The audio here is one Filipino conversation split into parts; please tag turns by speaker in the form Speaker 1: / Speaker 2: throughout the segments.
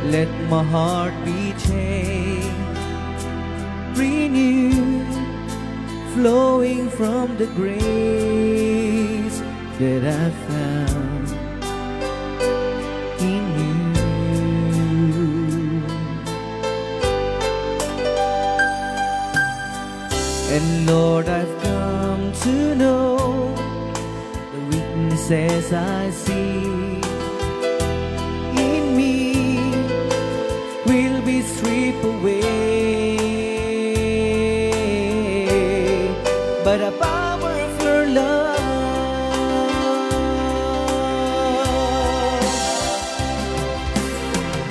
Speaker 1: Let my heart be changed, renewed, flowing from the grace that I found in you. And Lord, I've come to know the weaknesses I see in me will be stripped away by the power of your love.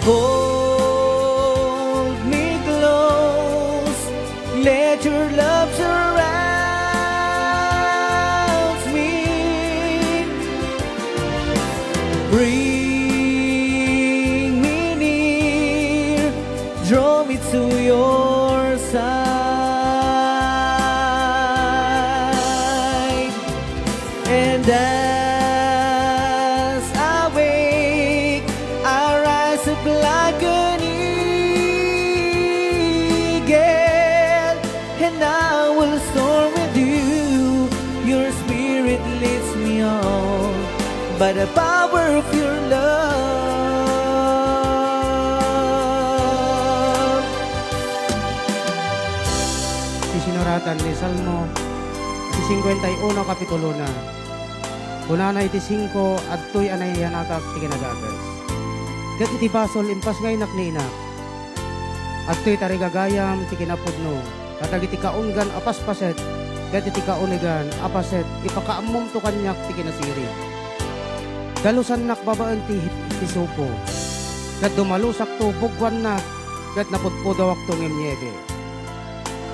Speaker 1: Hold me close, let your love surround me. Bring me near, draw me to your side. And as I wake, I rise up like an eagle, and I will soar with you. Your spirit leads me on by the power of your love.
Speaker 2: Isinuratan ni Salmo 51 kapitulo na. Una na iti 5 at tuy anay yanatak ti kinagagas. Kat iti basol impas ngay nakninak. At tuy tarigagayam ti kinapudno. Katag iti kaunggan apaspaset. Kat iti kaunigan apaset ipakaamom to kanyak ti kinasiri. Dalusan nak babaan ti supo. Kat dumalusak to bugwan nak. Kat naputpudawak to ngimnyebe.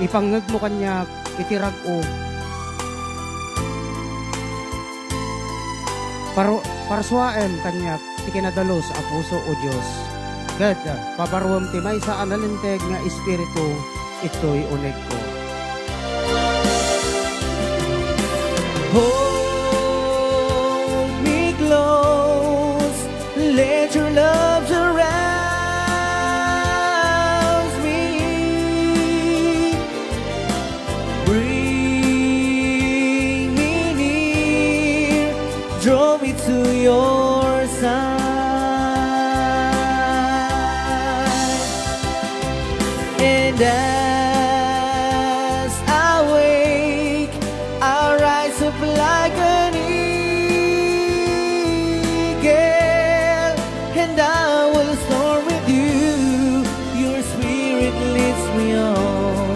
Speaker 2: Ipangngag mo kanyak itirag-o. Parsuaen kanyak ti kinadalos a puso o Dios. Kat pabaruam ti may sa analinteg nga espiritu ito'y uneg ko.
Speaker 1: Hold me close, let your love surround me. Bring me near, draw me to your side. And as I wake, I rise up like an eagle, and I will soar with you. Your spirit leads me on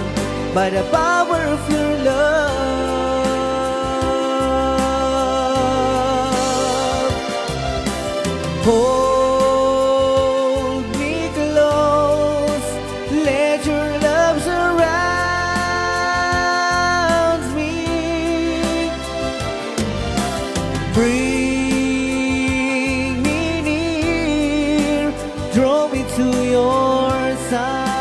Speaker 1: by the power of your love. Hold me close, let your love surround me. Bring me near, draw me to your side.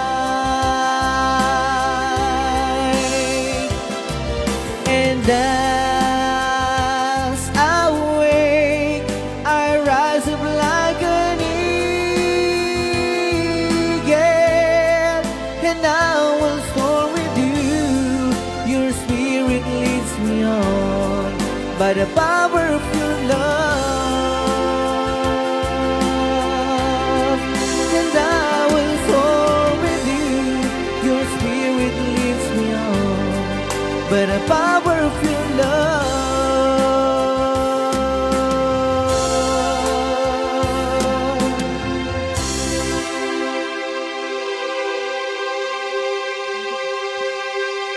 Speaker 1: And as I wake, I rise up like an eagle, and I will soar with you. Your spirit leads me on by the power of your love. And I will soar with you. Your spirit leads me on by the power of your love.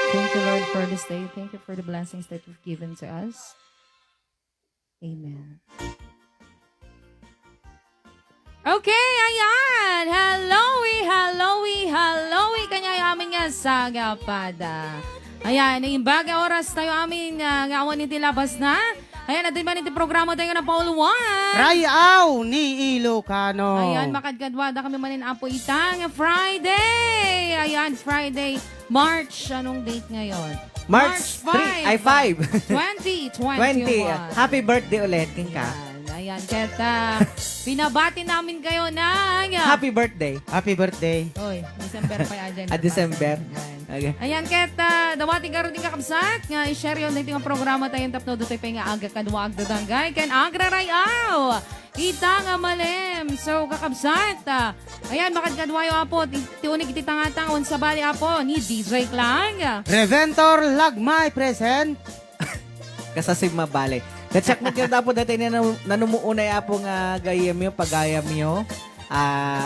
Speaker 3: Thank you, Lord, for this day. Thank you for the blessings that you've given to us. Amen. Okay, ayan. Hello, kanya amin nga sa gapada. Ayan, imbaga oras tayo amin nga awan iti labas na. Ayan, natin ba niti programa tayo na Paul 1?
Speaker 2: Rayaw ni Ilocano.
Speaker 3: Ayan, makadgadwada kami manin apo itang Friday. Ayan, Friday, March. Anong date ngayon?
Speaker 1: March 3, ay 5.
Speaker 3: 2021.
Speaker 1: 20. Happy birthday ulit, King Ka.
Speaker 3: Ayan, kaya pinabati namin kayo ng
Speaker 1: happy birthday.
Speaker 2: Happy birthday.
Speaker 3: Oy, December pa yan dyan.
Speaker 1: December.
Speaker 3: Ayan.
Speaker 1: Okay.
Speaker 3: Ayan, ket dawati karon din kakabsat nga i-share yon dating ang programa tayong tapno dutay pa nga aga kadwag dadanggay ken agrarayaw. Ita nga malem. So kakabsat. Ayan makadkadwayo apo tiunig iti tangatangon sa bali apo ni DJ Klang.
Speaker 2: Preventor Lagmay present.
Speaker 1: Kasasig mabale. Katsak mo kaya dapo dati na nanumuunay apo nga gayam yo, pagayam yo.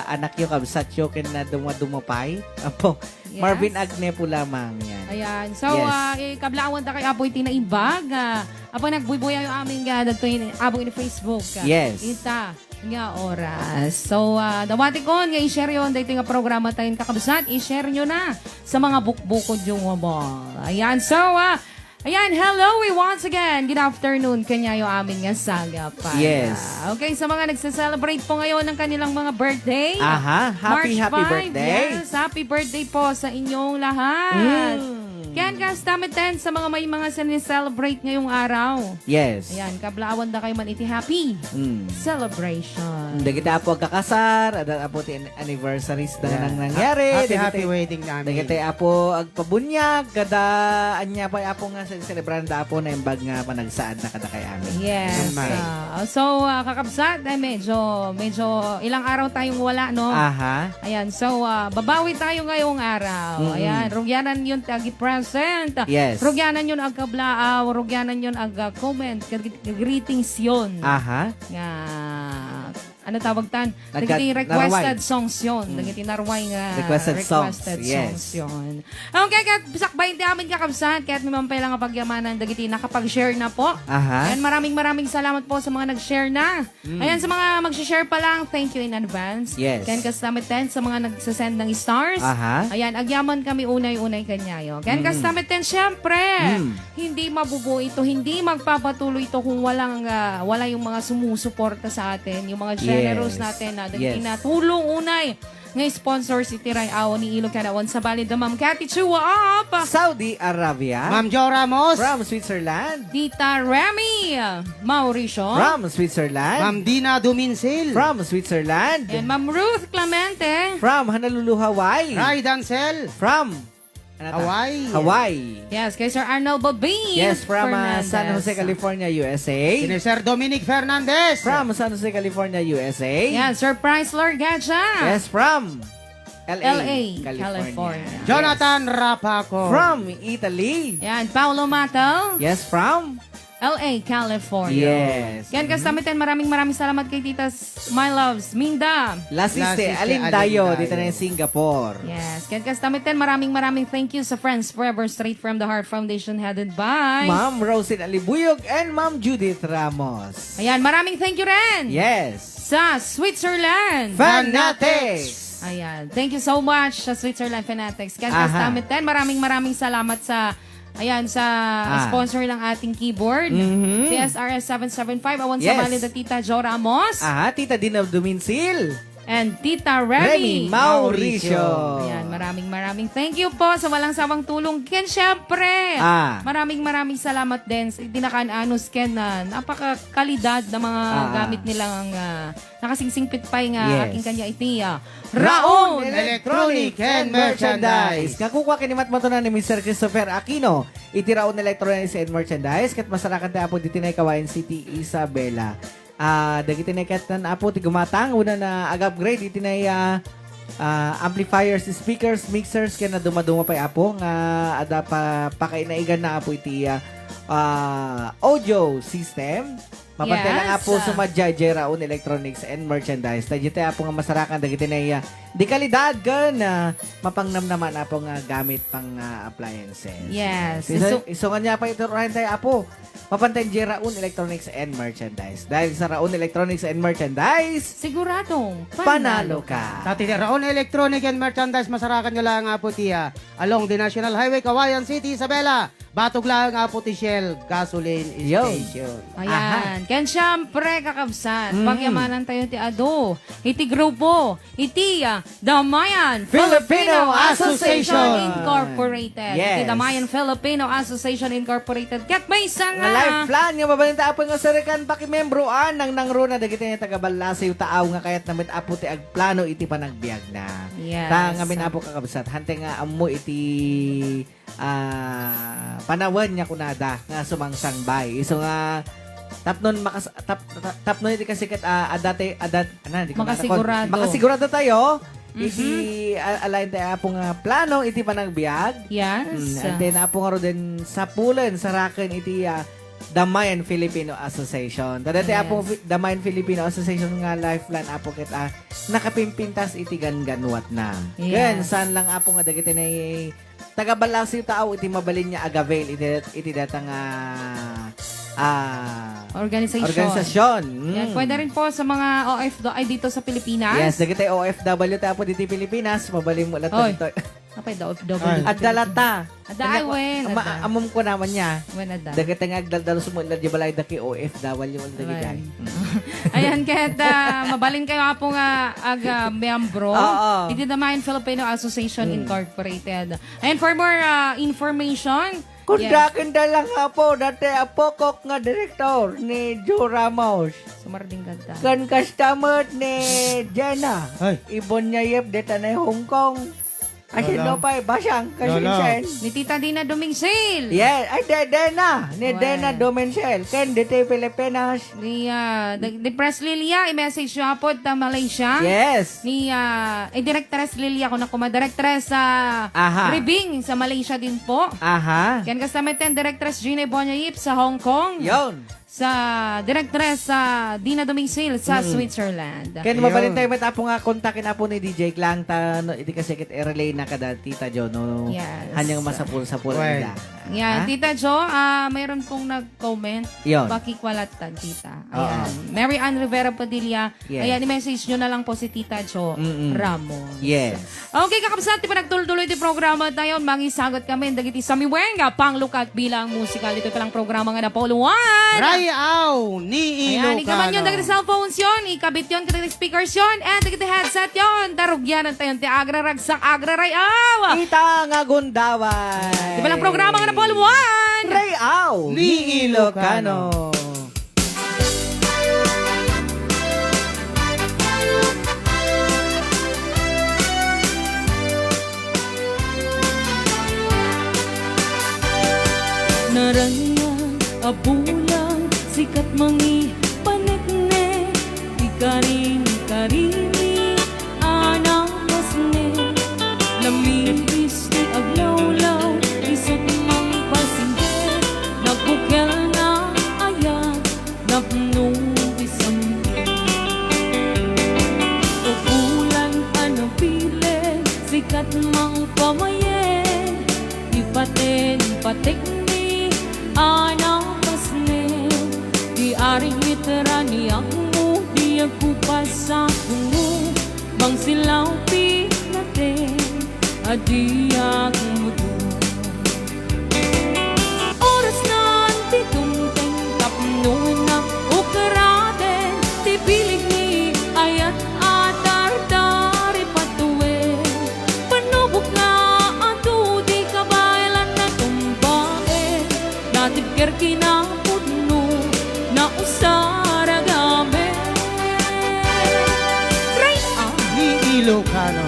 Speaker 1: Anak yo kabsat yo ken na dumadumapay. Apo,
Speaker 3: Yes.
Speaker 1: Marvin Agne po lamang yan.
Speaker 3: Ayan. So,
Speaker 1: Yes.
Speaker 3: kablawan ta kay apoy tinaimbag. Apo nagbubuya yung aming dagto abo in Facebook.
Speaker 1: Yes.
Speaker 3: Ita nga oras. So, dawati ko nga i-share yon dito nga programa tayong kakabsat. I-share nyo na sa mga bukbukod yung wabal. Ayan. So, ayan, hello once again. Good afternoon kanya yung aming nga saga pa.
Speaker 1: Yes.
Speaker 3: Okay, sa mga nagse-celebrate po ngayon ng kanilang mga birthday.
Speaker 1: Aha, happy
Speaker 3: March 5,
Speaker 1: birthday.
Speaker 3: Yes, happy birthday po sa inyong lahat.
Speaker 1: Mm.
Speaker 3: Kaya guys, damit din sa mga may mga celebrate ngayong araw.
Speaker 1: Yes.
Speaker 3: Ayan, kablawan na kayo man iti happy
Speaker 1: Mm.
Speaker 3: celebration.
Speaker 1: Hindi kita apo kakasar, ada apo ti anniversaries na nang nangyari.
Speaker 2: Happy wedding namin.
Speaker 1: Dagiti apo agpabunyag, kada anya pa apo nga celebran da apo na imbag nga panagsaad na kada kay amin.
Speaker 3: Yes. So, kakabsat, medyo ilang araw tayong wala, no?
Speaker 1: Aha.
Speaker 3: Ayan, so babawi tayo ngayong araw.
Speaker 1: Mm-mm.
Speaker 3: Ayan, rugyanan yun tagi-present.
Speaker 1: Yes.
Speaker 3: Rugyanan yun ag kablaaw, rugyanan yun ag comment, greetings yun.
Speaker 1: Aha.
Speaker 3: Nga, ano tawag tan?
Speaker 1: Nagka-
Speaker 3: Nagiti requested
Speaker 1: narway.
Speaker 3: songs yun. Nagiti narway nga
Speaker 1: Requested songs, yes.
Speaker 3: songs yun. Okay, kat sakbayin ti amin kakabsat, kaya't may mampay lang pagyamanan, dagiti nakapag-share na po.
Speaker 1: Aha.
Speaker 3: Ayan, maraming salamat po sa mga nag-share na. Ayan, sa mga mag-share pa lang, thank you in advance.
Speaker 1: Yes.
Speaker 3: Kaya kastamit din sa mga nagsasend ng stars.
Speaker 1: Aha.
Speaker 3: Ayan, agyaman kami unay-unay kanyayo. Kaya kastamit din, syempre, hindi mabubuo ito, hindi magpapatuloy ito kung wala yung mga sumusuporta sa atin, yung mga generous
Speaker 1: Yes.
Speaker 3: natin na
Speaker 1: Yes.
Speaker 3: na tulong unay ng sponsor si Tiray Awo ni Ilo Kanawan sa Bali the Ma'am Cathy Chua up.
Speaker 1: Saudi Arabia.
Speaker 2: Ma'am Jo Ramos.
Speaker 1: From Switzerland.
Speaker 3: Tita Remy Mauricio.
Speaker 1: From Switzerland.
Speaker 2: Ma'am Dina Duminsil.
Speaker 1: From Switzerland.
Speaker 3: And Ma'am Ruth Clemente.
Speaker 1: From Honolulu, Hawaii.
Speaker 2: Ray Dancel.
Speaker 1: From
Speaker 2: Hawaii.
Speaker 1: Hawaii.
Speaker 3: Yes, kay Sir Arnold Babin.
Speaker 1: Yes, from
Speaker 3: Fernandez.
Speaker 1: San Jose, California, USA.
Speaker 2: Sir Sir Dominic Fernandez.
Speaker 1: From San Jose, California, USA.
Speaker 3: Yes, Sir Price Lord Gacha.
Speaker 1: Yes, from LA,
Speaker 3: California.
Speaker 2: Jonathan Rapaco.
Speaker 1: From Italy.
Speaker 3: Yan, Paolo Mato.
Speaker 1: Yes, from
Speaker 3: LA, California.
Speaker 1: Yes.
Speaker 3: Yan, kasamitan, maraming salamat kay Tita My Loves, Minda.
Speaker 1: Lasiste
Speaker 2: Lasiste
Speaker 1: Alindayo,
Speaker 2: Alindayo.
Speaker 1: dito na yung Singapore.
Speaker 3: Yes, yan, kasamitan, maraming thank you sa Friends Forever Straight from the Heart Foundation headed by...
Speaker 1: Ma'am Rosin Alibuyog and Ma'am Judith Ramos.
Speaker 3: Ayan, maraming thank you rin.
Speaker 1: Yes.
Speaker 3: Sa Switzerland.
Speaker 1: Fanatics.
Speaker 3: Ayan. Thank you so much sa Switzerland Fanatics. Kaya
Speaker 1: Aha.
Speaker 3: kastamit din. Maraming salamat sa sponsor ng ating keyboard. TSRS 775. Awan sa
Speaker 1: Yes.
Speaker 3: bali na Tita Jo Ramos.
Speaker 1: Aha, Tita Dina Duminsil.
Speaker 3: And Tita
Speaker 1: Remy
Speaker 3: Remy.
Speaker 1: Mauricio.
Speaker 3: Ayan, maraming thank you po sa walang sawang tulong. Ken, syempre, maraming salamat din sa Dinakaanos Ken na napakakalidad na mga gamit nilang nakasingsingpit pa nga
Speaker 1: Yes.
Speaker 3: aking kanya iti.
Speaker 1: Raon
Speaker 2: Electronic and Merchandise.
Speaker 1: Kakuha kinimat mo to na ni Mr. Christopher Aquino. Iti Raon Electronics and Merchandise. Kat masarakan tayo po dito na Kawayan City, Isabela. Dagiti na ikatan apo ti gumatang una na ag-upgrade iti na amplifiers, speakers, mixers kaya na dumaduma pa apo nga ada pa pakainaigan na apo iti audio system. Mapantay lang apo sumadya Raon Electronics and Merchandise. Dagiti apo nga masarakan dagiti na di kalidad gan mapangnamnaman apo nga gamit pang appliances.
Speaker 3: Yes.
Speaker 1: Iso nga niya pa ito rin tayo apo. Mapantay Raon Electronics and Merchandise. Dahil sa Raon Electronics and Merchandise,
Speaker 3: Siguradong
Speaker 1: panalo ka.
Speaker 2: Tati Raon Electronic and Merchandise masarakan nyo lang nga po tiya along the National Highway Kawayan City, Isabela. Batog lang nga po ti Shell Gasoline
Speaker 1: Yo.
Speaker 2: Station.
Speaker 3: Ayan. Ken syempre kakabsat.
Speaker 1: Mm.
Speaker 3: Pagyamanan tayo ti Ado. Iti grupo. Iti Damayan
Speaker 1: Filipino Association.
Speaker 3: Incorporated.
Speaker 1: Yes.
Speaker 3: Iti Damayan Filipino Association Incorporated. Kat may isa
Speaker 1: Nga life plan, yung mabalita po nga sarikan pakimembroan ng nangruna dagiti nga tagabalasa yung taaw nga kayat namit apo ti agplano iti panagbiag na.
Speaker 3: Yes.
Speaker 1: Ta nga amin apo kakabsat, hante nga amo iti panawan niya kunada nga sumangsangbay. So nga tapnon tapnon iti kasikat di ko
Speaker 3: Makasigurado.
Speaker 1: Makasigurado tayo. Iti alain tayo apong plano iti panagbiag.
Speaker 3: Yes.
Speaker 1: And then apo nga ro din sa pulen sa raken iti Damayan Filipino Association. Dati
Speaker 3: Yes.
Speaker 1: apo Damayan Filipino Association nga lifeline apo ket nakapimpintas iti ganganwat na.
Speaker 3: Yes.
Speaker 1: Ken saan lang apo nga dagiti na tagabalasi tao iti mabalin niya agavel iti datang organisasyon.
Speaker 3: Yan, pwede rin po sa mga OFW dito sa Pilipinas.
Speaker 1: Yes, dagiti OFW tapo diti Pilipinas, mabalin mo lahat
Speaker 3: Oy.
Speaker 1: dito.
Speaker 3: Apay da OFW.
Speaker 1: At dalata.
Speaker 3: Ada, wen.
Speaker 1: Amom ko naman niya.
Speaker 3: Wen ada.
Speaker 1: Dagiti nga agdaldalo sumulad di balay daki OFW ang dagiti.
Speaker 3: Ayan, kahit mabalin kayo nga po nga miyembro.
Speaker 1: Oo.
Speaker 3: Iti Damayan Filipino Association Incorporated. And for more information,
Speaker 1: Kundakin da lang nga po, dati apokok nga direktor ni Joe Ramos.
Speaker 3: sumarding ganda.
Speaker 1: Kan customer ni Jenna.
Speaker 2: Ay.
Speaker 1: Ibon niya yep, deta na Hong Kong. Asin
Speaker 2: Lolo.
Speaker 1: no pa, basyang, kasi
Speaker 2: Lolo.
Speaker 1: sen.
Speaker 3: Ni Tita Dina Dumingsil.
Speaker 1: Yeah, ay Dena. Ni
Speaker 3: Well.
Speaker 1: Dena Domensel. Ken, dito Pilipinas.
Speaker 3: Ni Press Lilia, i-message nyo po ta Malaysia.
Speaker 1: Yes.
Speaker 3: Ni Directress Lilia ko na kuma. Directress
Speaker 1: Aha.
Speaker 3: Ribing sa Malaysia din po.
Speaker 1: Aha.
Speaker 3: Yan kasama ten Directress Gina Bonyayip sa Hong Kong.
Speaker 1: Yon.
Speaker 3: Sa Directress Dina Dumingsil sa Switzerland.
Speaker 1: Ken,
Speaker 2: Ayun.
Speaker 1: mabalin tayo matapo nga kontakin na po ni DJ Klang ta, no, iti kasi kit relay na kada Tita Jo, no?
Speaker 3: Yes.
Speaker 1: Hanyang masapul-sapul
Speaker 2: Well.
Speaker 1: nila.
Speaker 3: Yan,
Speaker 1: Ha?
Speaker 3: Tita Jo, mayroon pong nag-comment.
Speaker 1: Yon.
Speaker 3: Bakikwalatan, Tita.
Speaker 1: Oo.
Speaker 3: Ayan. Mary Ann Rivera Padilla.
Speaker 1: Yes.
Speaker 3: Ayan, i-message nyo na lang po si Tita Jo Ramos.
Speaker 1: Yes.
Speaker 3: Okay, kakabsat, di pa nagtuloy-tuloy di programa tayo. Mangisagot kami, dagiti sa miwenga, panglukat bilang musikal. Ito palang programa nga na Pauluan.
Speaker 2: Rayaw ni
Speaker 3: Ayan,
Speaker 2: Ilocano.
Speaker 3: ikaman yun, dagiti cellphones yun, ikabit yun, dagiti speakers yun, and dagiti headset yun. Tarugyanan tayo, ti agraragsak, agrarayaw.
Speaker 1: Kita nga gundawan.
Speaker 3: Di palang programa nga na Pauluan.
Speaker 1: Rayaw
Speaker 2: Ni Ilocano.
Speaker 3: Narangan, abulang, sikat mangi, panekne, di karing-karini, anang masne, lamibis di aglawlaw, isot mang pasinde, nagbukel na ayan, napnong bisampe. Upulan anapile, sikat mang pamayen, ipaten-patek anapasne di aring literani ako di ako pasatungo bang silaw pinate adi ako mudo oras na titungteng tapnuin na ukarate ti pilig ni ayat atardari patuwe panubok na ato di kabaylan na tumbae natipker kinapudno na usaragame Rayaw
Speaker 2: Ni Ilocano.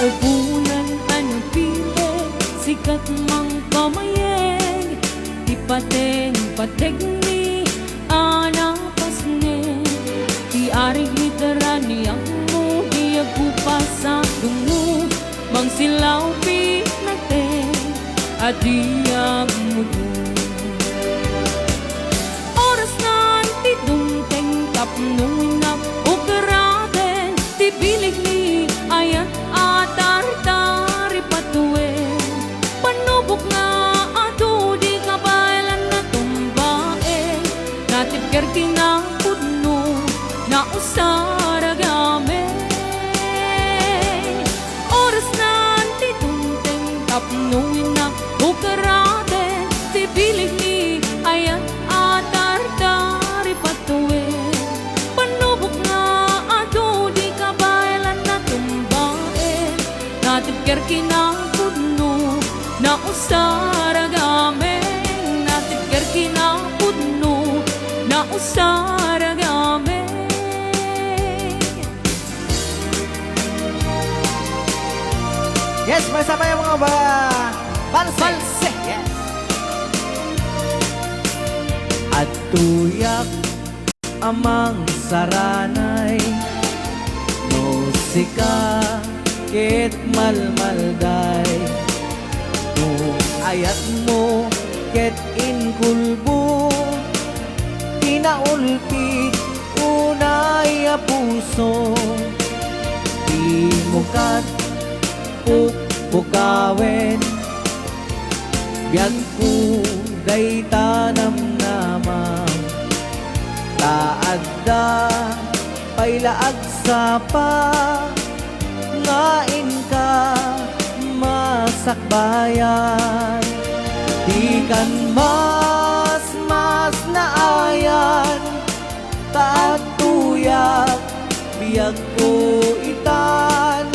Speaker 3: Ubulan ano pile, sikat mang kamayeng, ipateng-pateg ni anapasne, di aring literani ang mo, di agpupa sa dungo, mang silaw pinate, adi ang mudo. Oras na titungteng tapnong na ukaraten, ti bilig ni ayat atar kinapudno na usaragame. Oras na titunteng tapnuin na ukarate ti bilig ni ayan atardari patuwe. Panubok nga ato di kabaylan na tumbae, natipker kinapudno na usaragame, natipker kinapudno na usaragame.
Speaker 1: Yes, masama yung mga balse.
Speaker 3: Balse.
Speaker 1: Yes. At tuyak amang saranay, musika ket malmalday, ayat mo ket inkulbo, tinaulpit unay a puso, di mo kat pukawen, biyag ko day tanam namang, taadda pailaag sa pa, ngain ka masakbayan, di kan mas naayan, taatuyak biyag ko itan,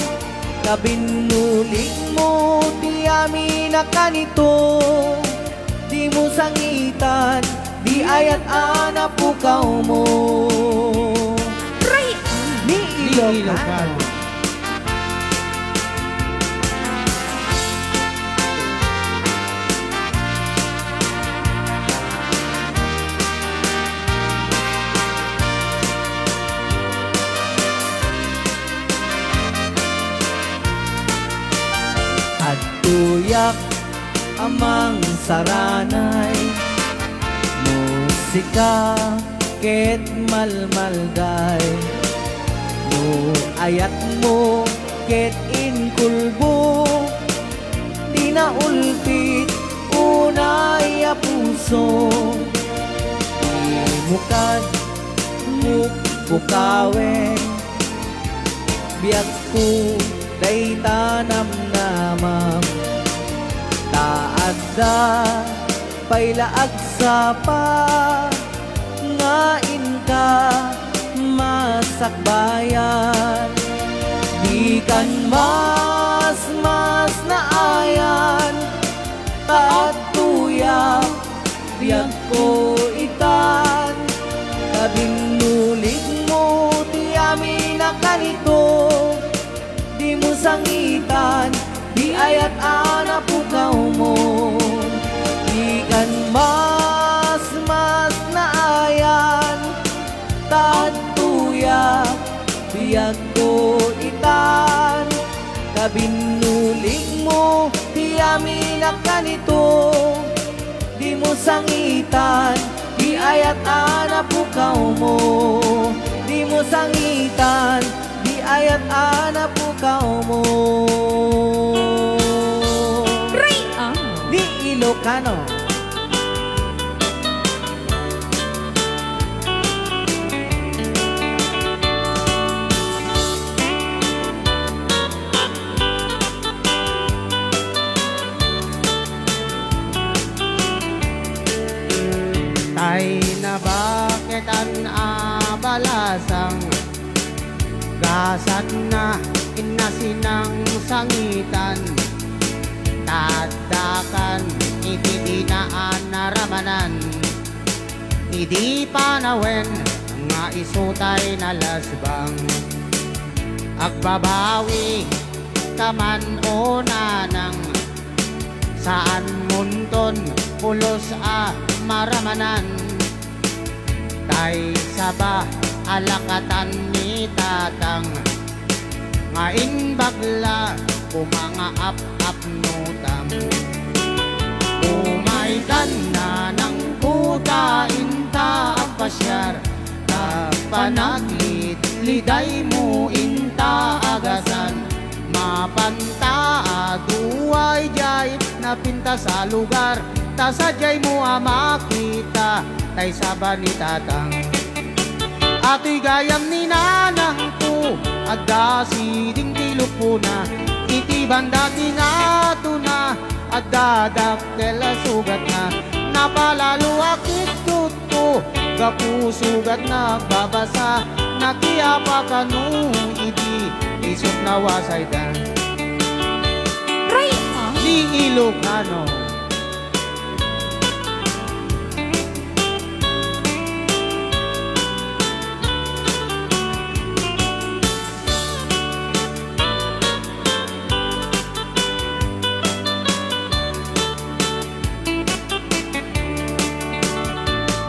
Speaker 1: kabinulig mo di amin na kanito, di mo sangitan, di ayat ana pukaw mo.
Speaker 3: Ray!
Speaker 1: Ni
Speaker 2: Ilocano.
Speaker 1: Ilocano. At tuyak amang saranay, musika ket malmalday, no ayat mo ket inkulbo, tinaulpit unay a puso, imukad mukawen, biyag ko day tanam namam, taadda pailaag sa pa, ngain ka masakbayan, di kan mas naayan, taatuya biyag ko itan, kabinulig mo ti amin na kanito, di mo sangitan, di ayat ana pukaw mo, di kan mas naayan, taatuya biyag ko itan, kabinulig mo di amin na kanito, di mo sangitan, di ayat ana pukaw mo, di mo sangitan, di ayat ana pukaw mo.
Speaker 3: Ray!
Speaker 1: Ni Ilocano.
Speaker 2: Tay na bakit ang abalasang gasat na inasinang sangitan, tadakan iti dinaan naramanan, idi panawen nga isutay na lasbang, agbabawi kaman o nanang, saan munton pulos a maramanan, tay saba alakatan ni tatang, ngain bagla kumanga ap nutam, umaitan na ng puta inta pasyar, panaglit liday mo inta agasan, mapanta aduay jay napinta sa lugar, tasadyay mo makita, tay saba ni tatang. Ato'y gayam ni nanang ko, adda siding tilok po na, itiban dati nga na, adda dakkel sugat na, napalalo akit ko, kapusugat na babasa, nakiyapa ka nung idi, isot na wasay da.
Speaker 3: Ray,
Speaker 2: Di Ilocano.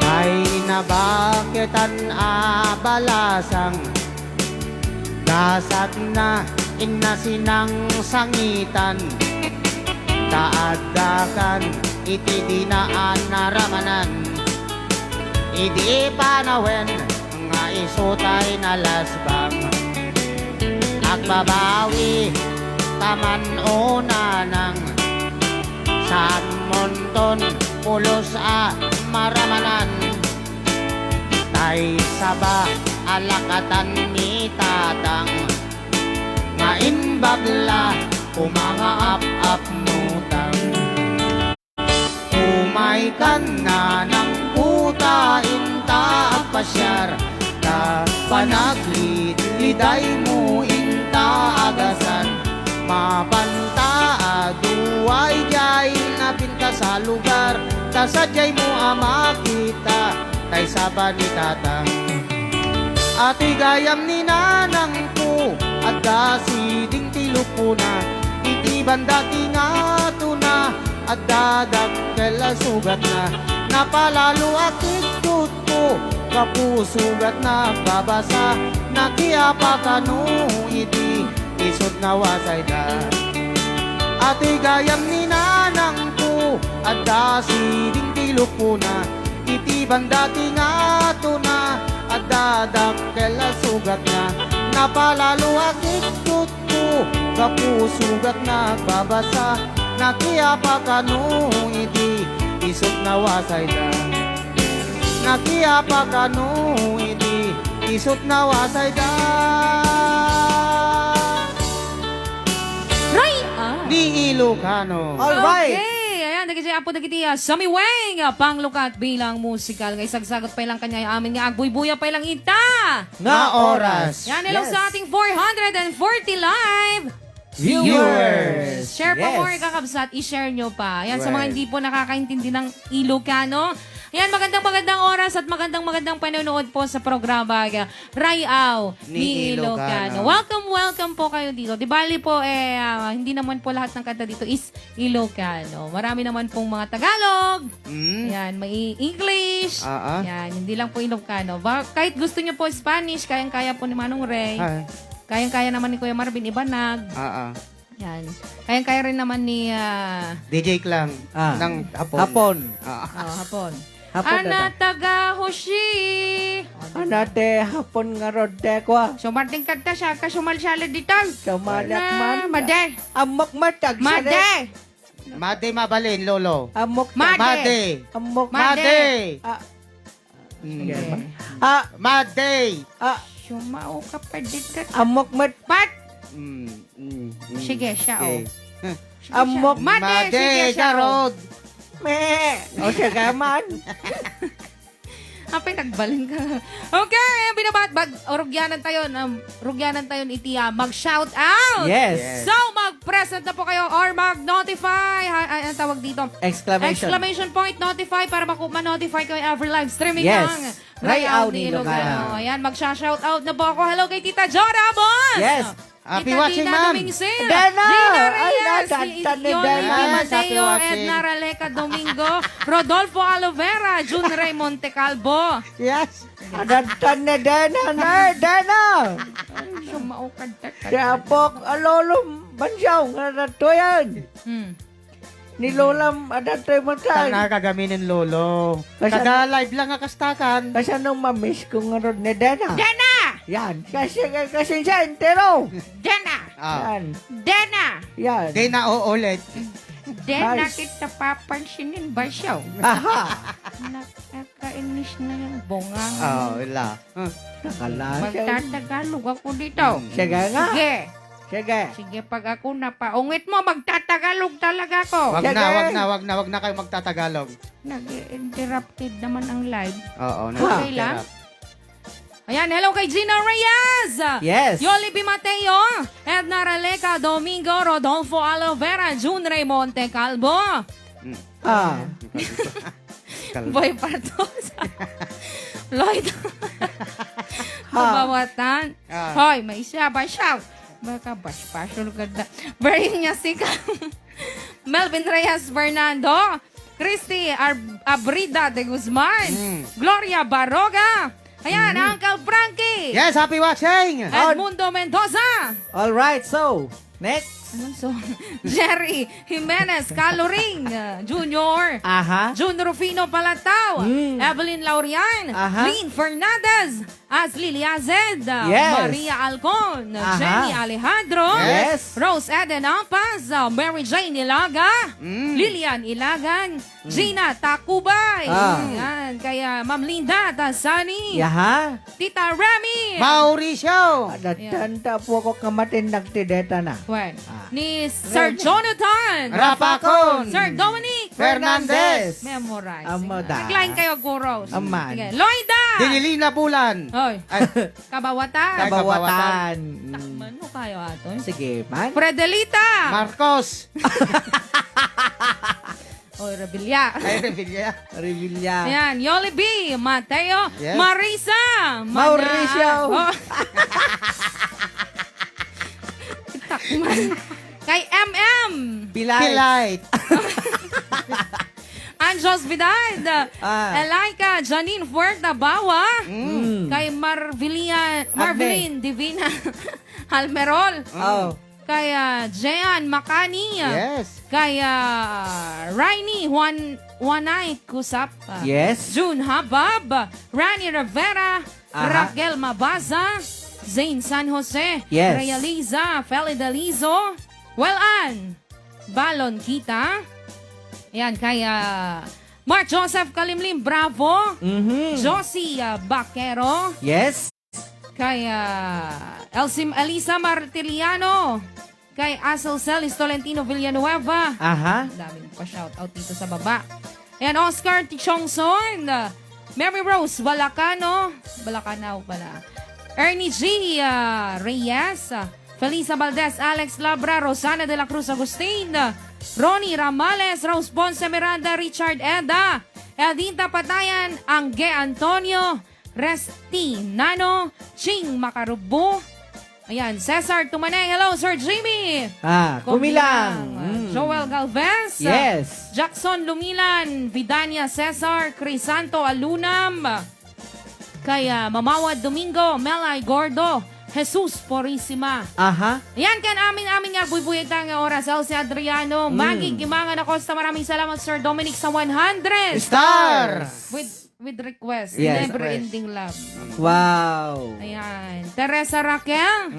Speaker 2: Ay nabakitan abalasang dasat na ingnasinang sangitan taadakan iti dinaan naramanan idi panawen nga isutay na lasbang agbabawi taman una ng saan monton pulos a maramanan tay saba alakatan ni tatang nga inbagla umanga ap mutang umay kan na ng puta inta pasyar ta panaglid liday mo inta agasan mapanta aduay jay napinta sa lugar ta sadyay mo ama kita tay saba ni tatang. Ati gayam ni nanang ko, adda siding tilok po na, iti bandati nga na, adda dakkel sugat na, napalalo akit ko, kapusugat na babasa, nakiyapa ka no, iti isot na wasay da. Ati gayam ni nanang ko, adda siding tilok po na, iti bandati nga na, adda dakkel sugat na, napalalo akit ko, kapusugat na babasa, nakiyapa ka no, iti isot na wasay da. Nakiyapa ka no, iti isot na wasay da.
Speaker 3: Ray,
Speaker 2: Di Ilocano.
Speaker 1: Alright.
Speaker 3: Okay, ayan, nagkisi apo nagkitiya. Sami Weng, panglukat bilang musikal. Ngay sagsagot pa lang kanya amin nga agbuy-buya pa lang ita.
Speaker 2: Nga oras.
Speaker 3: Yan, hello
Speaker 1: Yes.
Speaker 3: sa ating 440 live
Speaker 1: Viewers.
Speaker 3: Share pa
Speaker 1: Yes.
Speaker 3: more kakabsat, i-share nyo pa. Yan, sa mga
Speaker 2: Right.
Speaker 3: hindi po nakakaintindi ng Ilocano. Yan, magandang oras at magandang panonood po sa programa Rayaw ni
Speaker 2: Ni
Speaker 3: Ilocano.
Speaker 2: Ilocano.
Speaker 3: Welcome po kayo dito. Di bali po, hindi naman po lahat ng kanta dito is Ilocano. Marami naman pong mga Tagalog. Yan, may English. Yan, hindi lang po Ilocano. Kahit gusto nyo po Spanish, kayang-kaya po ni Manong Ray.
Speaker 2: Ay.
Speaker 3: Kayang-kaya naman ni Kuya Marvin Ibanag. Yan. Kayang-kaya rin naman ni
Speaker 2: DJ Klang
Speaker 1: Ah.
Speaker 2: ng hapon.
Speaker 1: Hapon.
Speaker 3: Hapon.
Speaker 1: Hapon na
Speaker 3: Anataga Hoshi.
Speaker 1: Anate, hapon nga rodde ko.
Speaker 3: So, Martin kanta siya. Kasumalsala dito.
Speaker 1: Kamalak man.
Speaker 3: Made.
Speaker 1: Amok matag.
Speaker 3: Made.
Speaker 2: Made mabalin, lolo.
Speaker 1: Amok
Speaker 3: Made.
Speaker 2: Made.
Speaker 1: Amok
Speaker 3: Made.
Speaker 1: Ah,
Speaker 2: Mm.
Speaker 1: ah,
Speaker 2: Made.
Speaker 3: Sumao ka pa dito.
Speaker 1: amok mat.
Speaker 3: Pat.
Speaker 2: Sige,
Speaker 3: Sige, siya,
Speaker 2: okay.
Speaker 3: Sige
Speaker 1: Amok.
Speaker 3: siya. Made. Sige siya,
Speaker 2: Garod.
Speaker 1: Me. O siya gaman.
Speaker 3: Apay, nagbaling ka. Okay, rugyanan tayo itiya. Mag-shout out.
Speaker 1: Yes.
Speaker 3: So, mag-present na po kayo or mag-notify. Ang tawag dito?
Speaker 1: Exclamation.
Speaker 3: Exclamation point, notify para ma-notify kayo every live streaming
Speaker 1: Yes.
Speaker 3: ng
Speaker 1: Rayaw
Speaker 3: ni
Speaker 1: ni
Speaker 3: Ilocano.
Speaker 1: Ilocano.
Speaker 3: Ayan, mag-shout out na po ako. Hello kay Tita Jora Bon!
Speaker 1: Yes.
Speaker 2: Happy
Speaker 3: Tita
Speaker 2: watching,
Speaker 3: Dina
Speaker 2: ma'am.
Speaker 3: Dumingsil,
Speaker 1: Dana!
Speaker 3: Gina
Speaker 1: Ay,
Speaker 3: Reyes,
Speaker 1: nakanta ni
Speaker 3: Yoli
Speaker 1: Dana.
Speaker 3: Mateo,
Speaker 2: Happy watching.
Speaker 3: Edna Raleca Domingo, Rodolfo Alovera, Jun Ray Montecalvo.
Speaker 2: Yes.
Speaker 1: Adantan na Dana na. Dana.
Speaker 3: Sumaukad.
Speaker 1: Siapok, alolom, bansyaw, nga nato yan. Nilolam, adantoy mo
Speaker 2: Saan
Speaker 1: tayo.
Speaker 2: nakagaminin, lolo?
Speaker 1: Kasi-
Speaker 2: Kada-live lang nga kastakan.
Speaker 1: Kasi nung mamiss ko nga ron ni Dana.
Speaker 3: Dana!
Speaker 1: Yan. Kasi siya entero.
Speaker 3: Dana!
Speaker 1: Yan.
Speaker 3: Dana!
Speaker 1: Yan.
Speaker 2: Di na uulit.
Speaker 3: Dana
Speaker 1: Nice.
Speaker 3: kita papansinin ba siya?
Speaker 1: Aha.
Speaker 3: English na yan. Bongang.
Speaker 2: Wala.
Speaker 1: Nakala siya.
Speaker 3: Magtatagalog ako dito.
Speaker 1: Sige nga.
Speaker 3: Sige.
Speaker 1: Sige.
Speaker 3: Sige, pag ako napaungit mo, magtatagalog talaga ako.
Speaker 2: Wag na kayo magtatagalog.
Speaker 3: Nag-interrupted naman ang live.
Speaker 2: Oo,
Speaker 3: Okay lang? Ayan, hello kay Gina Reyes.
Speaker 1: Yes.
Speaker 3: Yoli B. Mateo. Edna Raleca, Domingo, Rodolfo Alovera, June Raymonte Calvo.
Speaker 1: Ah.
Speaker 3: Boy Partos. Lloyd. Kabawatan. Hoy, may siya ba siya? Baka bash-bashol ka na. Berin niya si Melvin Reyes Fernando. Christy Abrida de Guzman. Gloria Baroga. Ayan, Uncle Frankie.
Speaker 2: Yes, happy watching!
Speaker 3: Edmundo Mendoza.
Speaker 1: All right, so next.
Speaker 3: Ano so? Jerry Jimenez Caloring Junior.
Speaker 1: Aha.
Speaker 3: June Rufino Palataw. Evelyn Laurian.
Speaker 1: Aha.
Speaker 3: Lynn Fernandez. Asli Liazed.
Speaker 1: Yes.
Speaker 3: Maria Alcon.
Speaker 1: Aha.
Speaker 3: Jenny Alejandro.
Speaker 1: Yes.
Speaker 3: Rose Eden Ampas. Mary Jane Ilaga. Lilian Ilagan. Gina Takubay. Yan. Kaya Ma'am Linda Tasani.
Speaker 1: Yaha.
Speaker 3: Tita Remy.
Speaker 2: Mauricio!
Speaker 1: Natanda po ako kamatin nagtideta na.
Speaker 3: Well, ni Sir Jonathan.
Speaker 2: Rapakon!
Speaker 3: Sir Dominic.
Speaker 2: Fernandez.
Speaker 3: Memorize.
Speaker 1: Amada.
Speaker 3: Nag-line kayo, Guros.
Speaker 1: Aman.
Speaker 3: Sige. Loida.
Speaker 2: Dililina Bulan!
Speaker 3: Hoy.
Speaker 2: Ay,
Speaker 3: Kabawatan.
Speaker 1: Kabawatan.
Speaker 3: Takman mo kayo ato.
Speaker 1: Sige, man.
Speaker 3: Fredelita.
Speaker 2: Marcos!
Speaker 3: Hoy, Rebilla.
Speaker 2: Ay, Revilla.
Speaker 1: Revilla.
Speaker 3: Ayan, Yoli B. Mateo.
Speaker 2: Yes.
Speaker 3: Marisa.
Speaker 1: Mauricio.
Speaker 3: Oh. Takman. Kay MM.
Speaker 1: Pilay.
Speaker 2: Pilite.
Speaker 3: Anjos Vidal.
Speaker 1: Ah.
Speaker 3: Elaika Janine Fuerta Bawa. Kay Marvelin Divina Almerol.
Speaker 1: Oh.
Speaker 3: Kay Jean Makani.
Speaker 2: Yes.
Speaker 3: Kay Rainy Juanay Kusap.
Speaker 1: Yes.
Speaker 3: June Habab. Rani Rivera.
Speaker 1: Aha.
Speaker 3: Raquel Mabaza. Zane San Jose.
Speaker 1: Yes.
Speaker 3: Realiza. Felidalizo. Welan. Balon Kita. Yan, kaya Mark Joseph Kalimlim Bravo. Josie Baquero.
Speaker 1: Yes.
Speaker 3: Kaya Elisa Martiliano. Kay Asel Celis Tolentino Villanueva.
Speaker 1: Aha.
Speaker 3: Daming pa shoutout dito sa baba. Ayan, Oscar Tichongson. Mary Rose Balacano. Balacanaw pala. Ernie G. Reyes. Felisa Valdez, Alex Labra, Rosana de la Cruz Agustin, Ronnie Ramales, Rose Ponce Miranda, Richard Eda, Eldinta Patayan, Angge Antonio, Resti Nano, Ching Makarubo, ayan, Cesar Tumanay, hello Sir Jimmy,
Speaker 1: Kumilang.
Speaker 3: Joel Galvez,
Speaker 1: Yes.
Speaker 3: Jackson Lumilan, Vidania Cesar, Crisanto Alunam, kaya Mamawad Domingo, Melay Gordo, Jesus Porissima.
Speaker 1: Aha.
Speaker 3: Yan kan amin nga buybuyetang nga oras. Si Adriano, Maggie Gimangan Acosta. Maraming salamat Sir Dominic sa 100
Speaker 2: Stars!
Speaker 3: with request.
Speaker 1: Yes.
Speaker 3: Never ending love.
Speaker 1: Wow.
Speaker 3: Ayan. Teresa Raquel.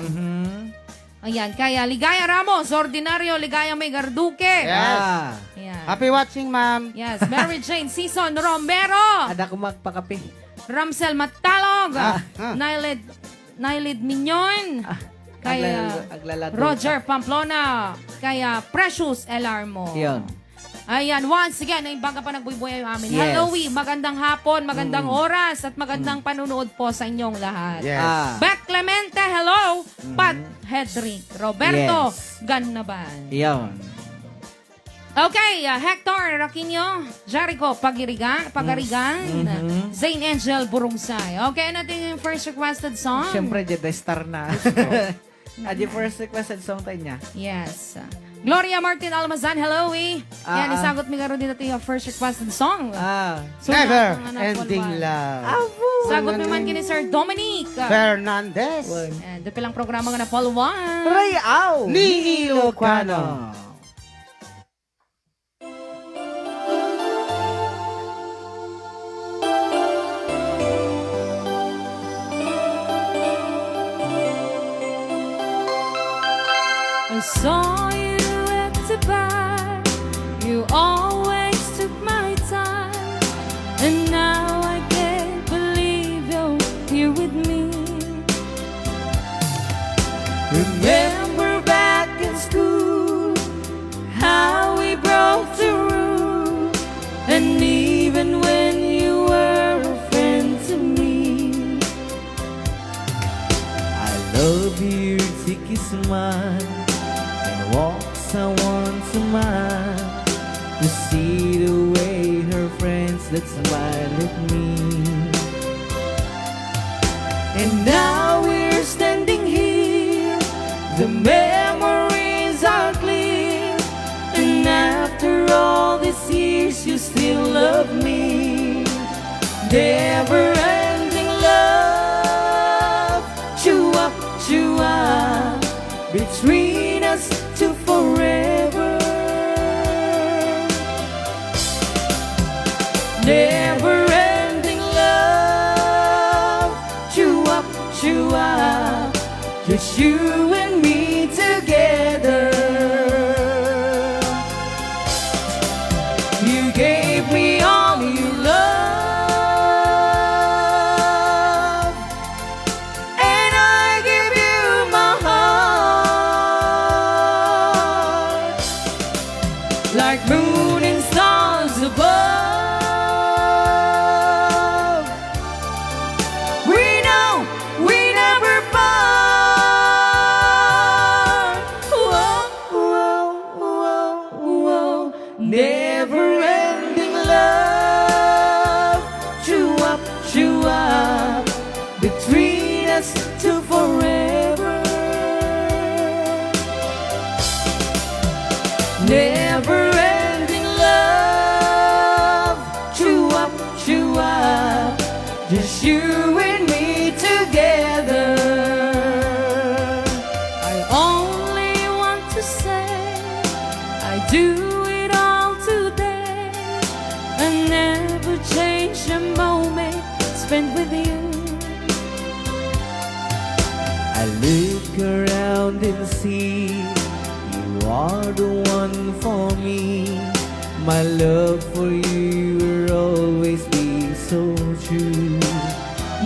Speaker 3: Ayan. Kaya Ligaya Ramos, Ordinaryo, Ligaya May Garduque.
Speaker 2: Yes.
Speaker 3: Ayan.
Speaker 2: Happy watching, ma'am.
Speaker 3: Yes. Mary Jane Season Romero.
Speaker 1: Ada ko magpakape.
Speaker 3: Ramsel Matalog. Nailid Mignon. Kaya
Speaker 1: Aglalado.
Speaker 3: Roger Pamplona. Kaya Precious Elarmo.
Speaker 1: Yun.
Speaker 3: Ayan, once again, ay baga pa nagbubuhay yung amin.
Speaker 1: Yes.
Speaker 3: Hello, magandang hapon, magandang oras, at magandang panunood po sa inyong lahat.
Speaker 2: Yes.
Speaker 3: Beth Clemente, hello. Pat Hedrick. Roberto
Speaker 1: Yes.
Speaker 3: Gannaban.
Speaker 1: Yun.
Speaker 3: Okay, Hector Raquinho, Jericho Pagarigan, Zane Angel Burungsay. Okay, natin yung first requested song.
Speaker 1: Siyempre, the star na. Adi first requested song tayo niya.
Speaker 3: Yes. Gloria Martin Almazan, hello Yan, isagot mi karon dito yung first requested song.
Speaker 2: Never
Speaker 3: ang
Speaker 2: ending love.
Speaker 3: Sagot naman kini Sir Dominic.
Speaker 2: Fernandez.
Speaker 3: And doon pilang programa nga na Paul 1.
Speaker 1: Rayaw
Speaker 2: Ni Ilocano.
Speaker 3: I saw you at the bar. You always took my time, and now I here with me.
Speaker 1: Remember back in school how we broke the rule, and even when you were a friend to me, I love your cheeky smile and walks I want to mine to see the way her friends that smile at me. And now we're standing here, the memories are clear, and after all these years you still love me. Never-ending love, chua, between us to forever. Never-ending love, chua, just you and me together. You gave me all your love, and I give you my heart, like moon and stars above. We know we never part. Whoa, whoa, whoa, whoa. Never-ending love, chua, between us to forever. Never-ending love, chua, just you and me together. I only want to say I do it all today. I never change a moment spent with you. I look around and see you are the one for me. My love for you will always be so true.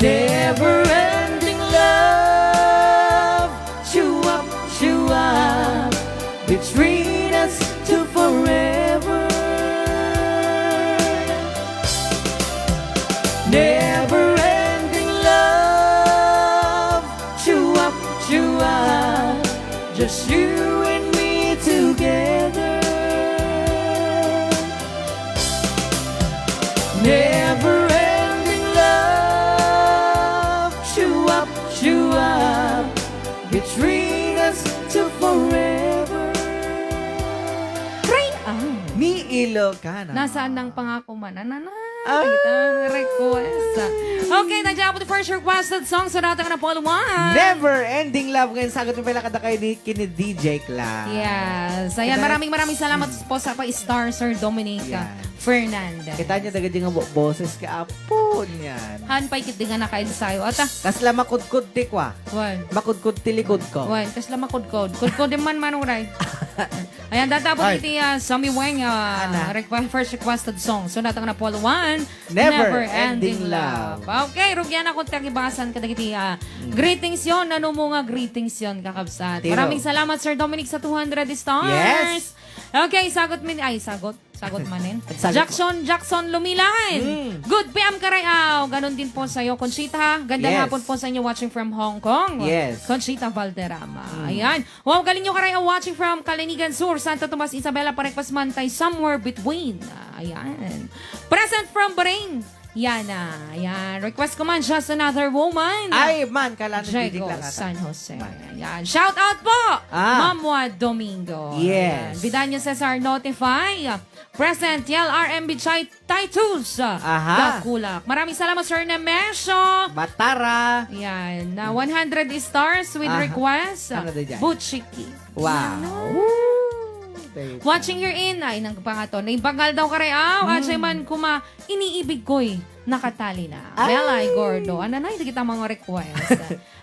Speaker 1: Never-ending love, chua, between us to forever. Never-ending love, chua, just you and me together. Never-ending love, chua, between us to forever.
Speaker 3: Try out.
Speaker 1: Mi Ilocana.
Speaker 3: Nasaan ng pangako man? Ang request. Okay, nandiyan po the first requested song sa natin na Paul 1.
Speaker 1: Never-ending love. Ngayon, sagot mo pala kada kayo kini DJ Cla.
Speaker 3: Yes. Ayan, maraming salamat po sa pa-star Sir Dominica Fernandez.
Speaker 1: Kita niya daga nga boses ka apo niyan.
Speaker 3: Hanpay kit di nga naka-ensayo. Ata,
Speaker 1: Kasla makudkud ti kwa.
Speaker 3: wan.
Speaker 1: Makudkud ti likod ko.
Speaker 3: Wan, kasla makudkod. Kudkod din man manuray. Ayan, datapon iti Sammy Weng first requested song. So, natang na Paul 1.
Speaker 1: Never-ending love.
Speaker 3: Okay, rugyan ako tagibasan ka dagiti greetings yon. Ano mo nga greetings yon, kakabsat.
Speaker 1: Tiro.
Speaker 3: Maraming salamat, Sir Dominic, sa 200 stars.
Speaker 1: Yes.
Speaker 3: Okay, sagot manin.
Speaker 1: Sagot
Speaker 3: Jackson Lumilan. Good PM Karayaw. Ganon din po sa iyo, Conchita. Gandang
Speaker 1: Yes.
Speaker 3: hapon po sa inyo watching from Hong Kong.
Speaker 1: Yes.
Speaker 3: Conchita Valderrama. Ayan. Wow, galing nyo Karayaw watching from Kalinigan Sur, Santa Tomas, Isabela, Parecpas, Mantay, somewhere between. Ayan. Present from Bahrain. Yana. Ayan. Request ko man, Just Another Woman.
Speaker 1: Ay, man, kala na DJ
Speaker 3: Jago,
Speaker 1: Cla nga.
Speaker 3: San Jose. Ayan. Shout out po! Mamwa Domingo.
Speaker 1: Yes.
Speaker 3: Ayan. Vidanya Cesar Notify. Present, YLRMB Chai Titus.
Speaker 1: Aha.
Speaker 3: Dakulak. Maraming salamat, Sir Nemesio.
Speaker 1: Matara.
Speaker 3: Ayan. Na 100 stars with
Speaker 1: Aha.
Speaker 3: request.
Speaker 1: Ano na dyan?
Speaker 3: Butchiki.
Speaker 1: Wow.
Speaker 3: Watching your in, ay, nang pangato, naibagal daw Karayaw, at siya man kuma, iniibig ko'y nakatali na. Melay Gordo, ano na, hindi kita mga request.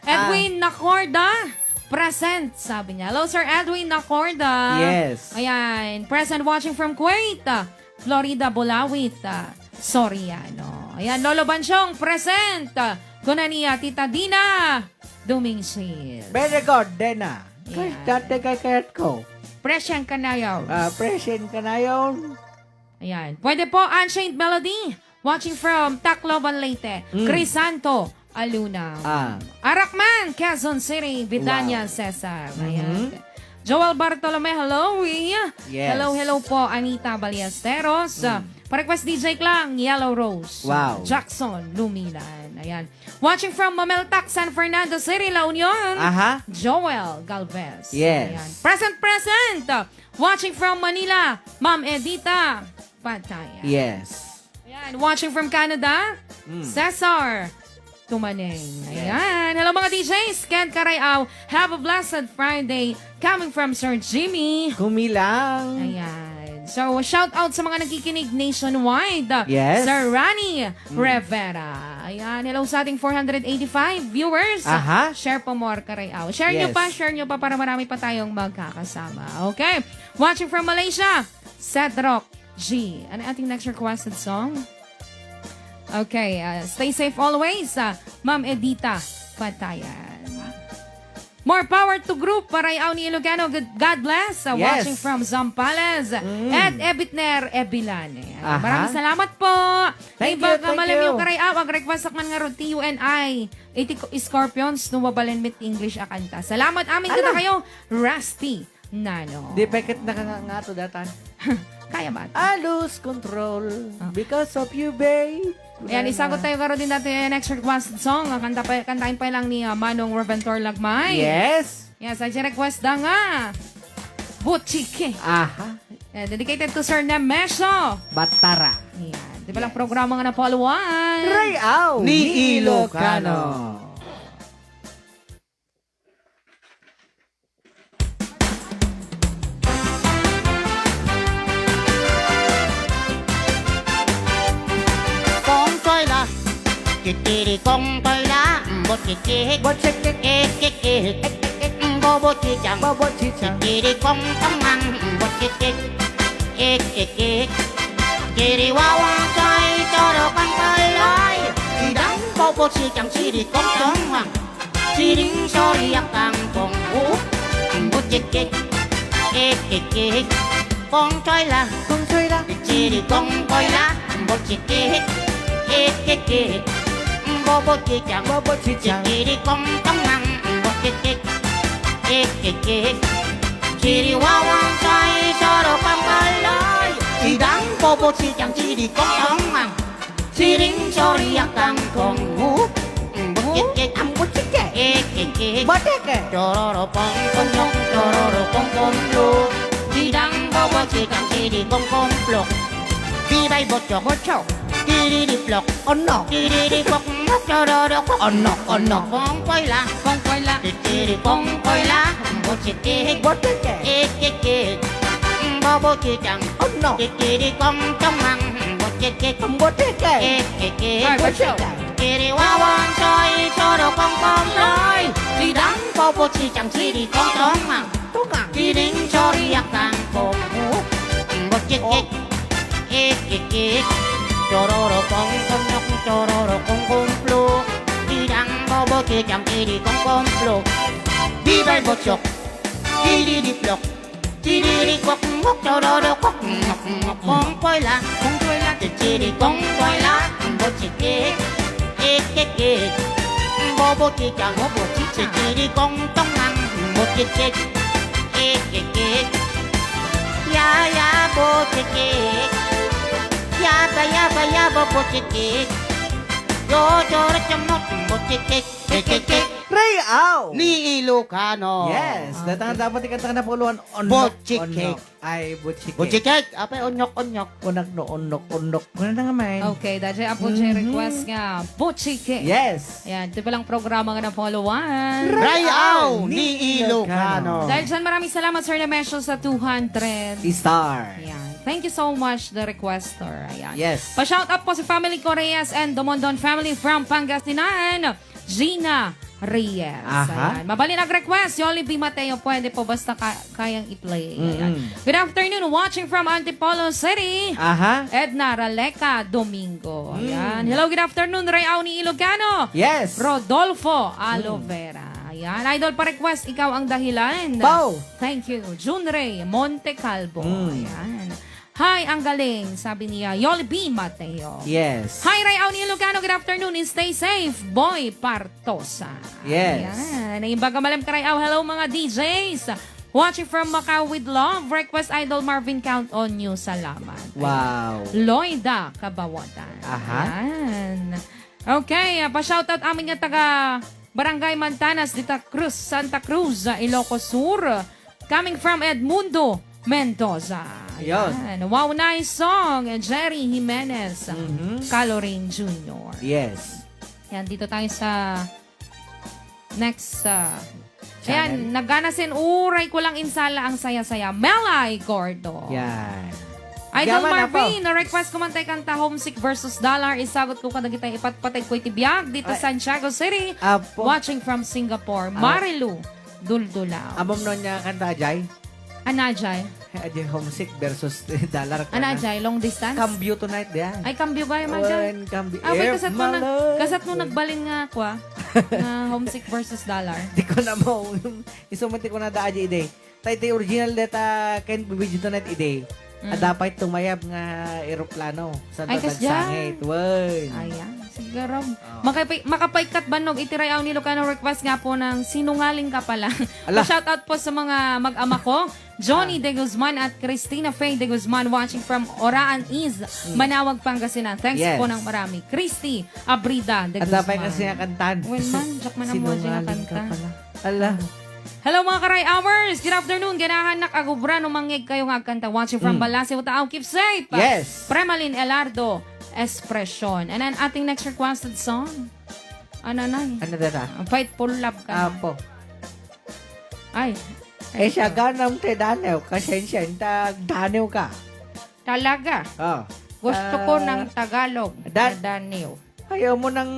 Speaker 3: Edwin Nacorda, present, sabi niya. Hello, Sir Edwin Nacorda.
Speaker 1: Yes.
Speaker 3: Ayan, present watching from Kuwait, Florida, Bulawit, Soriano. Ayan, Lolo Bansyong, present Kuna niya, Tita Dina Dumingsil.
Speaker 1: Very good, Dena.
Speaker 3: Yeah.
Speaker 1: Dati kay Kurt ko.
Speaker 3: Presyan ka na yun.
Speaker 1: Present ka na yun.
Speaker 3: Ayan. Pwede po, Unchained Melody. Watching from Tacloban, Leyte. Crisanto, Aluna. Arakman, Quezon City. Vidania, Cesar. Ayan. Joel Bartolome, hello.
Speaker 1: Yes.
Speaker 3: Hello po, Anita Ballesteros. Pa-request DJ Klang, Yellow Rose.
Speaker 1: Wow.
Speaker 3: Jackson, Lumilan. Ayan. Watching from Mameltac, San Fernando City, La Union.
Speaker 1: Aha.
Speaker 3: Joel Galvez.
Speaker 1: Yes.
Speaker 3: Ayan. Present. Watching from Manila, Ma'am Edita Pataya.
Speaker 1: Yes.
Speaker 3: Ayan. Watching from Canada, Cesar Tumaneng. Ayan. Hello mga DJs. Kent Karayaw. Have a blessed Friday. Coming from Sir Jimmy.
Speaker 1: Kumilang.
Speaker 3: Ayan. So, shout out sa mga nagkikinig nationwide.
Speaker 1: Yes.
Speaker 3: Sir Rani Rivera. Ayan. Hello sa ating 485 viewers.
Speaker 1: Aha.
Speaker 3: Share po more Karayaw. Share
Speaker 1: Yes.
Speaker 3: nyo pa para marami pa tayong magkakasama. Okay. Watching from Malaysia, Cedroc G. Ano ating next requested song? Okay. Stay safe always. Ma'am Edita Patayan. More power to group Parayaw ni Ilocano. God bless.
Speaker 1: Yes.
Speaker 3: Watching from Zambales. At Ebitner Ebilan. Ayan.
Speaker 1: Aha.
Speaker 3: Maraming salamat po.
Speaker 1: Thank
Speaker 3: Iba
Speaker 1: you,
Speaker 3: ka
Speaker 1: thank
Speaker 3: malam
Speaker 1: you.
Speaker 3: yung Karayaw. Ang request man nga ron TUNI. 80 Scorpions. Nuwabalen mit English akanta. Salamat amin
Speaker 1: Ano?
Speaker 3: kita kayo. Rusty Nano.
Speaker 1: Di peket nakangangato datan.
Speaker 3: Kaya ba?
Speaker 1: I lose control because of you, babe.
Speaker 3: Ayan, isagot tayo karon din natin next request song. Kantahin pa lang ni Manong Reventor Lagmay.
Speaker 1: Yes.
Speaker 3: Yes, ay request da nga. Butchike.
Speaker 1: Aha.
Speaker 3: Dedicated to Sir Nemesio.
Speaker 1: Batara.
Speaker 3: Ayan. Di ba lang programa nga na follow-on?
Speaker 1: Rayaw
Speaker 2: Ni Ilocano.
Speaker 4: Con tôi là kikiri con tôi là một kiki
Speaker 1: Botchike.
Speaker 4: kiki bố bố chi chẳng
Speaker 1: Bobo chicha.
Speaker 4: kikiri con trong ăn một kiki kiki kiri wawa chơi cho đồ con tôi lại thì đánh bố bố chi chẳng chi đi con trong ăn chi đi cho đi ăn càng còn hú một kiki kiki con tôi là
Speaker 1: Kung soy lang.
Speaker 4: kikiri con tôi là một kiki kiki bố bố chi chẳng
Speaker 1: Bobo chicha.
Speaker 4: kiri con trong ăn một kiki kiki kiri wawa chơi cho đồ con tôi lại chỉ đáng bố bố chi chẳng chi đi con trong ăn chi đi cho đi ăn càng còn hú một kiki
Speaker 1: Botchike.
Speaker 4: kiki
Speaker 1: Botchike.
Speaker 4: Chororo pong pong nhong, chororo pong pong lu. Đi đăng bao bao chỉ chẳng chỉ đi pong pong plok. Đi bay bột chọc, đi đi plok.
Speaker 1: Ono.
Speaker 4: Đi pok mok chororo pok.
Speaker 1: Ono.
Speaker 4: Pong quay la,
Speaker 3: Kung koy la.
Speaker 4: đi pong quay la. Một chỉ kê,
Speaker 1: Botchike.
Speaker 4: kê. Bao bao chỉ chẳng
Speaker 1: Ono.
Speaker 4: đi con trong ăn. Một kê,
Speaker 1: Botchike.
Speaker 4: kê.
Speaker 1: Botchike.
Speaker 4: Kiri wawan chơi cho đồ con nói. Đi đăng bao bao chỉ chẳng chỉ đi con trong ăn.
Speaker 1: Tungang.
Speaker 4: Đi đến cho đi ăn càng cổ một chiếc chororo con nhóc chororo con flu đi đăng bao bơ kia chẳng đi đi con flu đi bay một chục đi plok đi quắc ngốc chororo quắc ngọc con quay lá đi con quay lá một chiếc bao bơ kia chẳng đi con trong ăn một chiếc ya bo tiki ya ba bo tiki yo chamot bo tiki
Speaker 1: Rayaw.
Speaker 2: Ni Ilocano.
Speaker 1: Yes. Datang dapat ikanta ka na puluhan.
Speaker 2: Botchike.
Speaker 1: Ay, botchike.
Speaker 2: Butchikek, apa onyok-onyok.
Speaker 1: Unak no onok. Ano na nga man?
Speaker 3: Okay, dahil po siya request nga. Butchike.
Speaker 1: Yes.
Speaker 3: Ayan, di ba lang programa nga na follow-on?
Speaker 2: Rayaw ni Ilocano.
Speaker 3: Dahil dyan, maraming salamat Sir Nemesio sa 200.
Speaker 1: Star.
Speaker 3: Ayan. Thank you so much, the requester. Ayan.
Speaker 1: Yes.
Speaker 3: Pa-shout out po si Family Correas and Domondon family from Pangasinan. Gina Reyes.
Speaker 1: Aha.
Speaker 3: Ayan. Mabali nag-request. Yoli B. Mateo, pwede po basta kayang i-play. Ayan. Good afternoon. Watching from Antipolo City.
Speaker 1: Aha.
Speaker 3: Edna Raleca Domingo. Ayan. Hello, good afternoon. Rayaw ni Ilocano.
Speaker 1: Yes.
Speaker 3: Rodolfo Alovera. Ayan. Idol pa request, ikaw ang dahilan.
Speaker 1: Pau.
Speaker 3: Thank you. June Ray Monte Calvo. Ayan. Hi, ang galing. Sabi niya, Yoli B. Mateo.
Speaker 1: Yes.
Speaker 3: Hi, Rayaw ni Ilocano. Good afternoon and stay safe. Boy Partosa.
Speaker 1: Yes.
Speaker 3: Ayan. Naimbaga malam ka, Rayaw. Hello, mga DJs. Watching from Macau with love. Request Idol Marvin, count on you. Salamat.
Speaker 1: Wow.
Speaker 3: Lloyda Kabawatan.
Speaker 1: Aha.
Speaker 3: Ayan. Okay, pa-shoutout amin nga taga Barangay Mantanas, Dita Cruz, Santa Cruz, Ilocos Sur. Coming from Edmundo Mendoza.
Speaker 1: Ayun.
Speaker 3: Ayan. Wow, nice song. Jerry Jimenez, Calorin Jr.
Speaker 1: Yes.
Speaker 3: Yan, dito tayo sa next
Speaker 1: Channel.
Speaker 3: ayan, naganasin uray ko lang insala ang saya-saya. Melay Gordo.
Speaker 1: Yan.
Speaker 3: Idol
Speaker 1: Yaman na po.
Speaker 3: Marvin, na-request ko man tayo kanta Homesick versus Dollar. Isagot ko kada kita ipatpatay ko itibiyag dito sa Santiago City.
Speaker 1: Apo.
Speaker 3: Watching from Singapore. Marilu Duldulao.
Speaker 1: Amom nun niya kanta Ajay.
Speaker 3: Anajay.
Speaker 1: Ajay homesick versus dollar.
Speaker 3: Anajay, long distance.
Speaker 1: Cambio tonight yan.
Speaker 3: Ay, kambyo kayo man dyan.
Speaker 1: When cambio.
Speaker 3: Wait,
Speaker 1: Eh, malay.
Speaker 3: kasat mo nagbalin nga ako na Homesick versus Dollar.
Speaker 1: Di ko na mo. Isumati ko na da Ajay ide. Tayo original data can be video tonight ide. Dapat tumayab nga eroplano sa
Speaker 3: Ay, kas dyan.
Speaker 1: sangit. Wen.
Speaker 3: Ayan, siguro. Makapaykat banog, itirayaw ni Lucano request nga po ng sinungaling ka pala.
Speaker 1: Ala.
Speaker 3: Shoutout po sa mga mag-ama ko, Johnny De Guzman at Christina Faye De Guzman watching from Oraan East, Manawag, Pangasinan. Thanks
Speaker 1: Yes.
Speaker 3: po ng marami. Christy Abrida De
Speaker 1: At
Speaker 3: Guzman.
Speaker 1: dapat kasi nga kantan.
Speaker 3: Well man, Jack man ang mo dyan
Speaker 1: Sinungaling ka
Speaker 3: kanta.
Speaker 1: pala. Ala.
Speaker 3: Hello mga karay hours! Good afternoon! Ganahan nakagubra no mangig kayo nga kanta. Watching from Balase, Utaaw, keep safe!
Speaker 1: Yes.
Speaker 3: Premalin Elardo, Expression. And then ating next requested song. Ano na eh?
Speaker 1: Ano data?
Speaker 3: Fightful Love ka.
Speaker 1: Apo.
Speaker 3: Ay,
Speaker 1: Eh siya ganam te danew. Kasensya. Danew ka.
Speaker 3: talaga.
Speaker 1: Oh.
Speaker 3: Gusto ko ng Tagalog.
Speaker 1: Dan-
Speaker 3: Daniel.
Speaker 1: Ayaw mo ng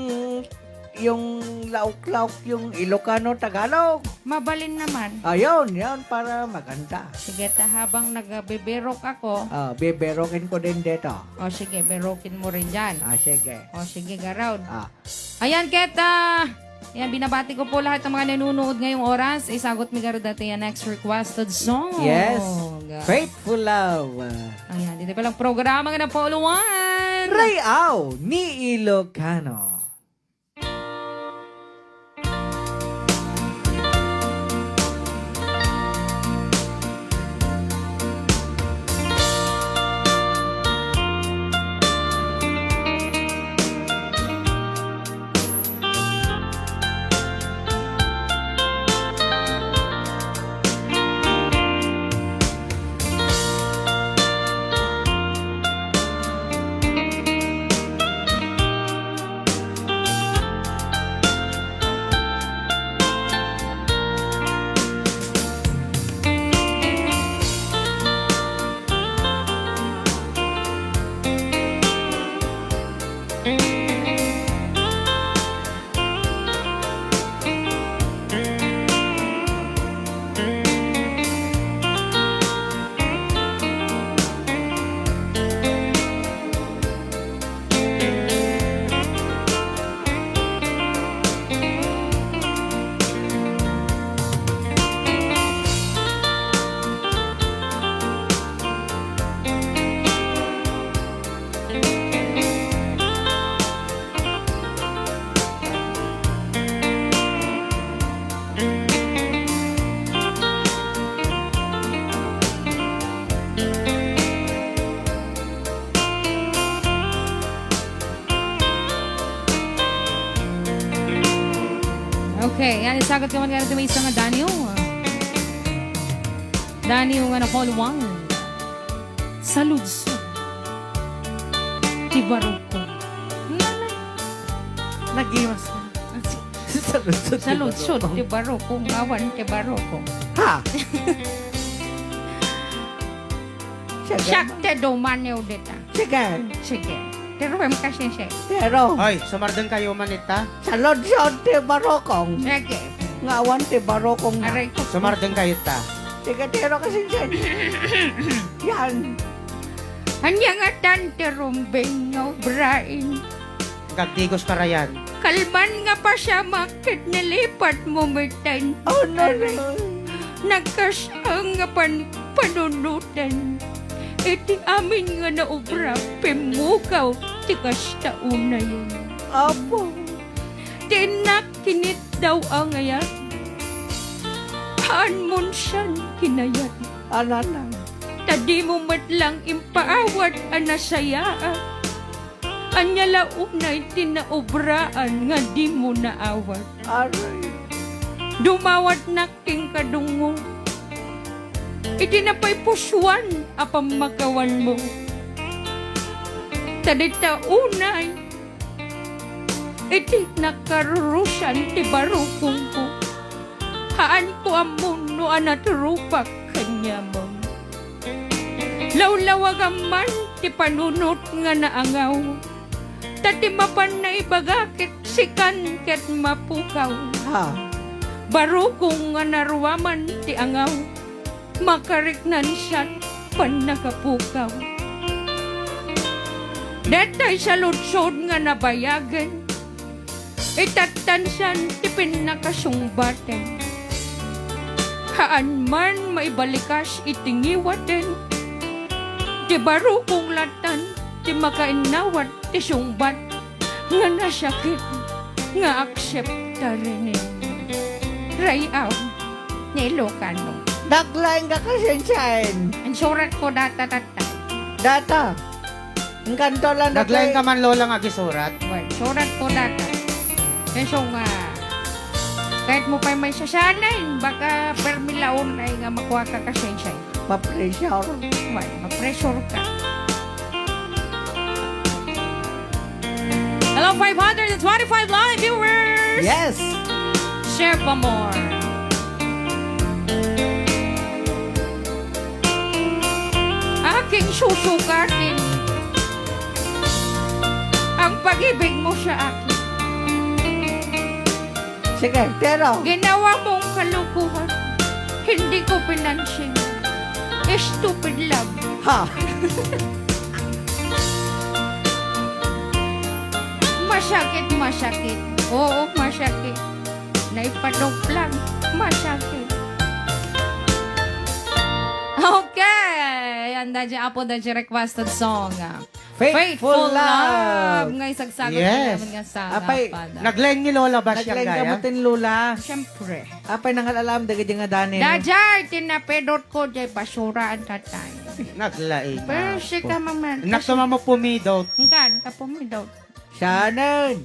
Speaker 1: yung lauk-lauk yung Ilocano Tagalog.
Speaker 3: Mabalin naman.
Speaker 1: Ayun, yan para maganda.
Speaker 3: Sige, habang nagbeberok ako,
Speaker 1: Beberokin ko din dito.
Speaker 3: o sige, berokin mo rin dyan.
Speaker 1: Sige.
Speaker 3: O sige, garound.
Speaker 1: Ah.
Speaker 3: Ayan, Ket, yan, binabati ko po lahat ng mga nanonood ngayong oras. Isagot mi garo dati yan next requested song.
Speaker 1: Yes. Faithful Love.
Speaker 3: Ayan, dito palang programa nga na Pauluan.
Speaker 1: Rayaw ni Ilocano.
Speaker 3: Okay, yan, isagot ko man nga rin may isang nga Daniel. Daniel nga na Paul Wang. Saludso. Tibaruko.
Speaker 1: Nagimas ka. Saludsod.
Speaker 3: Saludso. Tibaruko. Awan, tibaruko.
Speaker 1: Ha? Siya
Speaker 3: Siyak te do manyo dita.
Speaker 1: Sige.
Speaker 3: Sige. Tiruem kasi siya.
Speaker 1: Pero,
Speaker 2: Hoy, sumardeng kayo manita.
Speaker 1: sa lodson ti barokong.
Speaker 3: Sige.
Speaker 1: Ngawan ti barokong na.
Speaker 3: Aray ko.
Speaker 2: Sumardeng kayo ta.
Speaker 1: Tigatero kasi siya. Yan.
Speaker 3: Hanya nga tante rumbeng nga obrain.
Speaker 2: Gagdigos karayan.
Speaker 3: Kalman nga pa siya makit nilipat mo mitan.
Speaker 1: Oh, no.
Speaker 3: Nagkasang nga panunutan. Iti amin nga na obra, pimukaw, tikas tauna yun.
Speaker 1: Apo.
Speaker 3: Tinakinit daw ang ayat. Haan mo siyan kinayat.
Speaker 1: Ananang.
Speaker 3: Tadi mo matlang impaawat anasaya. Anya launay tinaobraan nga di mo naawat.
Speaker 1: Aray.
Speaker 3: Dumawat na king kadungo. Itinapay puswan apang makawan mo. Tadita unay. Iti nakarurusan ti barukong ko. Haan ko amon no anatrupak kanya mo. Lawlawagaman ti panunot nga naangaw. Tati mapanay bagakit sikan ket mapukaw.
Speaker 1: Ha.
Speaker 3: Barukong nga naruwaman ti angaw. Makariknan siya't panakapukaw. Datay sa lutsod nga nabayagan. Itatansan ti pinakasumbatan. Haan man maibalikas itingiwaten. Ti barukong latan ti makainawat ti sumbat. Nga nasakit nga aksepta rin. Rayaw ni Ilocano.
Speaker 1: Daglaing ka kasi siyan.
Speaker 3: Ang surat ko data.
Speaker 1: Data. Ang kanto lang
Speaker 2: Naglain ka man lola nga gisurat.
Speaker 3: Well, surat ko data. Keso nga, kahit mo pa may sasanayin, baka permilaon ay nga makuha ka kasi siya.
Speaker 1: Pa-pressure.
Speaker 3: Well, ma-pressure ka. Hello, 525 live viewers!
Speaker 1: Yes.
Speaker 3: Share pa more. Aking susukatin ang pag-ibig mo sa akin.
Speaker 1: Sige, pero.
Speaker 3: Ginawa mong kalukuhan. Hindi ko pinansin. Stupid love.
Speaker 1: Ha.
Speaker 3: Masakit. Oo, masakit. Naipadoplang. Masakit. Okay. Anda dyan po na dyan requested song.
Speaker 1: Faithful Love.
Speaker 3: Ngay sagsagot
Speaker 2: Yes.
Speaker 3: namin nga sa
Speaker 1: Apay,
Speaker 3: pada.
Speaker 2: Naglain ni lola ba siya
Speaker 1: Naglaing
Speaker 2: gaya?
Speaker 1: kamutin lula.
Speaker 3: Siyempre.
Speaker 1: Apay nangalalam dagad yung nga dani.
Speaker 3: Dajay, tinapedot ko dyan basura ang tatay.
Speaker 2: Naglain.
Speaker 3: Pero si ka maman.
Speaker 2: Naksama mo pumidot.
Speaker 3: Kan, kapumidaw.
Speaker 1: Shannon.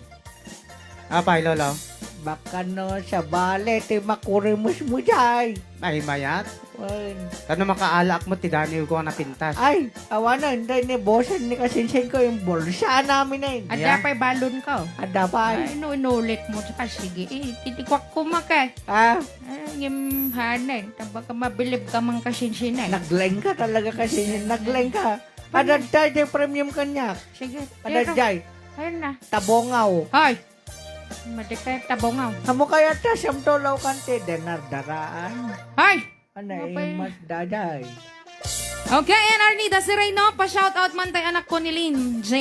Speaker 2: Apay lola.
Speaker 1: Baka no sa bale, ti makurimus mo jay.
Speaker 2: Ay mayat.
Speaker 1: Ay,
Speaker 2: Kano makaalak mo ti Daniel ko na pintas.
Speaker 1: ay, awa na, hindi ni bossan ni kasinsin ko yung bulsa namin eh.
Speaker 3: At
Speaker 2: Yeah.
Speaker 3: pa'y balon ka.
Speaker 1: Ada pa
Speaker 3: Ay, inulit mo. Tsaka sige, titikwak ko maka.
Speaker 1: Ah,
Speaker 3: Ay, yung hanay. Baka mabilib ka mang kasinsinay.
Speaker 1: nagleng ka talaga kasi. Nagleng ka. Adadjay, jay premium kanyak.
Speaker 3: Sige. Pero,
Speaker 1: Adadjay,
Speaker 3: ayun na.
Speaker 1: tabongaw.
Speaker 3: Hoy! Madikay tabongaw.
Speaker 1: Kamu kaya ta siyam tolaw kante, denar daraan.
Speaker 3: Hoy!
Speaker 1: Ano
Speaker 3: Ano
Speaker 1: eh,
Speaker 3: ba yun?
Speaker 1: mas daday.
Speaker 3: Okay, and Arnida si Reyno, pa-shoutout man tayo anak ko ni Lynn J.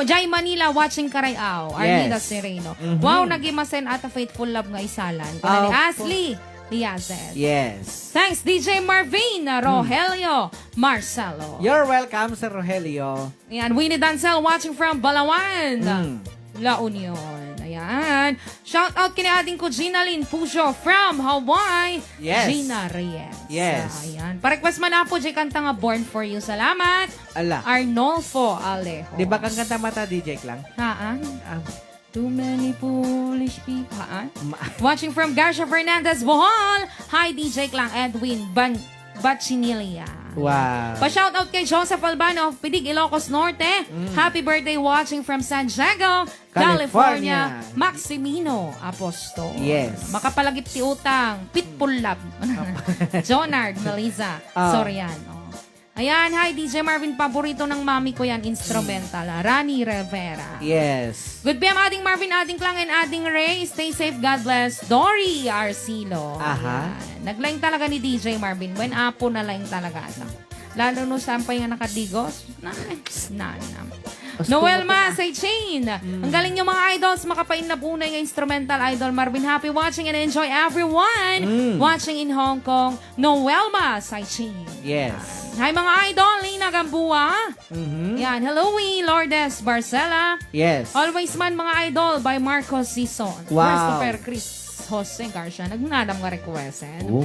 Speaker 3: Jai Manila watching Karayaw. Arnida
Speaker 1: Yes.
Speaker 3: si Reyno.
Speaker 1: Mhm.
Speaker 3: Wow, nagimasen at a faithful love nga isalan. Kuna ni
Speaker 1: Oh,
Speaker 3: Ashley Diazes.
Speaker 1: Yes.
Speaker 3: Thanks, DJ Marvin, Rogelio, Marcelo.
Speaker 1: You're welcome, Sir Rogelio.
Speaker 3: Ayan, Winnie Dancel watching from Balawan,
Speaker 1: Mm.
Speaker 3: La Union. Ayan. Shout out kina ating ko Gina Lynn Pujo from Hawaii.
Speaker 1: Yes.
Speaker 3: Gina Reyes.
Speaker 1: Yes.
Speaker 3: Ayan. Pa-request man na po, Jay kanta nga Born For You. Salamat.
Speaker 1: Ala.
Speaker 3: Arnolfo Alejo.
Speaker 1: Di ba kang kanta mata, DJ Klang?
Speaker 3: Haan?
Speaker 1: Ah,
Speaker 3: Too many foolish people. Haan?
Speaker 1: ma-
Speaker 3: Watching from Garcia Fernandez, Bohol. Hi, DJ Klang Edwin Bachinilia.
Speaker 1: wow.
Speaker 3: Pa-shoutout kay Joseph Albano of Pidig, Ilocos Norte. Happy birthday watching from San Diego, California.
Speaker 1: California.
Speaker 3: Maximino Apostol.
Speaker 1: Yes.
Speaker 3: Makapalagip ti utang. Pitbull Lab. Jonard Melissa
Speaker 1: Oh.
Speaker 3: Soriano. Ayan, hi DJ Marvin, paborito ng mami ko yan, instrumental. Rani Rivera.
Speaker 1: Yes.
Speaker 3: Good PM, ating Marvin, ating Klang, and ating Ray. Stay safe, God bless. Dory Arcilo.
Speaker 1: Aha.
Speaker 3: Ayan. Naglaing talaga ni DJ Marvin. When apo na laing talaga. No? Lalo no sampay nga nakadigos. Na. Noel Ma, say chain. Ang galing niyo mga idols, makapain na bunay ng instrumental idol Marvin. Happy watching and enjoy everyone watching in Hong Kong. Noel Ma, say chain.
Speaker 1: Yes.
Speaker 3: Hi mga idol, Lina Gambua.
Speaker 1: Mhm.
Speaker 3: Yan, hello Lourdes Barcela.
Speaker 1: Yes.
Speaker 3: Always Man mga idol by Marcos Sison.
Speaker 1: Wow.
Speaker 3: Christopher Chris Jose Garcia. Nagnanam nga request.
Speaker 1: Oh.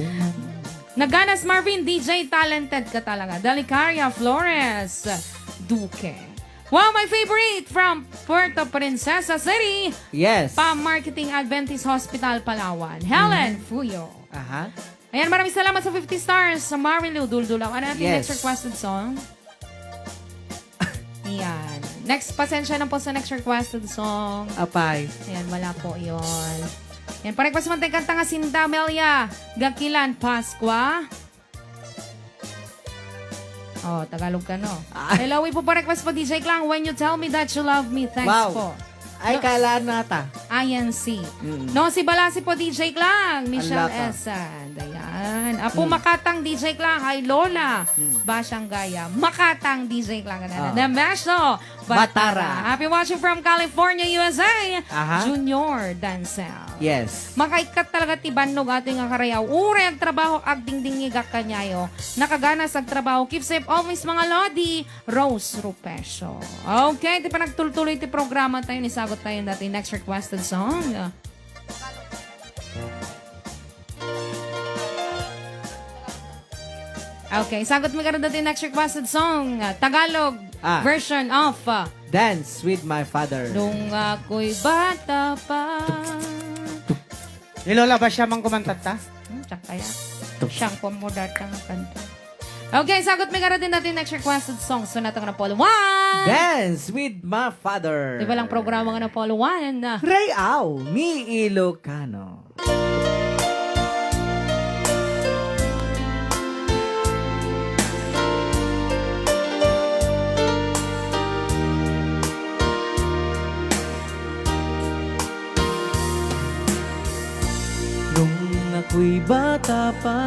Speaker 3: Naganas Marvin, DJ talented ka talaga. Dalicaria Flores Duque. Wow, my favorite from Puerto Princesa City.
Speaker 1: Yes.
Speaker 3: Pa-Marketing Adventist Hospital, Palawan. Helen Fuyo.
Speaker 1: Aha.
Speaker 3: Ayan, maraming salamat sa 50 stars sa Marilu Duldulaw. Ano natin
Speaker 1: Yes.
Speaker 3: next requested song? Ayan. Next, pasensya na po sa next requested song.
Speaker 1: Apay.
Speaker 3: Ayan, wala po yun. Ayan, pa-request mo tayong kanta nga Sinta Melia, Gakilan, Pasqua. Oh, Tagalog ka, no? Hello, we po pa-request po, DJ Klang, When You Tell Me That You Love Me. Thanks
Speaker 1: Wow.
Speaker 3: po.
Speaker 1: Ay, kalaan nata.
Speaker 3: INC.
Speaker 1: Mm.
Speaker 3: No, si Balasi po, DJ Klang. Michelle
Speaker 1: Alata.
Speaker 3: Esan. Ayan. Apo Makatang DJ Klang. Hi, Lola. Basyang Gaya. Makatang DJ Klang. Namasyo.
Speaker 1: Batara.
Speaker 3: Happy watching from California, USA.
Speaker 1: Aha.
Speaker 3: Junior Dancel.
Speaker 1: Yes.
Speaker 3: Makaikat talaga ti Bannog ating nga karayaw. Ure ang trabaho agdingdingigak kanyayo. Nakaganas ang trabaho. Keep safe always mga Lodi. Rose Rupesio. Okay, di pa nagtuloy ti programa tayo. Nisagot tayo dati next requested song. Okay, sagot mo karon dati next requested song. Tagalog version of
Speaker 1: Dance with my father.
Speaker 3: Nung ako'y bata pa.
Speaker 2: Ni Lola ba siya mang kumantat ta?
Speaker 3: Tsak kaya. Siyang pumudatang kanta. Okay, sagot may karoon din natin next requested song. So, natang na Polo 1.
Speaker 1: Dance with my father.
Speaker 3: Di ba lang programa nga na Polo 1?
Speaker 1: Ray Au, mi Ilocano. Nung ako'y bata pa,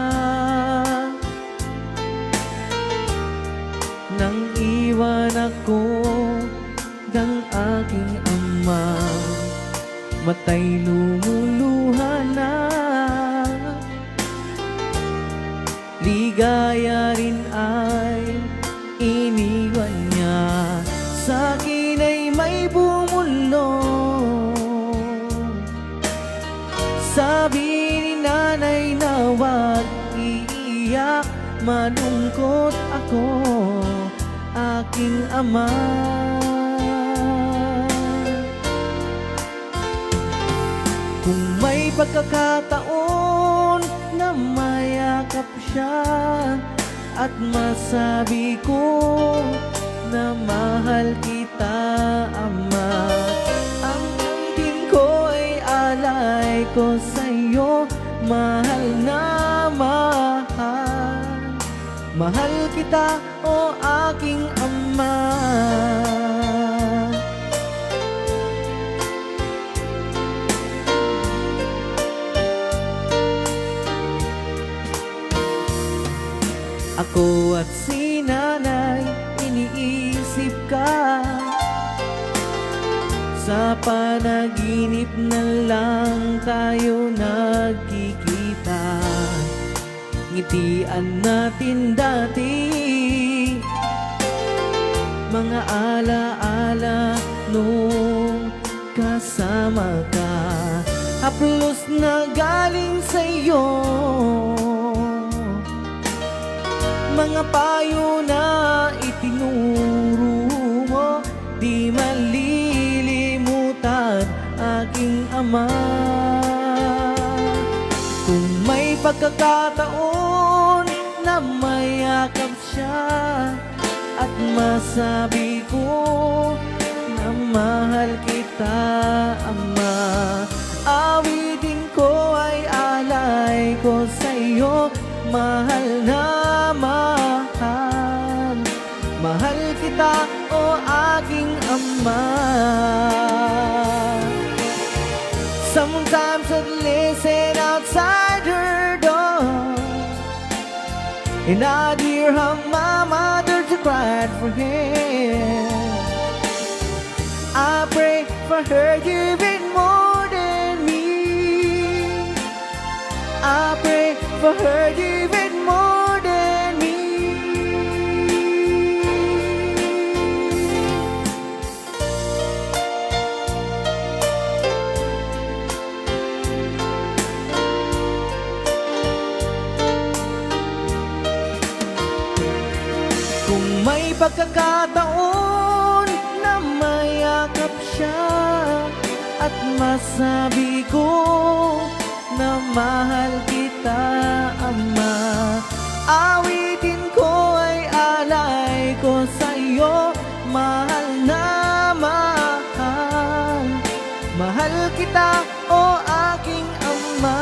Speaker 1: nang iwan ako ng aking ama, matay lumuluha na. Ligaya rin ay iniwan niya, sa akin ay may bumulong. Sabi ni nanay na wag iiyak, malungkot ako, aking ama. Kung may pagkakataon na mayakap siya at masabi ko na mahal kita, ama, ang angkin ko ay alay ko sa'yo, mahal na mahal. Mahal kita, o aking ama. Ako at si nanay, iniisip ka. Sa panaginip na lang tayo nagkikita. Ngitian natin dati, mga alaala nung kasama ka. Haplos na galing sa'yo, mga payo na itinuro mo, di malilimutan aking ama. Kung may pagkakataon na mayakap siya at masabi ko na mahal kita, ama, awitin ko ay alay ko sa'yo, mahal na mahal. kita, o aking Ama. Sometimes I'd listen outside her door, and I'd hear her mother to cry for him. I pray for her even more than me. I pray for her even more than me. Kung may pagkakataon na mayakap siya at masabi ko na mahal kita, Ama, awitin ko ay alay ko sa iyo, mahal na mahal. Mahal kita, o aking Ama.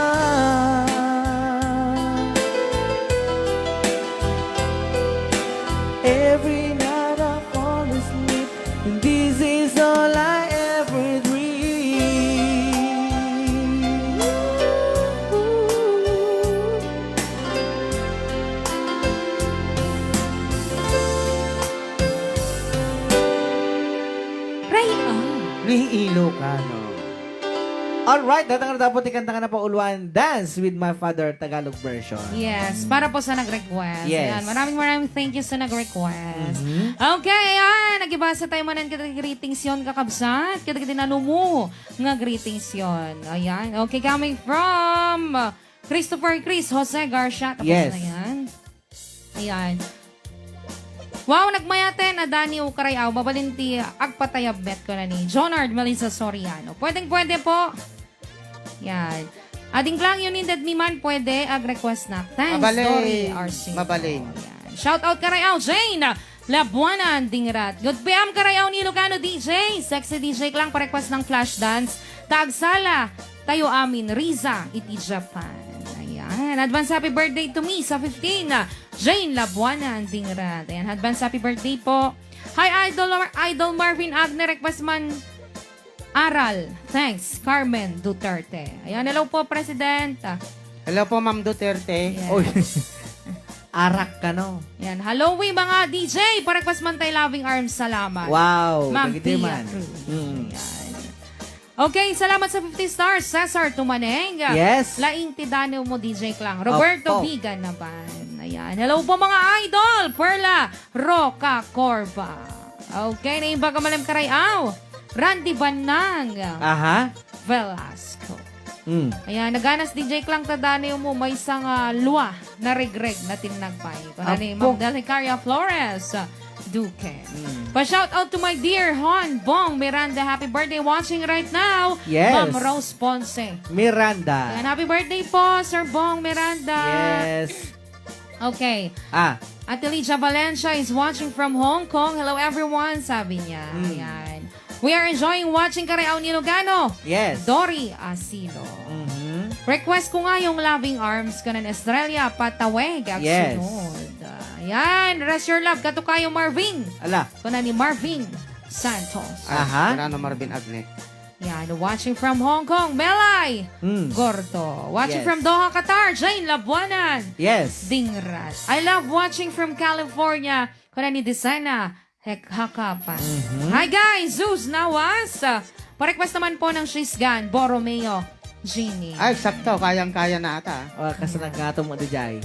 Speaker 1: Every night I fall asleep, and this is all I ever dream.
Speaker 3: Ray Al.
Speaker 2: Ni Ilocano.
Speaker 1: Alright, datang na dapat ikantangan na po Uluan Dance with My Father Tagalog version.
Speaker 3: Yes, para po sa nag-request.
Speaker 1: Yes.
Speaker 3: Ayan, maraming thank you sa nag-request. Okay, ayan. Nagibasa tayo manan kita greetings yon kakabsat. Kita tinanong mo nga greetings yon. Ayan. Okay, coming from Christopher Chris Jose Garcia. Tapos
Speaker 1: Yes.
Speaker 3: na yan. Ayan. Wow, nagmayaten na Dani Ukarayaw, babalinti agpatayab bet ko na ni Jonard Melissa Soriano. Pwede po. Yan. Ading lang yun indad ni man pwede ag-request na. Thanks,
Speaker 2: Mabalin.
Speaker 3: Dory RC.
Speaker 2: Mabalin.
Speaker 3: Yan. Shout out Karayaw, Jane Labuanan, Dingrat. Good PM Karayaw ni Lucano DJ. Sexy DJ lang pa-request ng flash dance. Tagsala, tayo amin, Riza, iti Japan. Ayan. Advance happy birthday to me sa 15 na Jane Labuanan, Dingrat. Ayan. Advance happy birthday po. Hi, Idol Marvin Agne. Request man Aral. Thanks, Carmen Duterte. Ayan. Hello po, President.
Speaker 2: Hello po, Ma'am Duterte.
Speaker 3: Ayan.
Speaker 1: Oy, arak ka no.
Speaker 3: Yan. Hello, we mga DJ. Parequest man tayo Loving Arms. Salamat.
Speaker 1: Wow,
Speaker 3: Ma'am
Speaker 1: bagiti
Speaker 3: Pia
Speaker 1: man.
Speaker 3: Cruz.
Speaker 1: Mm.
Speaker 3: Yan. Okay, salamat sa 50 stars. Cesar Tumaneng.
Speaker 1: Yes.
Speaker 3: Laing Tidano mo, DJ Klang. Roberto
Speaker 1: Opo.
Speaker 3: Bigan naman. Ayan. Hello po mga idol. Perla Roca Corva. Okay, naimba ka malam karayaw. Randy Banang.
Speaker 1: Aha.
Speaker 3: Velasco.
Speaker 1: Mm.
Speaker 3: Ayan, naganas DJ Klang Tadane mo may isang luwa na regreg na tinagpay. Kuna ni
Speaker 1: Apo.
Speaker 3: Ma'am Delicaria Flores Duque.
Speaker 1: Mm.
Speaker 3: Pa-shout out to my dear Hon Bong Miranda. Happy birthday watching right now.
Speaker 1: Yes.
Speaker 3: Ma'am Rose Ponce.
Speaker 1: Miranda.
Speaker 3: Ayan, happy birthday po, Sir Bong Miranda.
Speaker 1: Yes.
Speaker 3: Okay.
Speaker 1: Ah,
Speaker 3: Ate Lidia Valencia is watching from Hong Kong. Hello everyone, sabi niya.
Speaker 1: Mm.
Speaker 3: Ayan. We are enjoying watching Karayaw ni Lugano.
Speaker 1: yes.
Speaker 3: Dory Asilo.
Speaker 1: Mhm.
Speaker 3: Request ko nga yung Loving Arms ka ng Estrella Pataweg.
Speaker 1: Yes.
Speaker 3: Sunod. Ayan, rest your love. Kato kayo Marvin.
Speaker 1: Ala.
Speaker 3: Kuna ni Marvin Santos.
Speaker 1: Aha.
Speaker 2: Wala na Marvin Agne.
Speaker 3: Yan, watching from Hong Kong, Melay
Speaker 1: Mm.
Speaker 3: Gordo. Watching
Speaker 1: Yes.
Speaker 3: from Doha, Qatar, Jane Labuanan.
Speaker 1: Yes.
Speaker 3: Dingrat. I love watching from California. Kuna ni Desana Hakapan. Hi guys, Zeus Nawas. Pa-request naman po ng Shisgan, Borromeo, Genie.
Speaker 2: Ay, sakto. Kayang-kaya na ata.
Speaker 1: Kasanag nga ito mo di jay.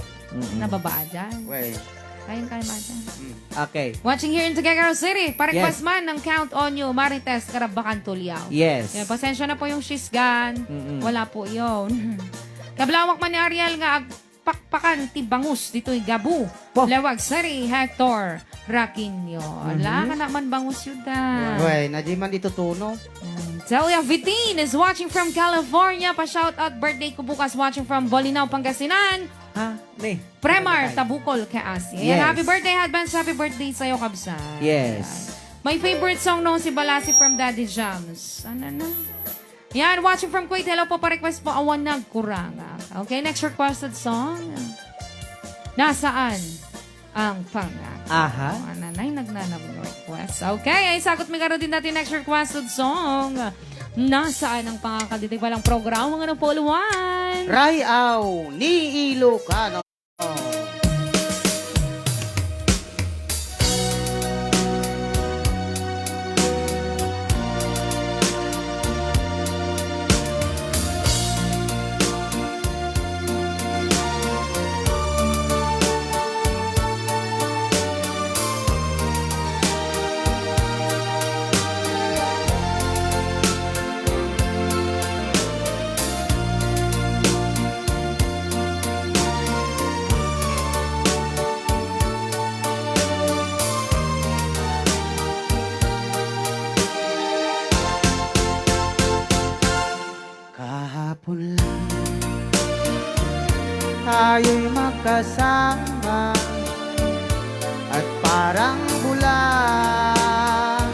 Speaker 3: Nababa dyan.
Speaker 2: Wey.
Speaker 3: Kayang-kaya ba dyan?
Speaker 1: Okay.
Speaker 3: Watching here in Tagaytay City, pa-request man ng Count on You, Marites, Karabakan, Tuliao.
Speaker 1: Yes.
Speaker 3: Yan, pasensya na po yung Shisgan.
Speaker 1: Mm-mm.
Speaker 3: Wala po yun. Kablawak man ni Ariel nga pakpakan ti bangus dito'y Gabu.
Speaker 1: Po.
Speaker 3: Lawag Sari, Hector, Raquinho. Ala ka naman bangus yun da.
Speaker 2: Wey, na di man dito tuno.
Speaker 3: Celia Vitin is watching from California. Pa-shout out birthday ko bukas watching from Bolinao, Pangasinan.
Speaker 1: Ha? Ni.
Speaker 3: Premar, Tabukol, Kaasi.
Speaker 1: Yes.
Speaker 3: Happy birthday, advance happy birthday sa'yo, Kabsa.
Speaker 1: Yes.
Speaker 3: My favorite song noon si Balasi from Daddy Jams. Ano na? Yan, watching from Kuwait. Hello po, pa-request po, awan nagkuranga. Okay, next requested song. Nasaan? ang pangako.
Speaker 1: Aha.
Speaker 3: Nanay nagnanabong request. Okay, ay sagot may karoon din natin next requested song. Nasaan ang pangakaditi palang programa ng puluan?
Speaker 2: Rayaw ni Ilocano. Kahapon lang tayo'y magkasama at parang bulan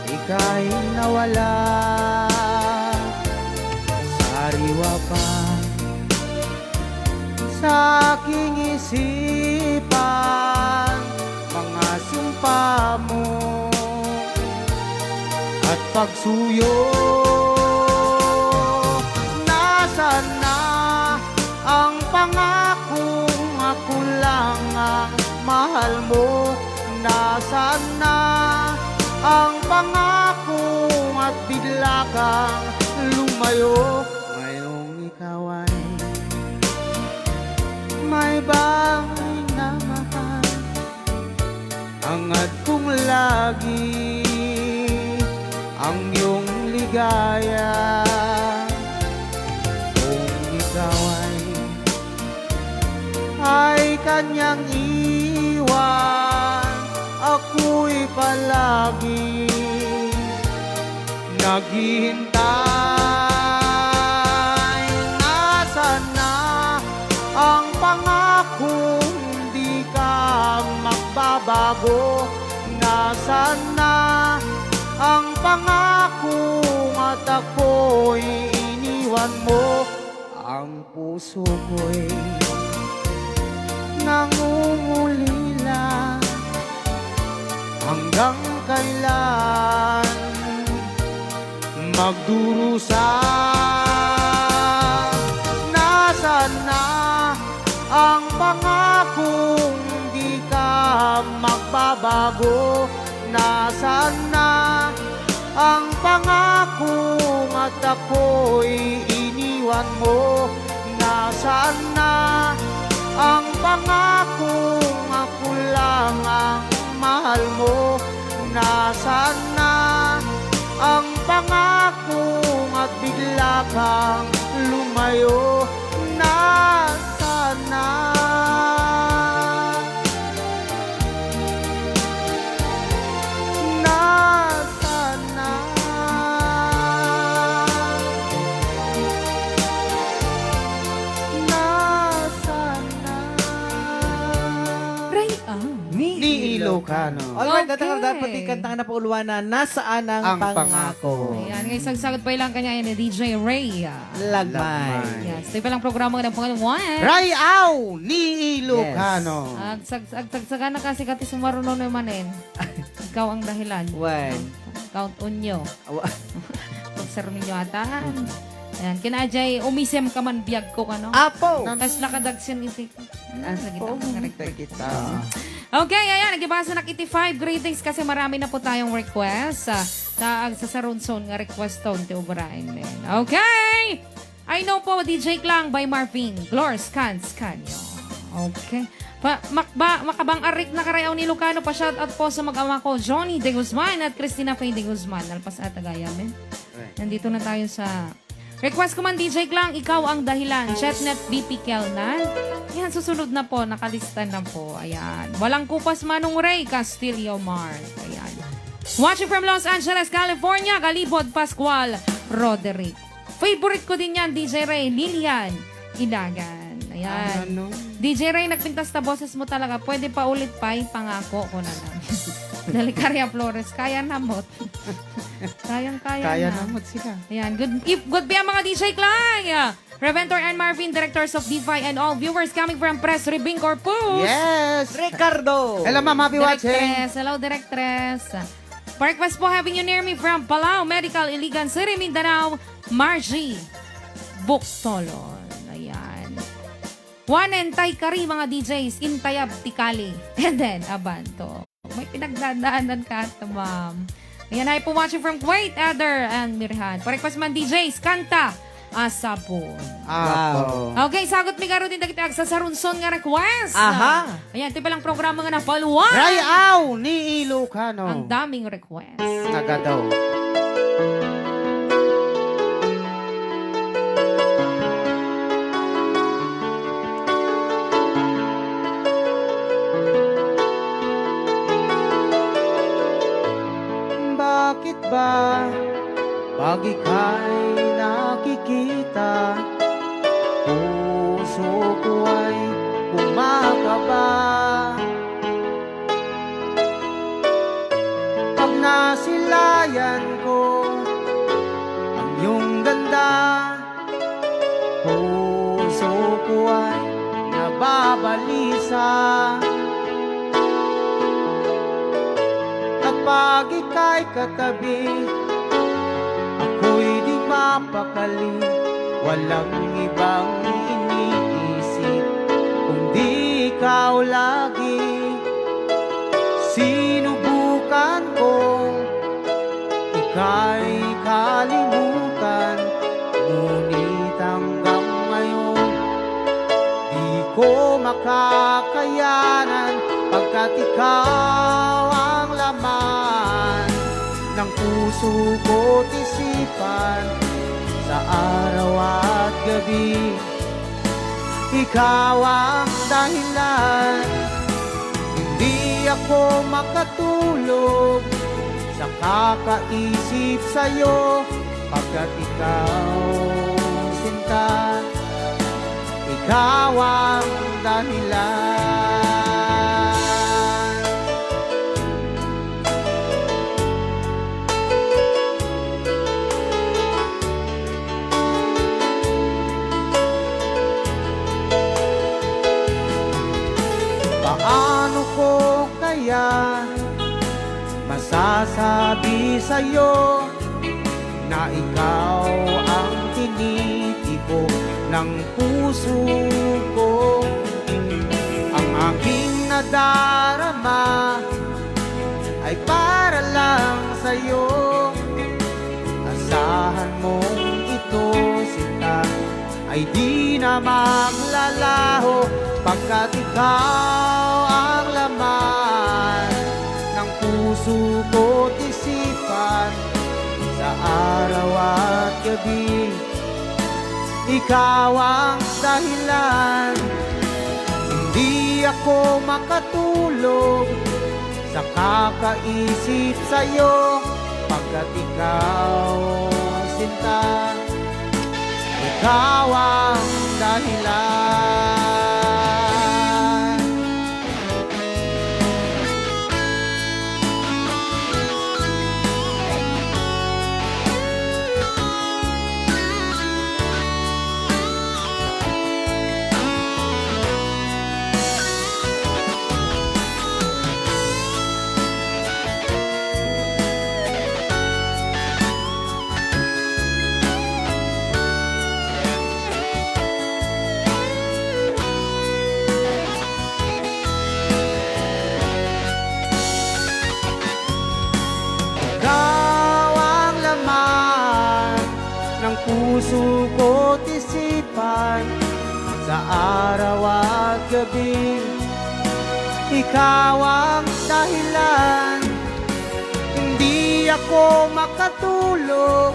Speaker 2: ika'y nawala. Sariwa pa sa aking isipan mga sumpa mo at pagsuyo. Nasaan na ang pangakong ako lang ang mahal mo? Nasaan na ang pangakong at bigla kang lumayo? Ngayong ikaw ay may bahay na mahal, hangad kong lagi ang iyong ligaya. Ay kanyang iwan, ako'y palagi naghihintay. Nasaan na ang pangakong di ka magbabago? Nasaan na ang pangakong at ako'y iniwan mo? Ang puso ko'y nangungulila, hanggang kailan magdurusa? Nasaan na ang pangakong di ka magbabago? Nasaan na ang pangakong at ako'y iniwan mo? Nasaan na ang pangakong ako lang ang mahal mo? Nasaan na ang pangakong at bigla kang lumayo? Nasaan na? Nasaan na? Nasaan na? Ni Ilocano.
Speaker 1: Alright,
Speaker 3: Okay.
Speaker 1: okay. Dapat ikanta na pauluan na nasaan ang
Speaker 2: Ang
Speaker 1: pangako.
Speaker 3: Ayan, ngayon sagot pa ilang kanya ni DJ Ray.
Speaker 1: Lagmay.
Speaker 3: Yes, ito palang programa ng pangalawan.
Speaker 2: Rayaw ni Ilocano.
Speaker 3: Agsagsaga na kasi kati sumaruno naman Ikaw ang dahilan.
Speaker 1: When?
Speaker 3: Count on nyo.
Speaker 1: Awa-
Speaker 3: Pagsaron ninyo ata. Ayan, kinajay umisem ka man biyag ko kano.
Speaker 1: Apo!
Speaker 3: Tapos lakadagsin iti. Lagi
Speaker 2: kita.
Speaker 3: Okay, ayan. Nagibasa na 85 greetings kasi marami na po tayong request. Sa Saron Zone nga request tone ti Ubrain. Okay! I know po, DJ Klang by Marvin. Glors, Cans, Kanyo. Okay. Makabang arik na karayaw ni Lucano. Pa-shoutout po sa mag-ama ko, Johnny De Guzman at Christina Faye De Guzman. Alpas at Agayamin. Nandito na tayo sa request ko man, DJ Klang, ikaw ang dahilan. Chatnet BP Kelnan. Yan, susunod na po. Nakalista na po. Ayan. Walang kupas Manong Ray Castillo Mart. Ayan. Watching from Los Angeles, California, Galibod Pascual Roderick. Favorite ko din yan, DJ Ray. Lilian Ilagan. Ayan.
Speaker 2: Ano?
Speaker 3: DJ Ray, nagpintas na boses mo talaga. Pwede pa ulit pa, pangako ko na lang. Delicaria Flores, kaya namot. Kayang-kaya
Speaker 2: Kaya
Speaker 3: na.
Speaker 2: namot sila.
Speaker 3: Ayan, good PM mga DJ Clang! Reventor and Marvin, directors of DeFi and all viewers coming from Press Ribing Corpus.
Speaker 2: Yes!
Speaker 1: Ricardo!
Speaker 2: Hello, ma'am. Happy watching.
Speaker 3: Directress, hello Directress. Pa-request po having you near me from Palau Medical, Iligan City, Mindanao, Margie Buktolon. Ayan. Juan and Tay Kari, mga DJs, Intayab Tikali. And then, Abanto. May pinagdadaanan ka ito, ma'am. Ayan, ay po watching from Kuwait, Adder and Mirhan. Pa-request man DJs, Kanta, Asabon.
Speaker 2: Wow.
Speaker 3: Okay, sagot mi karo din kita sa sarunson nga request.
Speaker 1: Aha.
Speaker 3: Ayan, ito palang programa nga napaluan.
Speaker 2: Rayaw ni Ilocano.
Speaker 3: Ang daming request.
Speaker 2: Nagadaw. Bakit ba pag ika'y nakikita, puso ko ay kumakaba? Pag nasilayan ko ang iyong ganda, puso ko ay nababalisa. At pag ika'y katabi, ako'y di mapakali, walang ibang iniisip kundi ikaw lagi. Sinubukan kong ika'y kalimutan, ngunit hanggang ngayon di ko makakayanan, pagkat ikaw ang laman ng puso ko't isipan sa araw at gabi. Ikaw ang dahilan, hindi ako makatulog sa kakaisip sa'yo, pagkat ikaw sinta, ikaw ang dahilan. Paano ko kaya masasabi sa'yo na ikaw ang tinitibok ng puso ko? Ang aking nadarama ay para lang sa'yo. Asahan mong ito, sinta, ay di na maglalaho, pagkat ikaw ang laman ng puso ko't isipan sa araw at gabi. Ikaw ang dahilan, hindi ako makatulog sa kakaisip sa'yo, pagkat ikaw sinta, ikaw ang dahilan. Puso ko't isipan sa araw at gabi. Ikaw ang dahilan, hindi ako makatulog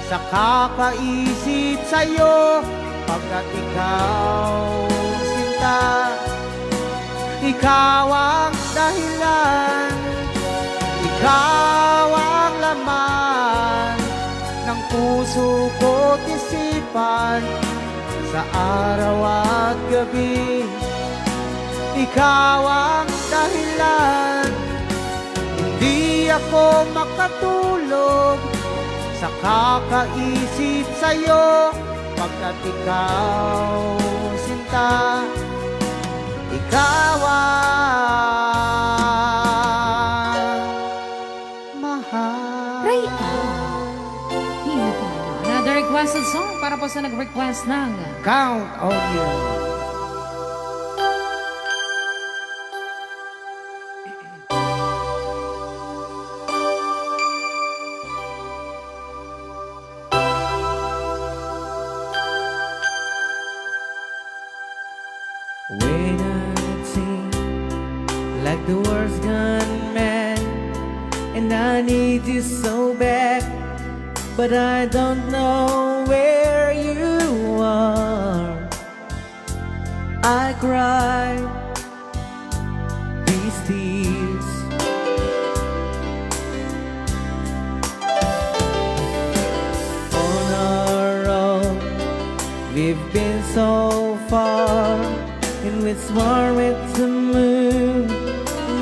Speaker 2: sa kakaisip sa'yo, pagkat ikaw sinta, ikaw ang dahilan, ikaw ang laman ng puso ko't isipan sa araw at gabi. Ikaw ang dahilan, ako makatulog sa kakaisip sa'yo pagkat ikaw, sinta, ikaw ang mahal.
Speaker 3: Ray Another requested song para po sa nag-request ng
Speaker 2: Count on you.
Speaker 1: When I sing like the world's gone mad, and I need you so bad, but I don't know where you are. I cry these tears. On our own, we've been so far, and with warm with the moon,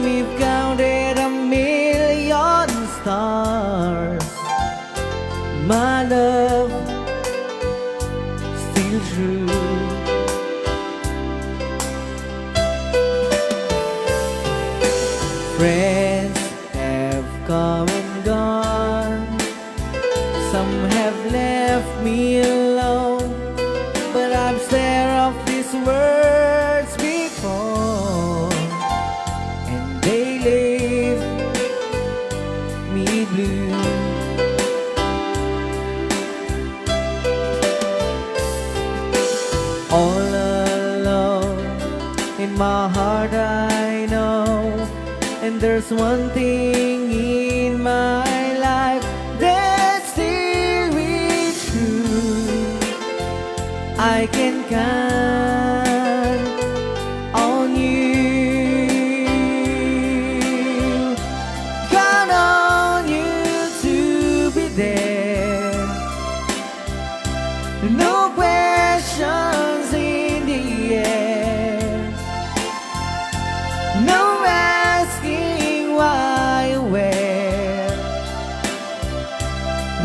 Speaker 1: we've counted 1,000,000 stars. My love, still true. Friends have come and gone. Some have left me alone, but I've stared off these words before, and they leave me blue. All alone in my heart I know, and there's one thing in my life that still is true. I can count on you. Count on you to be there. No questions in the air. No asking why or where.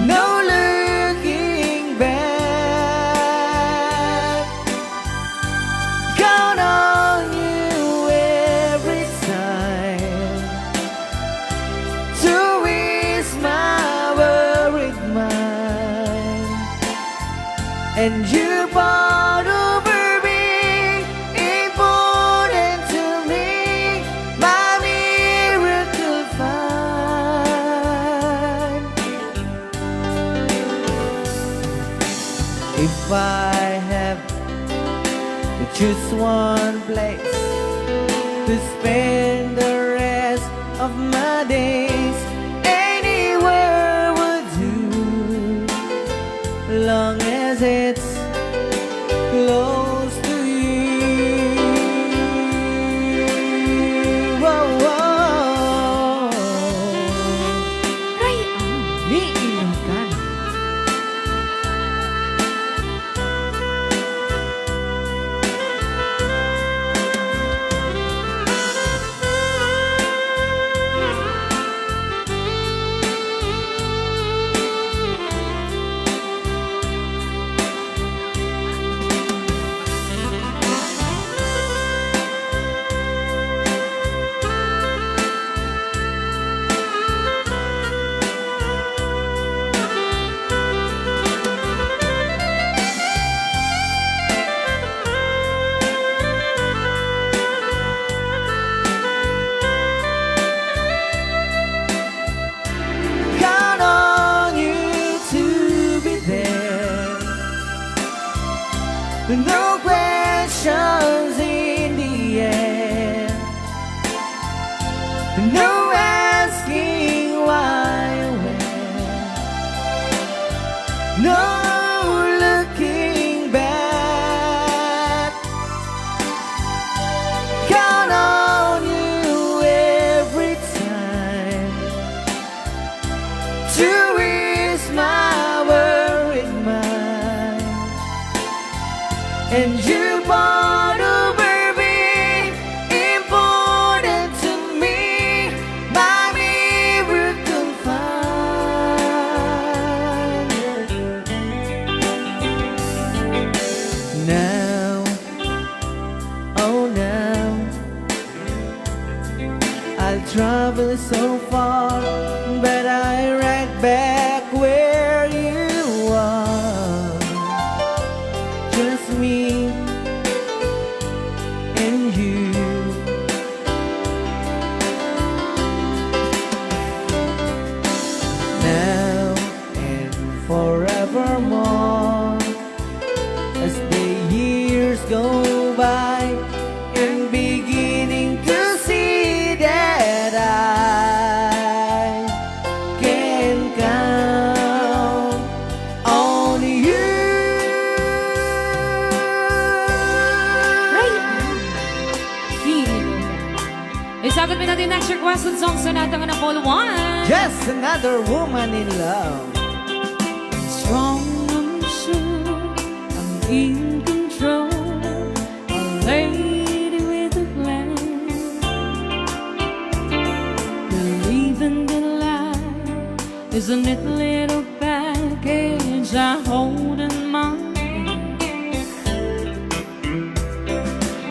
Speaker 1: No looking back. Count on you every time to ease my worried mind. And you brought over me, important to me, my miracle find. If I have to choose one place to spend the rest of my days, anywhere would do, long as it's close to you. Whoa, whoa.
Speaker 3: Ray
Speaker 1: Ni Ilocan. Count on you to be there. No questions in the air. No asking why or where. No looking back. Count on you every time to ease my worried mind. And you brought over me, important to me, my miracle traveled so far, but I right back where you are. Just me and you. Now and forevermore, as the years go by, I'm beginning to see that I can count on you.
Speaker 3: Isagot mo natin next requested song sa natangan ng Paul 1.
Speaker 1: Just another woman in love.
Speaker 3: Strong, I'm sure, I'm in control. A lady with a plan. Believing that life is a neat little package I hold in my hand.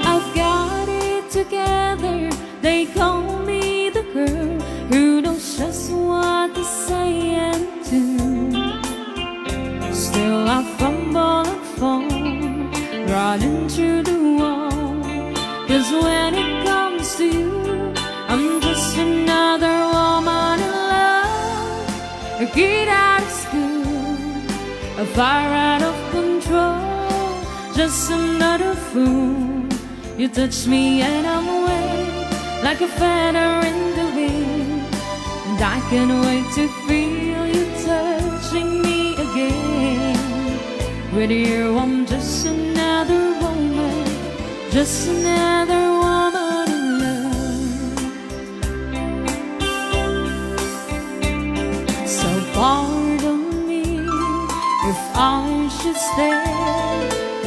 Speaker 3: I've got it together. They call me the girl who knows just what to say and do. Still I fumble and fall, running through the wall. 'Cause when it comes to you, I'm just another woman in love. A kid out of school, a fire out of control. Just another fool. You touch me and I'm away, like a feather in the wind. And I can't wait to feel you touching me again. With you I'm just another woman, just another woman in love. So pardon me if I should stare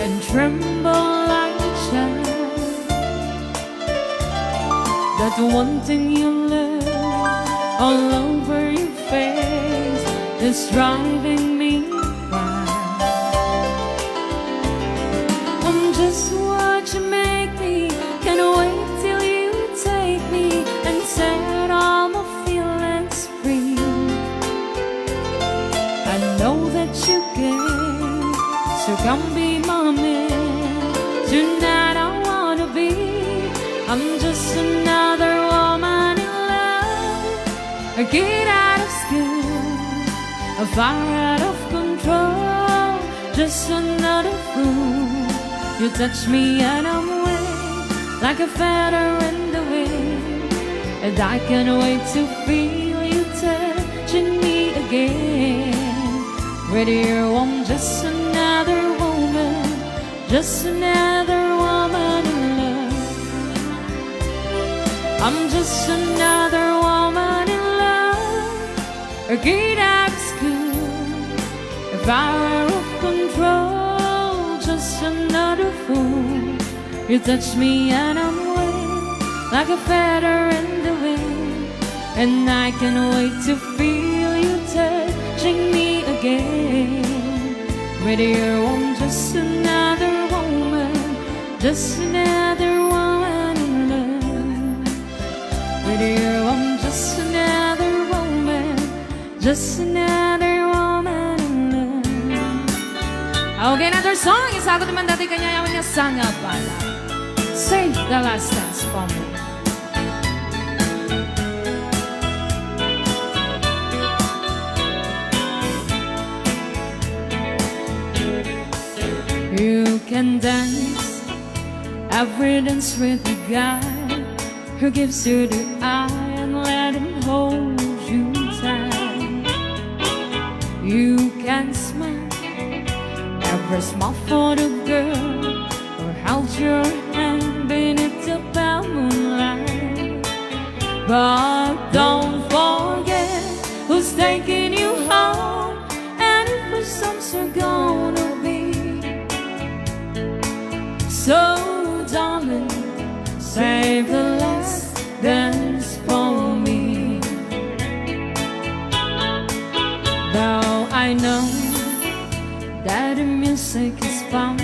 Speaker 3: and tremble like a child. That one thing you love all over your face is driving me wild. I'm just what you make me, can't wait till you take me and set all my feelings free. I know that you can, so come be my man. Tonight I wanna be, I'm just another woman in love. A kid out of school, a fire out of control. Just another fool. You touch me and I'm away, like a feather in the wind. And I can't wait to feel you touching me again. With you I'm just another woman, just another woman in love. I'm just another woman in love. A kid out of school, a fire of control. Just another fool. You touch me and I'm away, like a feather in the wind. And I can't wait to feel you touching me again. With you I'm just another woman, just another woman in love. With you I'm just another woman, just another woman in love. Okay, another song. Isagot naman dati kanya yaman niya Sanga Bala. Save the last dance for me. You can dance every dance with the guy who gives you the eye and let him hold you tight. You can smile every smile for the girl who held your hand beneath the pale moonlight. But don't forget who's taking you home, and if the songs are gonna be. So darling, save the last dance for me. Though I know that the music is fun,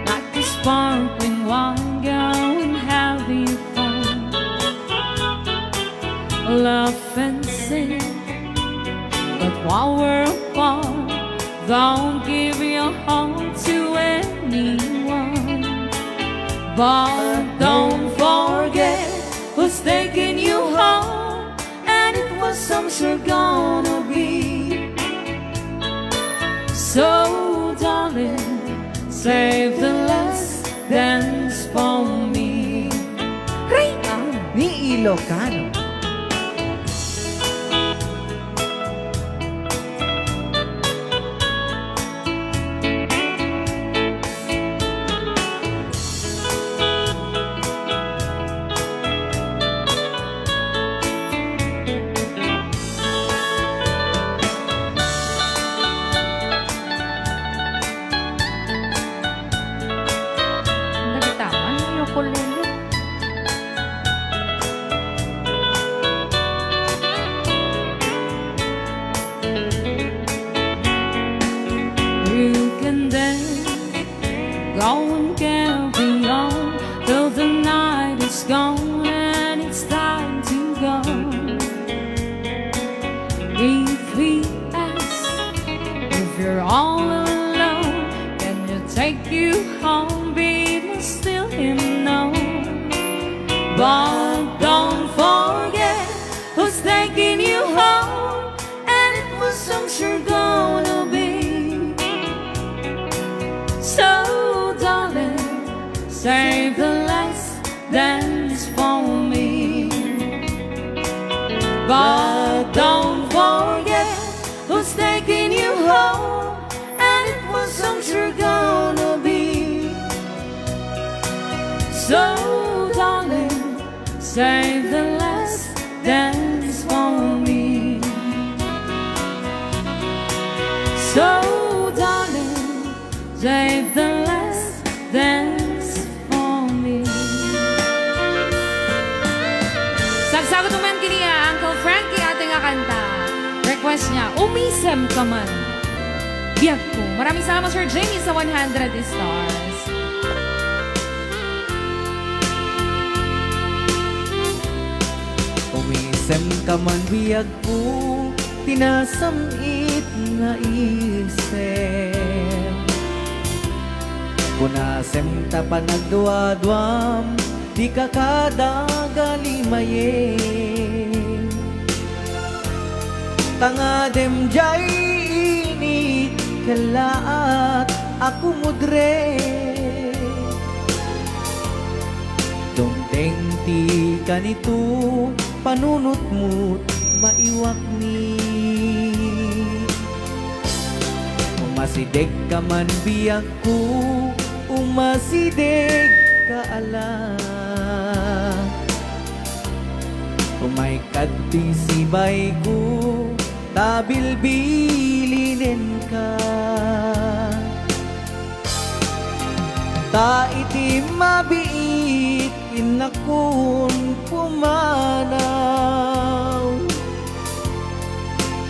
Speaker 3: like a sparkling wine, going having fun. laugh and sing. But while we're apart, don't give your heart to anyone. But don't forget who's taking you home, and it was some sure gonna be. So darling, save the last dance for me.
Speaker 1: Ni Ilocano.
Speaker 3: Nagitawan yung ukulele. You can dance, go and carry on till the night is gone and it's time to go. If we ask if you're all alone, can you take you home? We must still him no. But don't forget who's taking you home, and it was some sure gonna be. So darling, save the last dance for me. But don't forget who's taking you home, and it was some sure gonna be. So darling, save the last dance for me. So darling, save the last dance for me. Sagsagot naman kiniya, Uncle Frankie ating kanta. Request niya, umisem ka man. Biyag ko. Maraming salamat, Sir Jamie, sa 100 stars.
Speaker 1: Umisem ka man biyag ko, tinasamit nga isem. Kunasem ta pa nagduwa-duwam, di ka kadagalimayen. Tangadem jay init kalaat ako mudre. Dongteng ti kanito panunot mo't maiwak ni. Umasideg ka man biyag ko, umasideg ka ala. Umay kadpisibay ko, tabilbilinin ka. Ta iti mabiit inakun pumanaw.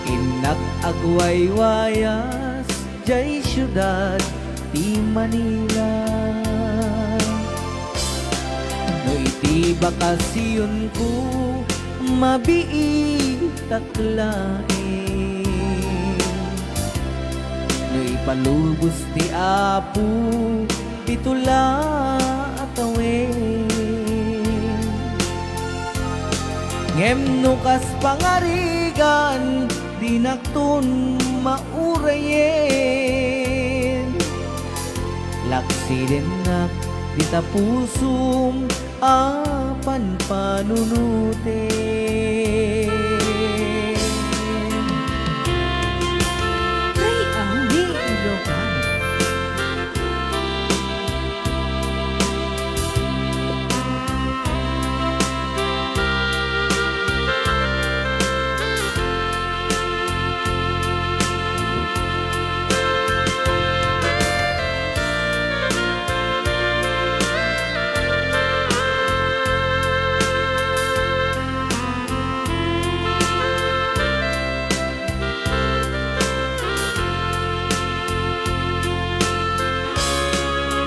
Speaker 1: Inak agwaywayas jay syudad ti Manila. No iti bakasyon ko mabiit at lain. No ipalubos ti Apo itula at awin. Ngem no kas pangarigan di naktun maurayen. Laksi din nak di tapusum apan panunutin.
Speaker 3: Ay, ang
Speaker 1: Ni Ilocano.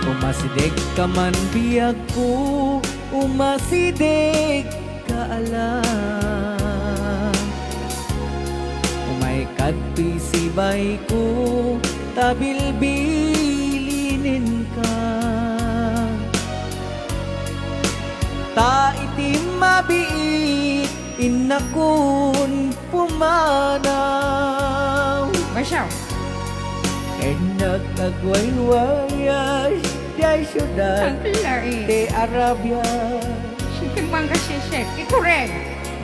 Speaker 1: Umasideg ka man biyag ko, umasideg ka ala. Kadpisibay ko tabilbilinin ka. Ta iti mabiit inakun pumanaw.
Speaker 3: Basaw.
Speaker 1: Enak agway-wayas day syudad
Speaker 3: Ang lain.
Speaker 1: de Arabia.
Speaker 3: Sige mang kasiset. Ito rin.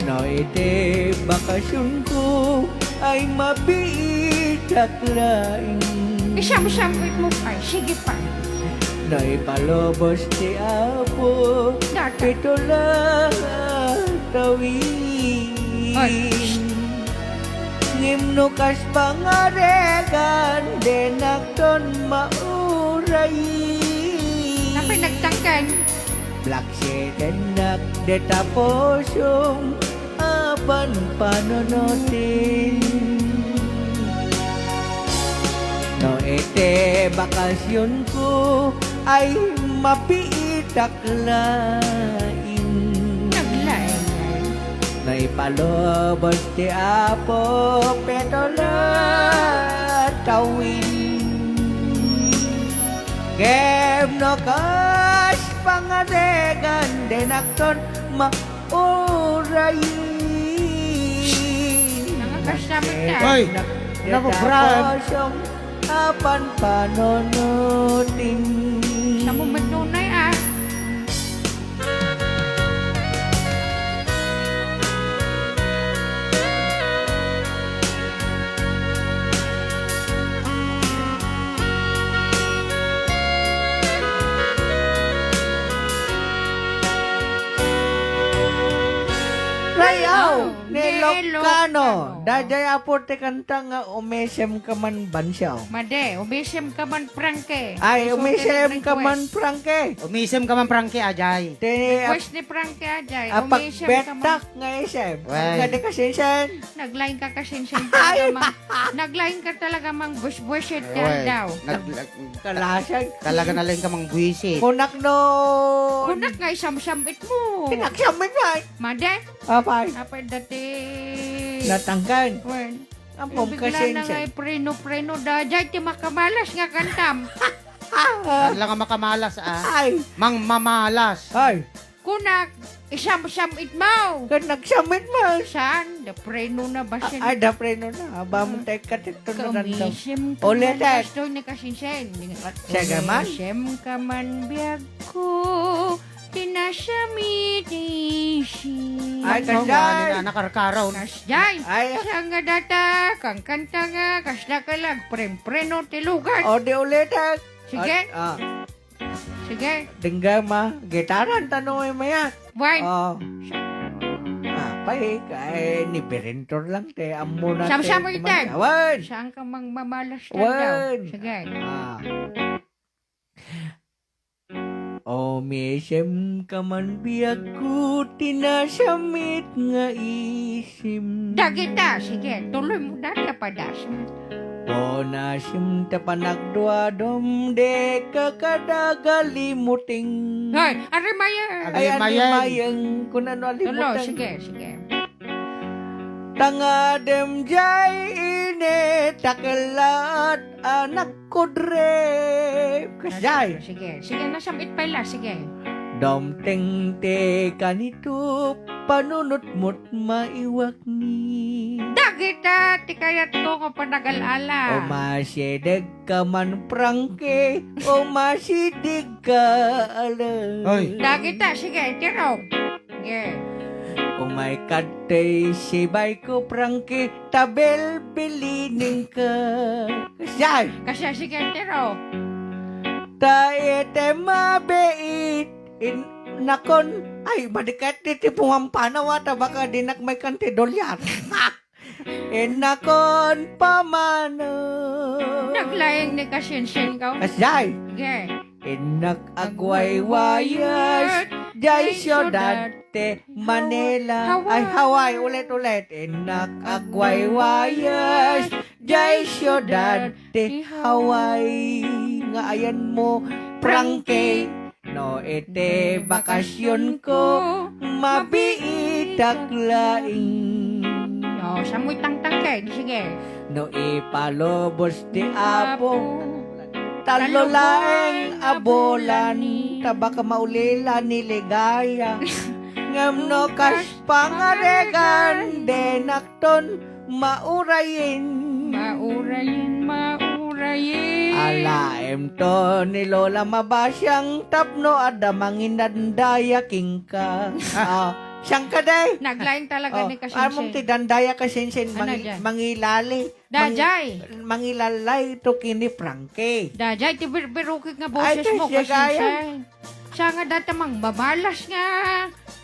Speaker 1: No ite bakasyon ko ay mabiit at laing.
Speaker 3: Isam-samit mo pa. Sige pa.
Speaker 1: No ipalobos ti Apo
Speaker 3: Data.
Speaker 1: ito lang tawin.
Speaker 3: Ay.
Speaker 1: Ngimno kas pangaregan denakton mauray.
Speaker 3: Napay nagtangkan.
Speaker 1: Black shade enak de taposong apan panonotin. No ete bakasyon ko ay mapiitak laing.
Speaker 3: Naglain.
Speaker 1: Na ipalobos ti Apo petola tawin. Kem no kas pangadegan denakton mauray.
Speaker 3: Nangakasama ka.
Speaker 2: Hoy! Naku, Brad.
Speaker 1: Apan panonotin.
Speaker 3: Sa mo magnunay ah.
Speaker 1: Rayaw ni
Speaker 3: Nilokano.
Speaker 1: Lokano. Dajay aporte kanta nga umesem ka man bansyaw.
Speaker 3: Made, umisim ka man prangke.
Speaker 1: Ay,
Speaker 3: Gusto
Speaker 1: umesem
Speaker 3: din
Speaker 1: ka
Speaker 3: request.
Speaker 1: man prangke.
Speaker 2: Umisem ka man prangke, Ajay.
Speaker 1: Te
Speaker 3: Request ni prangke ajay.
Speaker 1: apak
Speaker 3: Umisim ka man.
Speaker 1: betak nga isem.
Speaker 2: Wey.
Speaker 1: Nga de kasinsen.
Speaker 3: Naglain ka kasinsin talaga mang. Naglain ka talaga mang bush-bushit yan
Speaker 2: Oy,
Speaker 3: daw.
Speaker 1: Kalasag.
Speaker 2: Talaga na lang ka mang buwisit.
Speaker 1: Kunak no.
Speaker 3: Kunak nga isam-samit mo.
Speaker 1: Pinaksamit ba?
Speaker 3: Made,
Speaker 1: Apay.
Speaker 3: apay dati.
Speaker 1: Natangkan.
Speaker 3: Wen.
Speaker 1: Ampong
Speaker 3: Bigla na nga
Speaker 1: kasinsen.
Speaker 3: preno-preno dajay ti makamalas nga kantam.
Speaker 2: Talaga nga makamalas, ah.
Speaker 1: Ay.
Speaker 2: Mang mamalas.
Speaker 1: Ay.
Speaker 3: Kunak, isam-samit mo.
Speaker 1: Kan nagsamit mo.
Speaker 3: Saan? Da preno na ba siya?
Speaker 1: Ay, dapre no na. Aba mo tayo katito na random.
Speaker 3: Kamisim ka
Speaker 1: Ulit,
Speaker 3: man,
Speaker 1: eh.
Speaker 3: gusto ni kasinsen.
Speaker 1: Siya gaman?
Speaker 3: Kamisim ka man biyag ko, tinasamit isi.
Speaker 1: Ay,
Speaker 2: Ano
Speaker 1: kasay.
Speaker 2: nga, nakarkaraw.
Speaker 3: Kasjay,
Speaker 1: Ay.
Speaker 3: siya nga data, kang kanta nga, kasla ka lang, preno tilugan.
Speaker 1: O di ulit.
Speaker 3: Sige.
Speaker 1: Ah.
Speaker 3: Sige,
Speaker 1: Dengga mah. Gitaran tanong mo yan.
Speaker 3: wine.
Speaker 1: Oh. Apay, kay ni Berentor lang te. Amo na
Speaker 3: Sama-sama kita.
Speaker 1: Wan.
Speaker 3: Saan ka mang mamalas na daw?
Speaker 1: Wan.
Speaker 3: Sige.
Speaker 1: Ah. O mesem ka man biyak ko tinasamit nga isim.
Speaker 3: Dagita, sige, tuloy mo data padasam.
Speaker 1: O nasim ta panagduadom de kakadagalimuting.
Speaker 3: Hoy, arimaya.
Speaker 1: Ay,
Speaker 2: Alimayan.
Speaker 1: alimayang kung ano
Speaker 3: Tulo,
Speaker 1: alimutan.
Speaker 3: sige, sige.
Speaker 1: Tangadem jay ine takelat anak kudre. Kasjay.
Speaker 3: Sige, sige, nasamit pala, sige.
Speaker 1: Domteng te kanito panunot mo't maiwak ni.
Speaker 3: Dagita, tikayat ko nga panagal-ala.
Speaker 1: O masideg ka man prangke, o masidig ka ala.
Speaker 2: Hoy.
Speaker 3: Dagita, sige, tiro. Sige.
Speaker 1: O may katay sibay ko prangke, tabel bilining ka. Kasjay.
Speaker 3: Kasi sige, tiro.
Speaker 1: Taete mabeit in nakon ay badikat ti pumampana wata baka dinak may kanti dolyar. In nakon pamano.
Speaker 3: Naglayang ni kasinsin ka.
Speaker 1: Kasjay.
Speaker 3: Sige.
Speaker 1: Inak agway wayas jay syudad te Manila. Ay Hawaii ulit. Inak agway wayas jay syudad te Hawaii. Nga ayan mo prangke. No ete bakasyon ko mabiitak laing.
Speaker 3: No, siya mo'y tangtang kay. Sige.
Speaker 1: No ipalobos di apo. Talolaeng abolan. Tabaka maulila ni ligaya. Ngam no kas pangaregan. Denakton maurayin.
Speaker 3: Maurayin.
Speaker 1: Alaem to ni Lola mabasyang tapno ada manginandaya kingka. Siyang ka day.
Speaker 3: Naglain talaga ni
Speaker 1: Among
Speaker 3: Kasinsin.
Speaker 1: tidandaya ka sinsin
Speaker 3: Ano dyan?
Speaker 1: mangilali.
Speaker 3: Dajay.
Speaker 1: Mangilalay to kini Frankie.
Speaker 3: Dajay, tibir-birukik nga
Speaker 1: Ay,
Speaker 3: boses mo
Speaker 1: siya gaya.
Speaker 3: Kasinsin. Siya nga datamang babalas nga.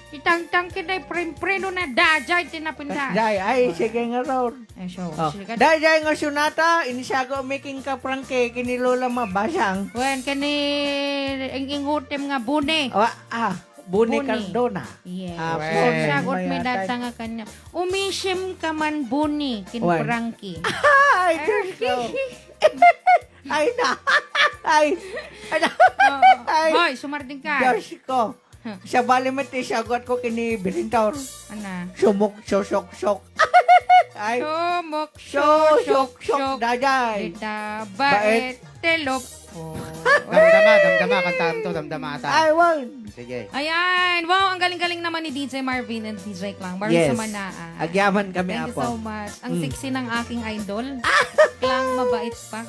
Speaker 3: Itang-tang kinay preno na dajay tinapinda.
Speaker 1: Day, ay sige nga raw.
Speaker 3: Eh, so,
Speaker 1: Oh.
Speaker 3: sige.
Speaker 1: Day nga sunata inisago making ka Frankie kini Lola mabasyang.
Speaker 3: Wen, kani ingutim nga bune.
Speaker 1: Buni
Speaker 3: Buni.
Speaker 1: Cardona.
Speaker 3: Yes.
Speaker 1: Ah,
Speaker 3: So,
Speaker 1: wen,
Speaker 3: sagot may
Speaker 1: mayatay.
Speaker 3: data nga kanya. Umisim ka man buni, kin
Speaker 1: Wen.
Speaker 3: Frankie.
Speaker 1: Ay, Diyos ko. Ay na. Ay na. Ay.
Speaker 3: Hoy, sumarding ka.
Speaker 1: Diyos ko. Sa balimat isagot ko kini Birintaur.
Speaker 3: Ana.
Speaker 1: Sumok, syok, syok. Ay,
Speaker 3: Sumok,
Speaker 1: syok, syok, dajay.
Speaker 3: Ita,
Speaker 1: Bait.
Speaker 3: bait, telop.
Speaker 2: Damdama, kantaan to, damdama ata.
Speaker 1: Ay, wag.
Speaker 2: Sige.
Speaker 3: Ayan. Wow, ang galing-galing naman ni DJ Marvin and DJ Klang. Baron
Speaker 1: Yes.
Speaker 3: sa Manaa.
Speaker 1: Agyaman kami
Speaker 3: Thank you
Speaker 1: apo.
Speaker 3: so much. Ang sexy ng aking idol. Klang, mabait pa.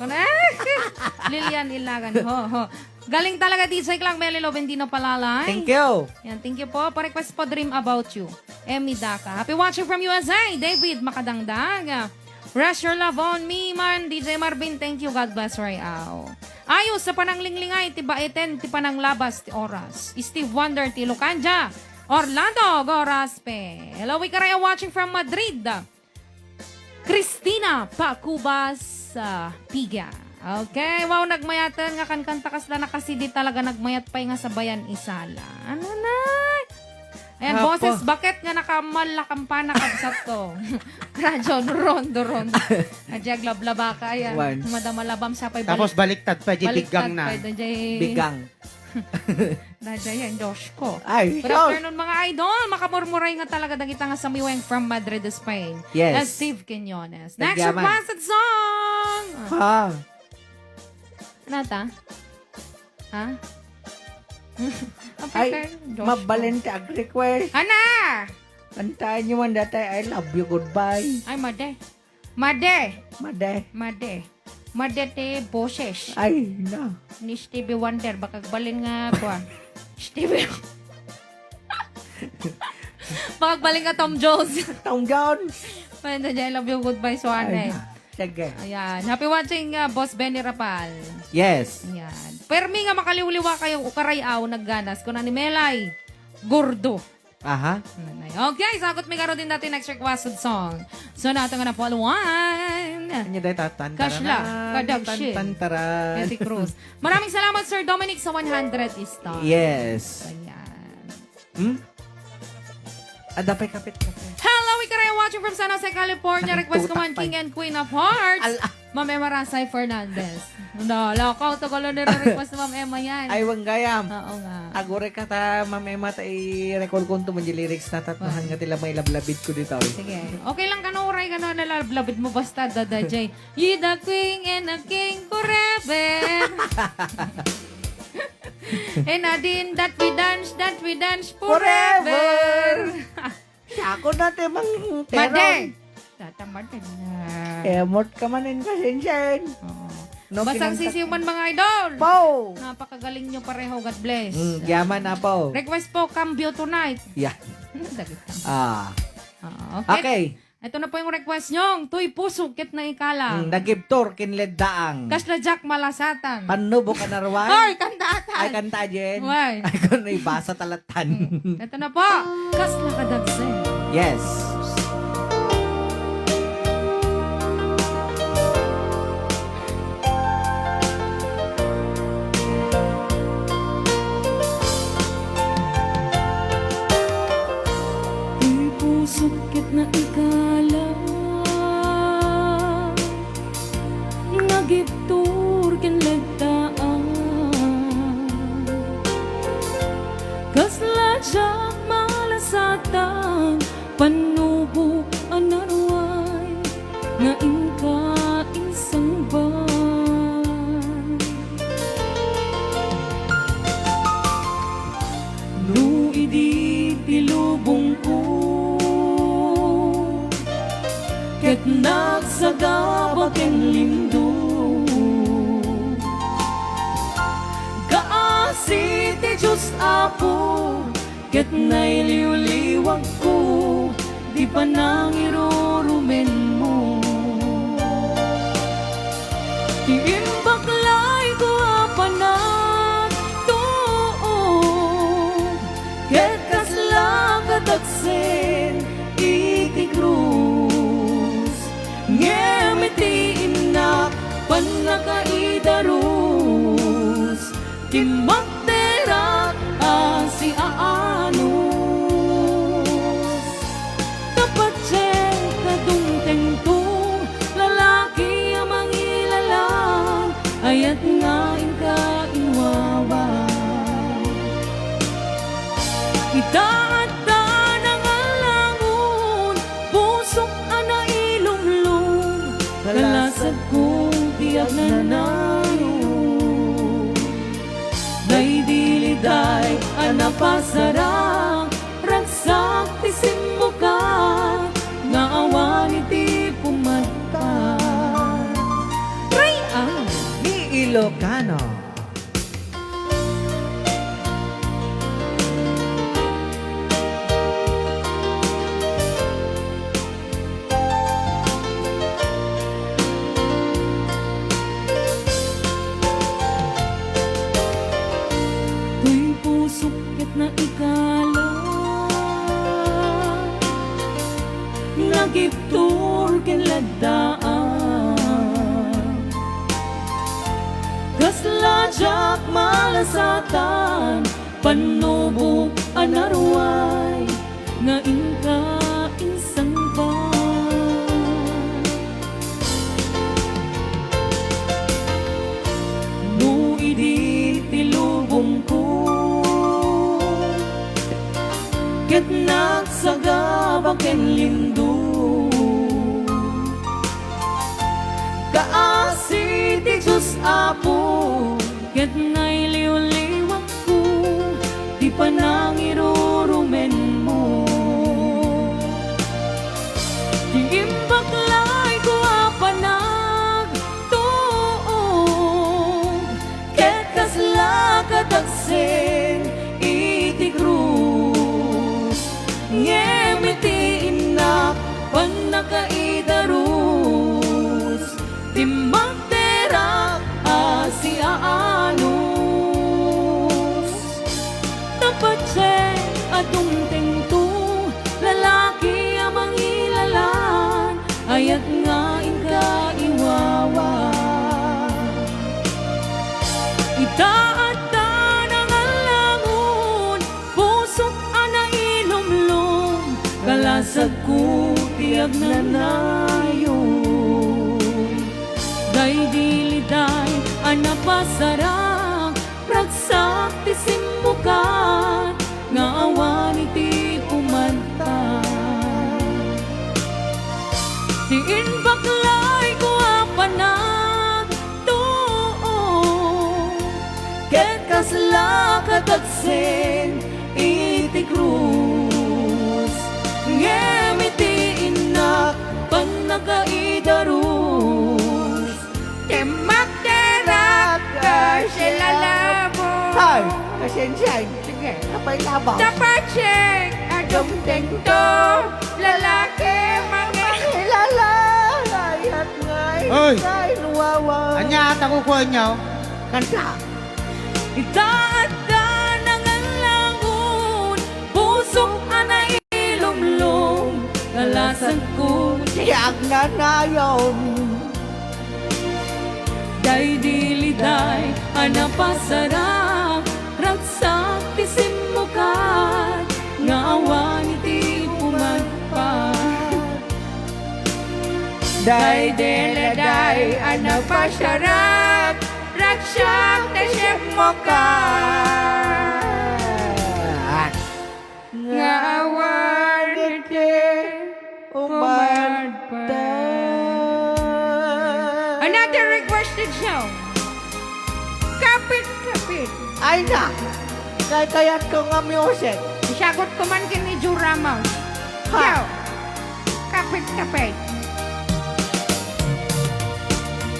Speaker 3: Lilian Ilagan. Ho. Galing talaga DJ Klang. Melilo Bendino Palalay.
Speaker 1: Thank you.
Speaker 3: Yan, thank you po. Pa-request po Dream About You. Emmy Daka. Happy watching from USA. David Makadangdag. Rest your love on me, man. DJ Marvin, thank you. God bless Rayao. Ayos sa pananglingling ti baeten, ti panang labas, ti oras. Steve Wonder, ti Lucanja. Orlando, Goraspe. Hello, we karaya watching from Madrid. Christina Pacubas, Piga. Okay, wow, nagmayatan nga kanta kas na kasi di talaga nagmayat pa nga sa bayan isala. Ano na? Ayan,
Speaker 1: Apo.
Speaker 3: boses, bakit nga nakamal kampana kabsat to? Radyo, rondo. Adyag lablaba ka, ayan.
Speaker 1: Wan.
Speaker 3: Madamalabam sa pa'y
Speaker 2: Tapos baliktad pa, bigang na.
Speaker 1: Bigang.
Speaker 3: Dadya yan, Diyos ko.
Speaker 1: Ay,
Speaker 3: Good
Speaker 1: syok.
Speaker 3: afternoon mga idol. Makamurmuray nga talaga dagita nga sa miweng from Madrid, Spain.
Speaker 1: Yes.
Speaker 3: That's Steve Quinones. Next
Speaker 1: Nagyaman.
Speaker 3: requested song!
Speaker 1: Ha?
Speaker 3: Nata? Ha?
Speaker 1: Ay, mabalente ag request.
Speaker 3: Ana!
Speaker 1: Kantaan nyo man datay, I love you, goodbye.
Speaker 3: Ay, Made.
Speaker 1: Made.
Speaker 3: Made te boses.
Speaker 1: Ay, na.
Speaker 3: Ni Stevie Wonder. Baka balin nga ko. Stevie. Baka balin nga Tom Jones.
Speaker 1: Tom John.
Speaker 3: Pwede dyan, I love you, goodbye,
Speaker 1: Ay,
Speaker 3: Suane.
Speaker 1: na. Sige.
Speaker 3: Ayan. Happy watching, Boss Benny Rapal.
Speaker 1: Yes.
Speaker 3: Ayan. Permi nga makaliwliwa kayo ukarayaw nagganas. Kung ni Melay, gordo.
Speaker 1: Aha.
Speaker 3: Nanay. Okay, sagot may karo din natin next requested song. So, nato nga na po, one.
Speaker 1: Ano dahil tatantaran?
Speaker 3: Kasla, kadag shit.
Speaker 1: Tantaran.
Speaker 3: Betty Cruz. Maraming salamat, Sir Dominic, sa 100 star.
Speaker 1: Yes.
Speaker 3: Ayan.
Speaker 1: Adapay kapit-kapit.
Speaker 3: Hello, Ikaraya watching from San Jose, California. Request ko man,
Speaker 1: Tutak pa.
Speaker 3: King and Queen of Hearts. Ma'am Emma Rasay Fernandez. Lakaw, tagalo nila request na Ma'am Emma yan.
Speaker 1: Ay, wang gayam.
Speaker 3: Oo nga.
Speaker 1: Agore ka ta, mamema ta i-record ko ito mga lyrics na tatmahan nga tila may lablabit ko dito.
Speaker 3: Sige. Okay lang ka uray ka na nalablabit mo basta dada Jay. You the queen and the king forever. And adin that we dance forever.
Speaker 1: Ako natin mang
Speaker 3: Made.
Speaker 1: terong.
Speaker 3: Tatamad na.
Speaker 1: Emot ka manin ka sinsen. No,
Speaker 3: Basang
Speaker 1: kinanta-
Speaker 3: sisiw man mga idol.
Speaker 1: Po!
Speaker 3: Napakagaling nyo pareho. God bless.
Speaker 1: Yaman na po.
Speaker 3: Request po, cambio tonight.
Speaker 1: Yeah.
Speaker 3: Dagit ka.
Speaker 1: Ah.
Speaker 3: Okay.
Speaker 1: Okay.
Speaker 3: Ito na po yung request nyo. Tuy puso, kit na ikala.
Speaker 1: Nagibtor kinled daang.
Speaker 3: Kasla Jack malasatan.
Speaker 1: Panubo ka narwan.
Speaker 3: Ay, kandatan.
Speaker 1: Ay, kanta jen.
Speaker 3: Why?
Speaker 1: Ay, kung ibasa talatan.
Speaker 3: Ito na po. Kasla kadagse.
Speaker 1: Yes.
Speaker 3: Tuy puso, kit na ikala. Nagiptur kinlegdaan. Kasla Jack malasatan. Panubo anarwa. nga inka insang ban. No idi tilubong ko ket nagsagabak en lindo kaasi ti Diyos Apo ket nailiw-liwag ko di pa nang irurumen mo. Ti imbaklay ko apanan tuog ket kasla kataksen iti krus ngemiti inak panakaidarus ti magterak si aanos dapat siya kadungtengtong lalaki ang mangilalang ayat nga inka inwawa itaat ka ng alangon pusok ana ilumlum kalasag kong tiyak na nayon day diliday anapasarang ragsak ti simmuka nga awan iti pumadpa Rayan
Speaker 1: Ni Ilocano.
Speaker 3: tuy pusok ket na ikala nagiptur ken ladaan kasla jak malasatan panubok anarway nga inka insang ban no idi tilubong ko ket nagsagabak en lindo kaasi ti Diyos Apo ket nailiw-liwag ko di pa nang irurumen mo di imbaklay ko apanag tuog ket kasla kataksen iti krus ngemiti inak panakaidarus ti magterak si aanos dapat siya atong tengtong lalaki ang mangilalan ayat nga inka iwawa itaat ta ng alangon pusok ana ilumlum kalasag ko tiyak na nayon day diliday anapasarang ragsak ti simmukan nga awan iti umanta ti inbaklay ko apanag tuog ket kasla kataksen iti krus ngemiti inak panakaidarus
Speaker 4: Magterak ka sila labo.
Speaker 1: Ay, pasensya. Sige, kapay labaw.
Speaker 4: Dapat check adong tengto lalaki
Speaker 1: Kilala. Ayat nga.
Speaker 2: Oy!
Speaker 1: Ay, nuwawa.
Speaker 2: Anya ata kukuha niyo?
Speaker 1: Kanta.
Speaker 3: itaat ka ng alangon pusok ana ilumlum kalasag ko
Speaker 1: Tiyak na nayon.
Speaker 3: day diliday anapasarang ragsak ti simmukan nga awan iti pumadpad
Speaker 4: Day deleday anapasyarak raksyak na siyek mo ka Nga awan iti
Speaker 1: Umanda.
Speaker 3: show. Kapit.
Speaker 1: Ay na! Kayat ko nga music.
Speaker 3: Isagot ko man kini Juramos.
Speaker 1: Ha?
Speaker 3: Show. Kapit.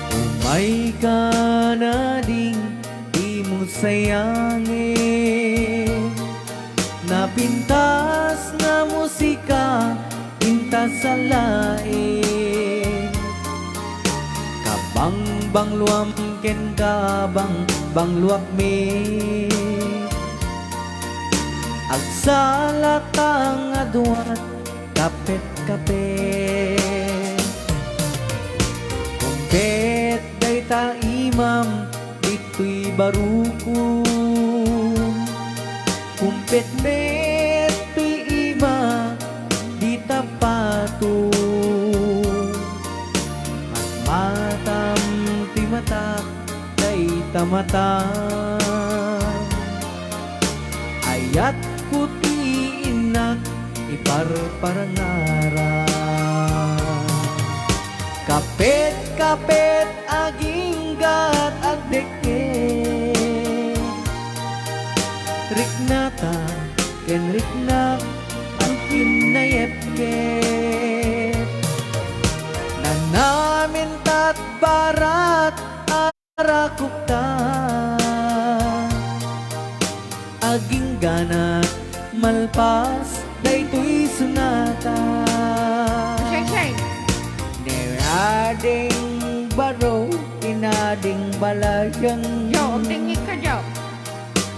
Speaker 1: Umay ka na ding di mo sayangin. Napintas na musika, pintas sa lain. Kabang bangluam ken kabang bangluap me. Agsala kang aduat, kapit. Kumpet day ta imam, dito'y baruko. Kumpet met tuy ima, di tapato. Matam ti matak, day tamata. Ayat ko ti inak, iparparangara. Kapit aginggat agdeket. Riknata ken riknak ang kinayepket. Nanamin tat barat arakukta. Aging ganat malpas daytoy sunata.
Speaker 3: Shay.
Speaker 1: Nerading baro, inading balayang.
Speaker 3: Yo, tingin ka, Yo.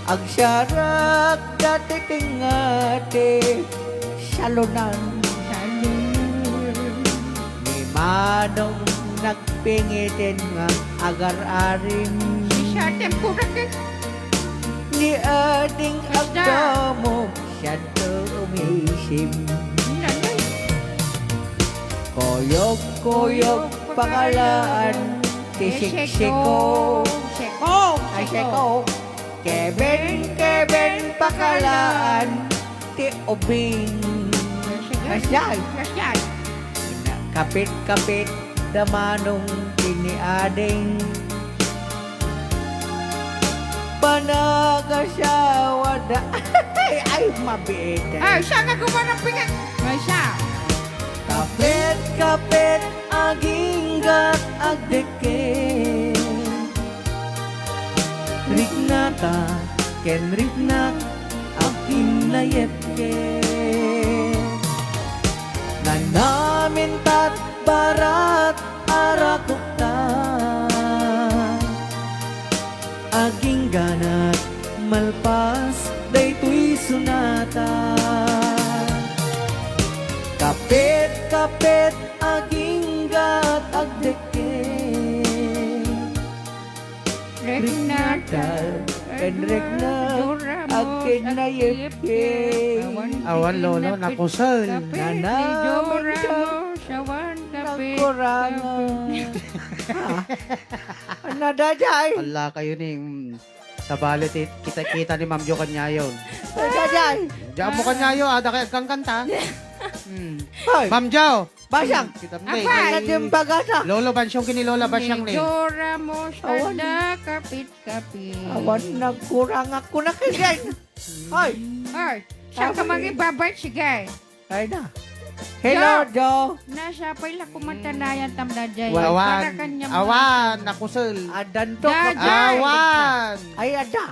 Speaker 1: Agsyarak dati tingate salunan. Ni manong nagpingitin nga agar-arim.
Speaker 3: Siya tempura ka.
Speaker 1: Ni ading agdamo siya umisim.
Speaker 3: Nanay.
Speaker 1: Koyog pangalaan ti Siko. Ay Siko. Keben pakalaan ti Obing. Kasyay. Kapit damanong tiniading. Panagasyawa da. Ay mabita.
Speaker 3: Ay, siya nga gumanang pingat. Ay, siya.
Speaker 1: Kapit aginggat agdeket. Riknata ken riknak akin layepket. Nanamin tat barat arakukta. Aging ganat malpas daytoy sunata. Kapit aginggat agdeket. Riknatal ken riknak akin layepket.
Speaker 2: Awan lolo, nakusal.
Speaker 1: Nanamin tat
Speaker 3: Sawan kapit.
Speaker 1: nagkurangan. Ano dajay?
Speaker 2: Wala kayo ning sa balit kita ni Ma'am Jo Kanyayon.
Speaker 1: Dajay?
Speaker 2: Diyan mo Kanyayo, ada kaya kang kanta.
Speaker 1: Hoy,
Speaker 2: Ma'am Jo!
Speaker 1: Basyang.
Speaker 2: Kita
Speaker 1: Ano yung bagata?
Speaker 2: Lolo Bansyong kini Lola Basyang ni.
Speaker 3: Jora mo
Speaker 1: Awan.
Speaker 3: sada kapit.
Speaker 1: Awan, nagkurang ako na kagyan. Hoy,
Speaker 3: Ay, siya ka mag-ibabay, sige.
Speaker 1: ay na. Hello, Jo.
Speaker 3: Nasa pala kumatanayan tamdajay.
Speaker 2: Awan,
Speaker 3: Para kanyang
Speaker 2: awan, nakusal.
Speaker 1: Adan to
Speaker 3: Dajay.
Speaker 1: ka.
Speaker 2: Awan!
Speaker 1: Ay, ada.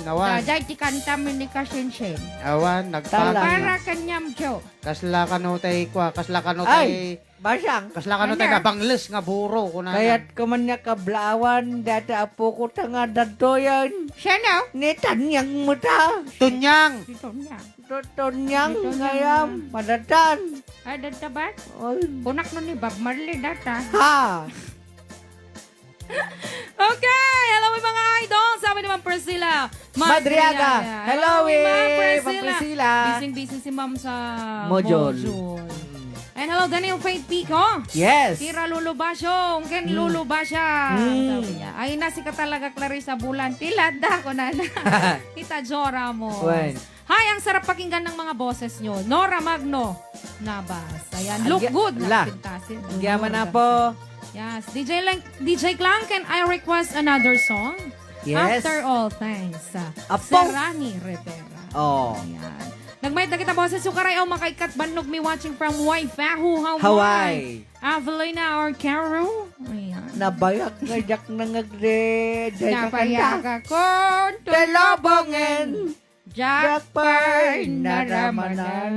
Speaker 2: Awan,
Speaker 3: Dajay, ti kanta mi ni Kasinsin.
Speaker 2: awan,
Speaker 1: Tala.
Speaker 3: Para
Speaker 2: nagpapala.
Speaker 3: kanyang jo.
Speaker 2: Kasla ka no tay kwa, kasla ka no
Speaker 1: Ay.
Speaker 2: tay,
Speaker 1: Basyang.
Speaker 2: kasla ka no tay
Speaker 3: Ano?
Speaker 2: nabangles nga buro. Kunanan.
Speaker 1: Kaya't kumanya kablawan, data apo ko tanga dadoyan.
Speaker 3: Siya no?
Speaker 1: Netanyang mo ta.
Speaker 2: Tunyang!
Speaker 3: Dito niya.
Speaker 1: Totonyang
Speaker 3: Netanyang
Speaker 1: ngayam. Madatan.
Speaker 3: Ay, data ba?
Speaker 1: Ay.
Speaker 3: Punak no ni Bob Marley data.
Speaker 1: Ha.
Speaker 3: Okay, hello mga idol. Sabi naman Priscilla.
Speaker 1: Madriaga. Hello,
Speaker 3: Ma'am
Speaker 1: Ma'am
Speaker 3: Priscilla.
Speaker 1: Priscilla.
Speaker 3: Busy si Ma'am sa
Speaker 1: Mojol.
Speaker 3: And hello, Daniel Faith Pico.
Speaker 1: Yes.
Speaker 3: Tira Lulu Basyong, Ken Lulu Basya.
Speaker 1: Mm.
Speaker 3: Sabi niya, ay nasi ka talaga Clarissa Bulan. Tilada ko na na. Kita Jora mo.
Speaker 1: Wen.
Speaker 3: Hi, ang sarap pakinggan ng mga boses nyo. Nora Magno, Nabas. Ayan, look
Speaker 1: Ang-
Speaker 3: good.
Speaker 1: la.
Speaker 3: Napintasin.
Speaker 1: Yaman na po.
Speaker 3: Yes. DJ Clang, can I request another song?
Speaker 1: Yes.
Speaker 3: After All Thanks.
Speaker 1: Apo.
Speaker 3: Sa Rani Rivera.
Speaker 1: Oh.
Speaker 3: Ayan. Nagmayad na kita boses sukaray o makaikat banlog me watching from Waifahu, Hawaii.
Speaker 1: Hawaii.
Speaker 3: Avelina or Caro. Ayan.
Speaker 1: Nabayag nga jak nangagre.
Speaker 3: Napayag ako
Speaker 1: Talabongin.
Speaker 3: Jakpay naramanan.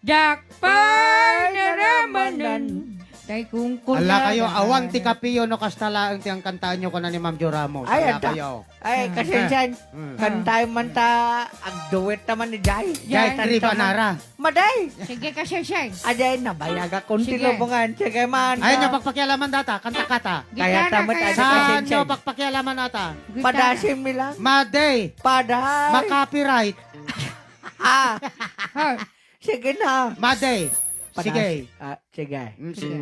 Speaker 3: Jakpay naramanan. Tay kung
Speaker 2: Ala kayo, awan ti kapiyo no kastala ang tiyang kantaan nyo ko na ni Ma'am Jo Ramos.
Speaker 1: Ay,
Speaker 2: Ala
Speaker 1: anta.
Speaker 2: kayo.
Speaker 1: Ay, kasi dyan, kantay man ta, agduwit naman ni Jai.
Speaker 2: Jai Tribanara.
Speaker 1: Maday!
Speaker 3: Sige ka, Sheng.
Speaker 1: Ajay, nabayag akong
Speaker 3: Sige.
Speaker 1: tilubungan. Sige man.
Speaker 2: Ayaw nyo pagpakialaman data, kanta-kata.
Speaker 1: Kaya tamat tayo
Speaker 2: Saan
Speaker 1: kasi
Speaker 2: nyo
Speaker 1: dyan.
Speaker 2: pagpakialaman nata?
Speaker 1: Padasim nila.
Speaker 2: Maday,
Speaker 1: Paday.
Speaker 2: makapiright.
Speaker 1: Ah, sige na.
Speaker 2: Maday. Sige.
Speaker 1: Ah, sige.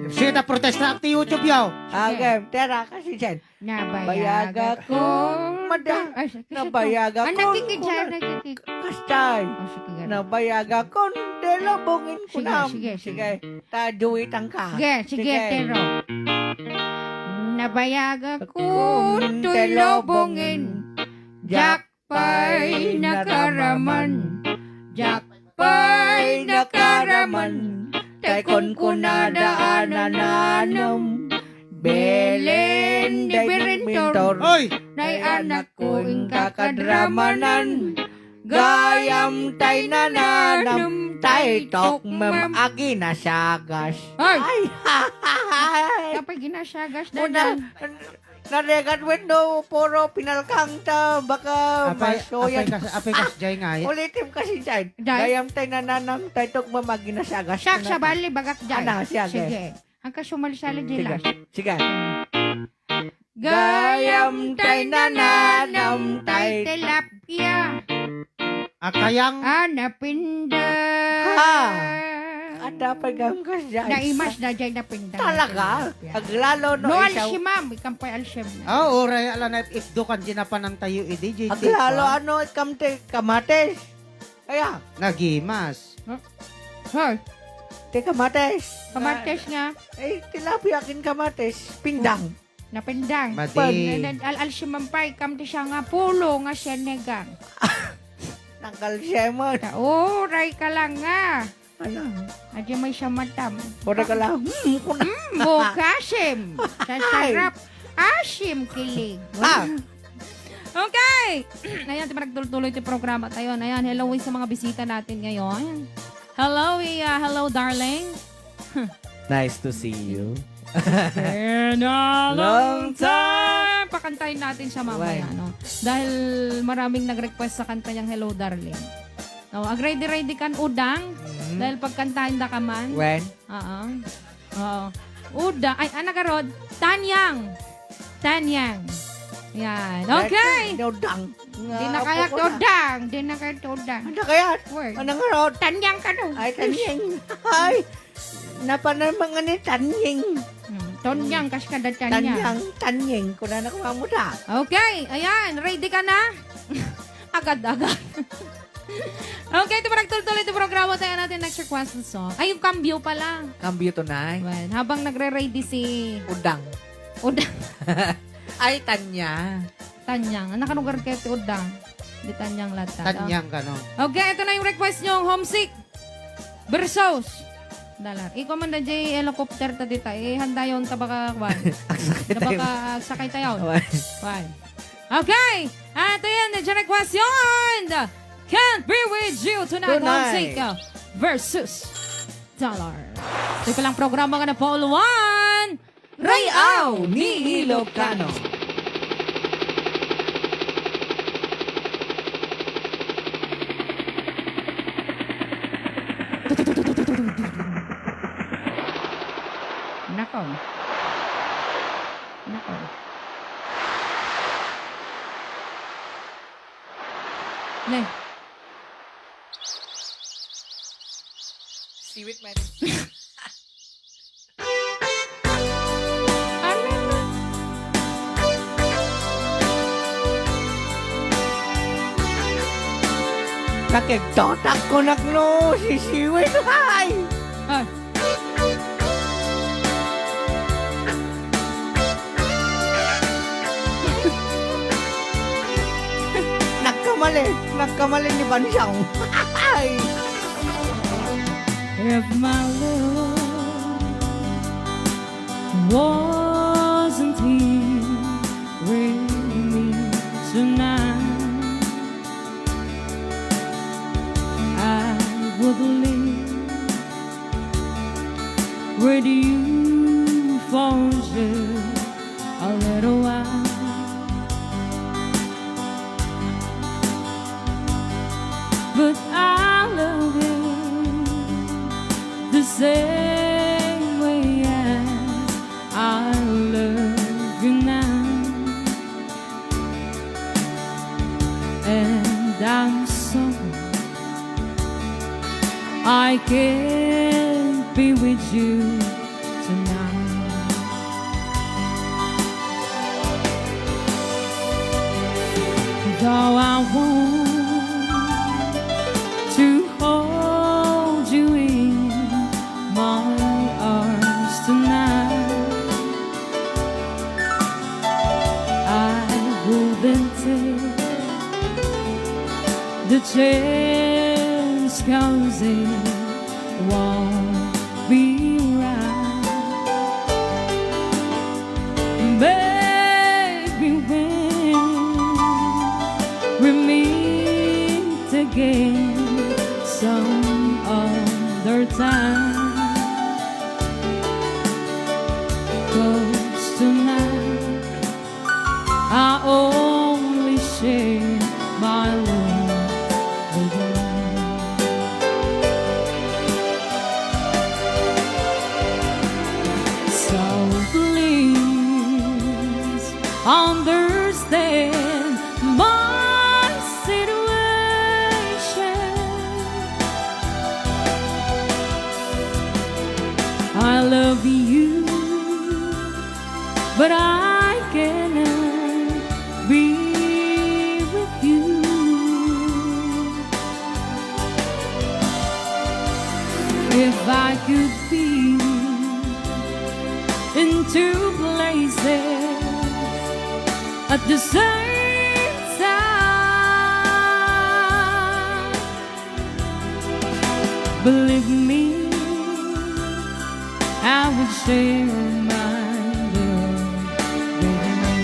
Speaker 2: Sige, protesta ti YouTube yaw.
Speaker 1: Okay, tera kasi dyan.
Speaker 3: Nabayag
Speaker 1: Bayag
Speaker 3: ako.
Speaker 1: ako. Mada.
Speaker 3: Ay, sige,
Speaker 1: Nabayag
Speaker 3: Ah,
Speaker 1: ako.
Speaker 3: nakikidya, nakikid.
Speaker 1: Kastay.
Speaker 3: Oh, sige, ganun.
Speaker 1: Nabayag ako. Delabongin ko
Speaker 3: Sige,
Speaker 1: na.
Speaker 3: sige, sige.
Speaker 1: Taduitan ka.
Speaker 3: Sige, Tero. Nabayag ako,
Speaker 1: Kung
Speaker 3: tulobongin. Jakpay nakaraman. Jakpay nakaraman. Tay kon kunadaanan nanam. Belen de Berentor.
Speaker 2: Oy!
Speaker 3: Nay anak ko ing kakadramanan.
Speaker 1: Gayam tay nananam. Tay tok mem agi na sagas.
Speaker 3: Ay!
Speaker 1: Ay,
Speaker 3: Kapag ginasyagas na
Speaker 1: Una, naregat window, puro pinalkang ta, baka masoyan.
Speaker 2: Apay kas jay nga.
Speaker 1: Ulitim kasi dyan.
Speaker 3: Dahil-
Speaker 1: Gayam tay nananam, tay tok mamagi na sagas.
Speaker 3: Siyak sa bali, bagak dyan.
Speaker 1: Ana, siya,
Speaker 3: Sige. Hanggang sumalisali
Speaker 1: Sige,
Speaker 3: dila.
Speaker 1: sige.
Speaker 3: Gayam tay nananam tay tilapia.
Speaker 2: Akayang
Speaker 3: Anapinda.
Speaker 1: Ha? Ada pagam ka dyan.
Speaker 3: Naimas na dyan napinda.
Speaker 1: Talaga? Aglalo no
Speaker 3: No
Speaker 1: isaw.
Speaker 3: alsimam. Ikampay alsim na.
Speaker 2: Oh, oray ala na ifdo kan dinapanan tayo DJ.
Speaker 1: Aglalo ano kamte kamates. Kaya,
Speaker 2: Nagimas.
Speaker 3: Hoy,
Speaker 1: te kamates.
Speaker 3: kamates nga.
Speaker 1: Eh, tilapia kin kamates. Pindang.
Speaker 3: Napindang.
Speaker 2: Madi.
Speaker 3: Al-alsimam pa. Ikamti siya nga pulo nga siya negang.
Speaker 1: Tanggal siya mo.
Speaker 3: Oray ka lang nga.
Speaker 1: Ano?
Speaker 3: Adya may siya matam.
Speaker 1: Pura ka lang. Kuna.
Speaker 3: Bukasim. Sa sarap. Asim kilig.
Speaker 1: Ah.
Speaker 3: Okay. Ayan, magtuloy ito programa tayo. Ayan, hello sa mga bisita natin ngayon. Hello, hello darling.
Speaker 1: Nice to see you.
Speaker 3: Been a
Speaker 1: long
Speaker 3: time. Pakantayin natin siya mamaya,
Speaker 1: Why?
Speaker 3: no? Dahil maraming nag-request sa kanta niyang Hello Darling. No, ready kan udang. Dahil pagkantahin da ka man.
Speaker 1: When?
Speaker 3: Oo. Udang. Ay, anagarod. Tanyang. Yan. Okay.
Speaker 1: Dodang.
Speaker 3: Di na kaya udang. Di na kaya udang.
Speaker 1: Ano kaya?
Speaker 3: Word.
Speaker 1: Ano nga rod?
Speaker 3: Tanyang ka no.
Speaker 1: Ay, tanying. Ay, napanamang ni tanying.
Speaker 3: Tonyang kas kada tanyang.
Speaker 1: Tanying. Kuna na kumamuta.
Speaker 3: Okay, ayan. Ready ka na? Agad-agad. Okay, ito tuloy ito programa tayo natin next request song. Ay, yung cambio pala.
Speaker 1: Cambio tonight.
Speaker 3: Well, habang nagre-ready si
Speaker 1: Udang.
Speaker 3: Udang.
Speaker 1: Ay, tanya.
Speaker 3: Tanyang. Anak lugar kayo ti Udang. Di Tanyang lata.
Speaker 2: Tanyang ka no.
Speaker 3: Okay, ito na yung request nyo. Homesick. Versus. Dalar. Ikaw man na jay helicopter ta dita. Handa yun tabaka kwan. Tabaka sakay tayo. Fine. Okay. At ayan, nandiyan request yun. Can't be with you tonight. Homesick versus Dollar. Ito palang programa ka na Paul Juan.
Speaker 1: Rayaw ni Ilocano.
Speaker 3: Nako. Lay.
Speaker 1: Siwit man. Nakiktotak ko nakno si Siwit. Ay!
Speaker 3: Ay.
Speaker 1: Nagkamali ni Bansyang. Ay!
Speaker 3: If my love wasn't here with me tonight, I would live with you for just a little while. But I love you the same way as I love you now, and I'm sorry I can't be with you tonight. Though I want to hold you in my arms tonight, I wouldn't take the chance, 'cause it won't be right. Baby, when we meet again some other time, 'cause tonight I only share my love with you. So please understand my situation. I love you, but I cannot be with you. If I could be in two places at the same time, believe me, I would share my love with you.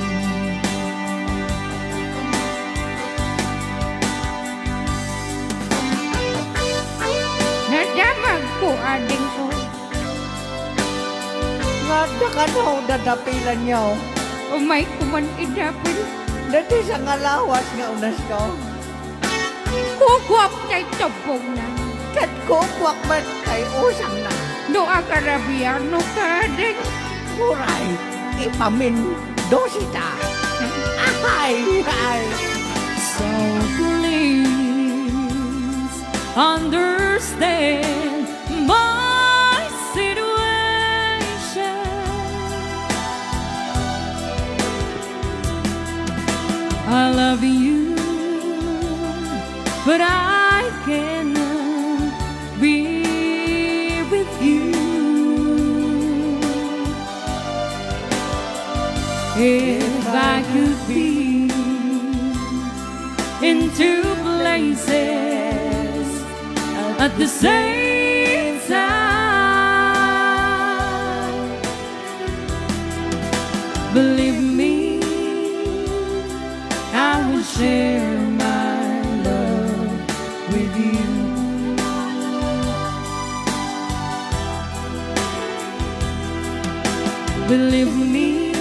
Speaker 3: Nadamag ko, ading ko.
Speaker 1: Ngada ka daw, dadapilan niyo.
Speaker 3: Umay kuman idapin.
Speaker 1: Dati sa ngalawas nga unas ko.
Speaker 3: Kukwap kay topong na.
Speaker 1: Kat kukwak man kay usang na.
Speaker 3: No akarabiano ka din.
Speaker 1: Uray, ipamin dosita. Ay, ay.
Speaker 3: So please understand my situation. I love you, but I cannot be with you. If I could be in two places at the same time, believe me, I will share my love with you. Believe me,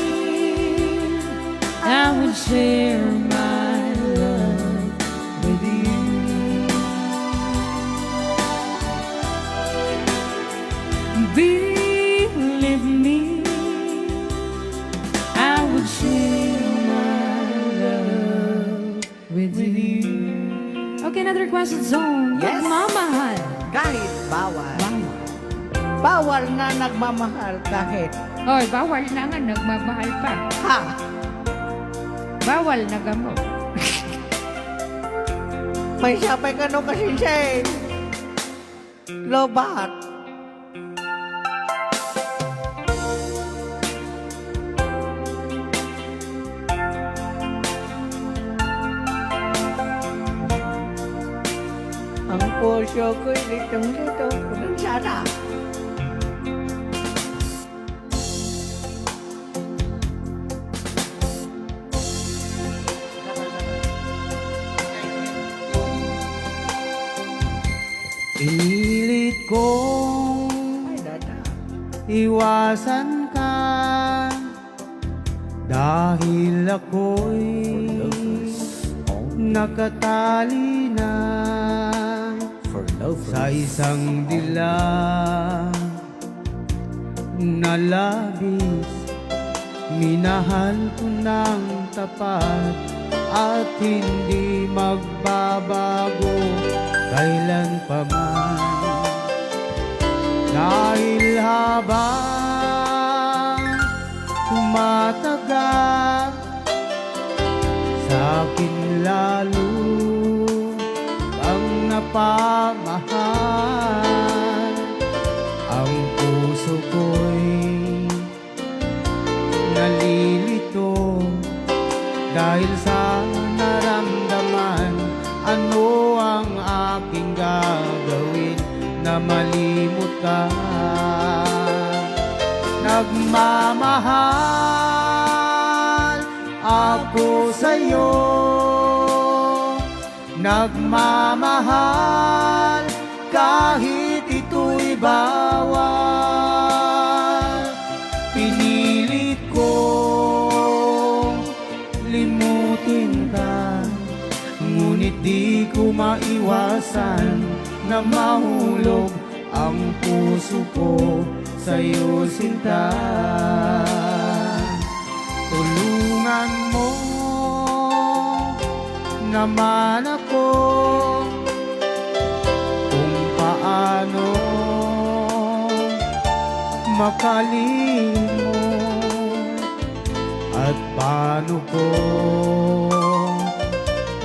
Speaker 3: I will share my love with you. Believe me, I will share my love with you. Okay, another question zone.
Speaker 1: Yes.
Speaker 3: Magmamahal.
Speaker 1: Kahit bawal. Bawal na nagmamahal kahit.
Speaker 3: Oy, bawal na nga, nagmamahal pa.
Speaker 1: Ha?
Speaker 3: Bawal na gamot.
Speaker 1: May sapay ka no kasi siya eh. Lobat. Ang puso ko'y litong-lito. Kunang sana.
Speaker 2: Pinilit kong
Speaker 1: Ay, dada.
Speaker 2: iwasan ka dahil ako'y nakatali na
Speaker 1: For love.
Speaker 2: sa isang dilag na labis. Minahal ko ng tapat at hindi magbabago kailan pa man. Dahil habang tumatagal, sa akin lalo ang napamahal. Ang puso ko'y nalilito dahil sa naramdaman. Ano ang aking gagawin na malimot ka? Nagmamahal ako sa'yo, nagmamahal kahit ito'y bawal. Pinilit kong limutin ka, ngunit di ko maiwasan na mahulog ang puso ko sa'yo, sinta. Tulungan mo naman ako kung paano makalimot at paano ko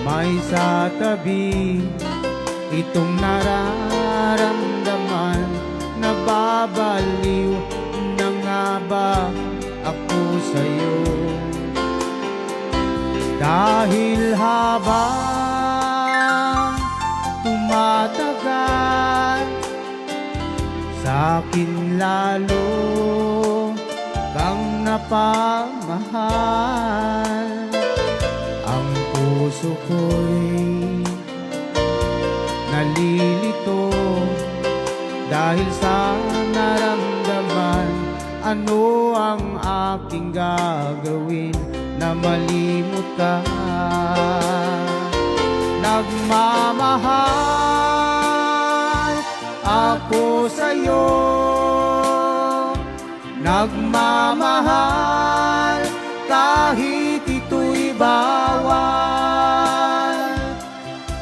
Speaker 2: may sa tabi itong nararamdaman. Nababaliw na nga ba ako sa'yo? Dahil habang tumatagal, sa akin lalo kang napamahal. Ang puso ko'y nalilito dahil sa naramdaman. Ano ang aking gagawin na malimot ka? Nagmamahal ako sa'yo, nagmamahal kahit ito'y bawal.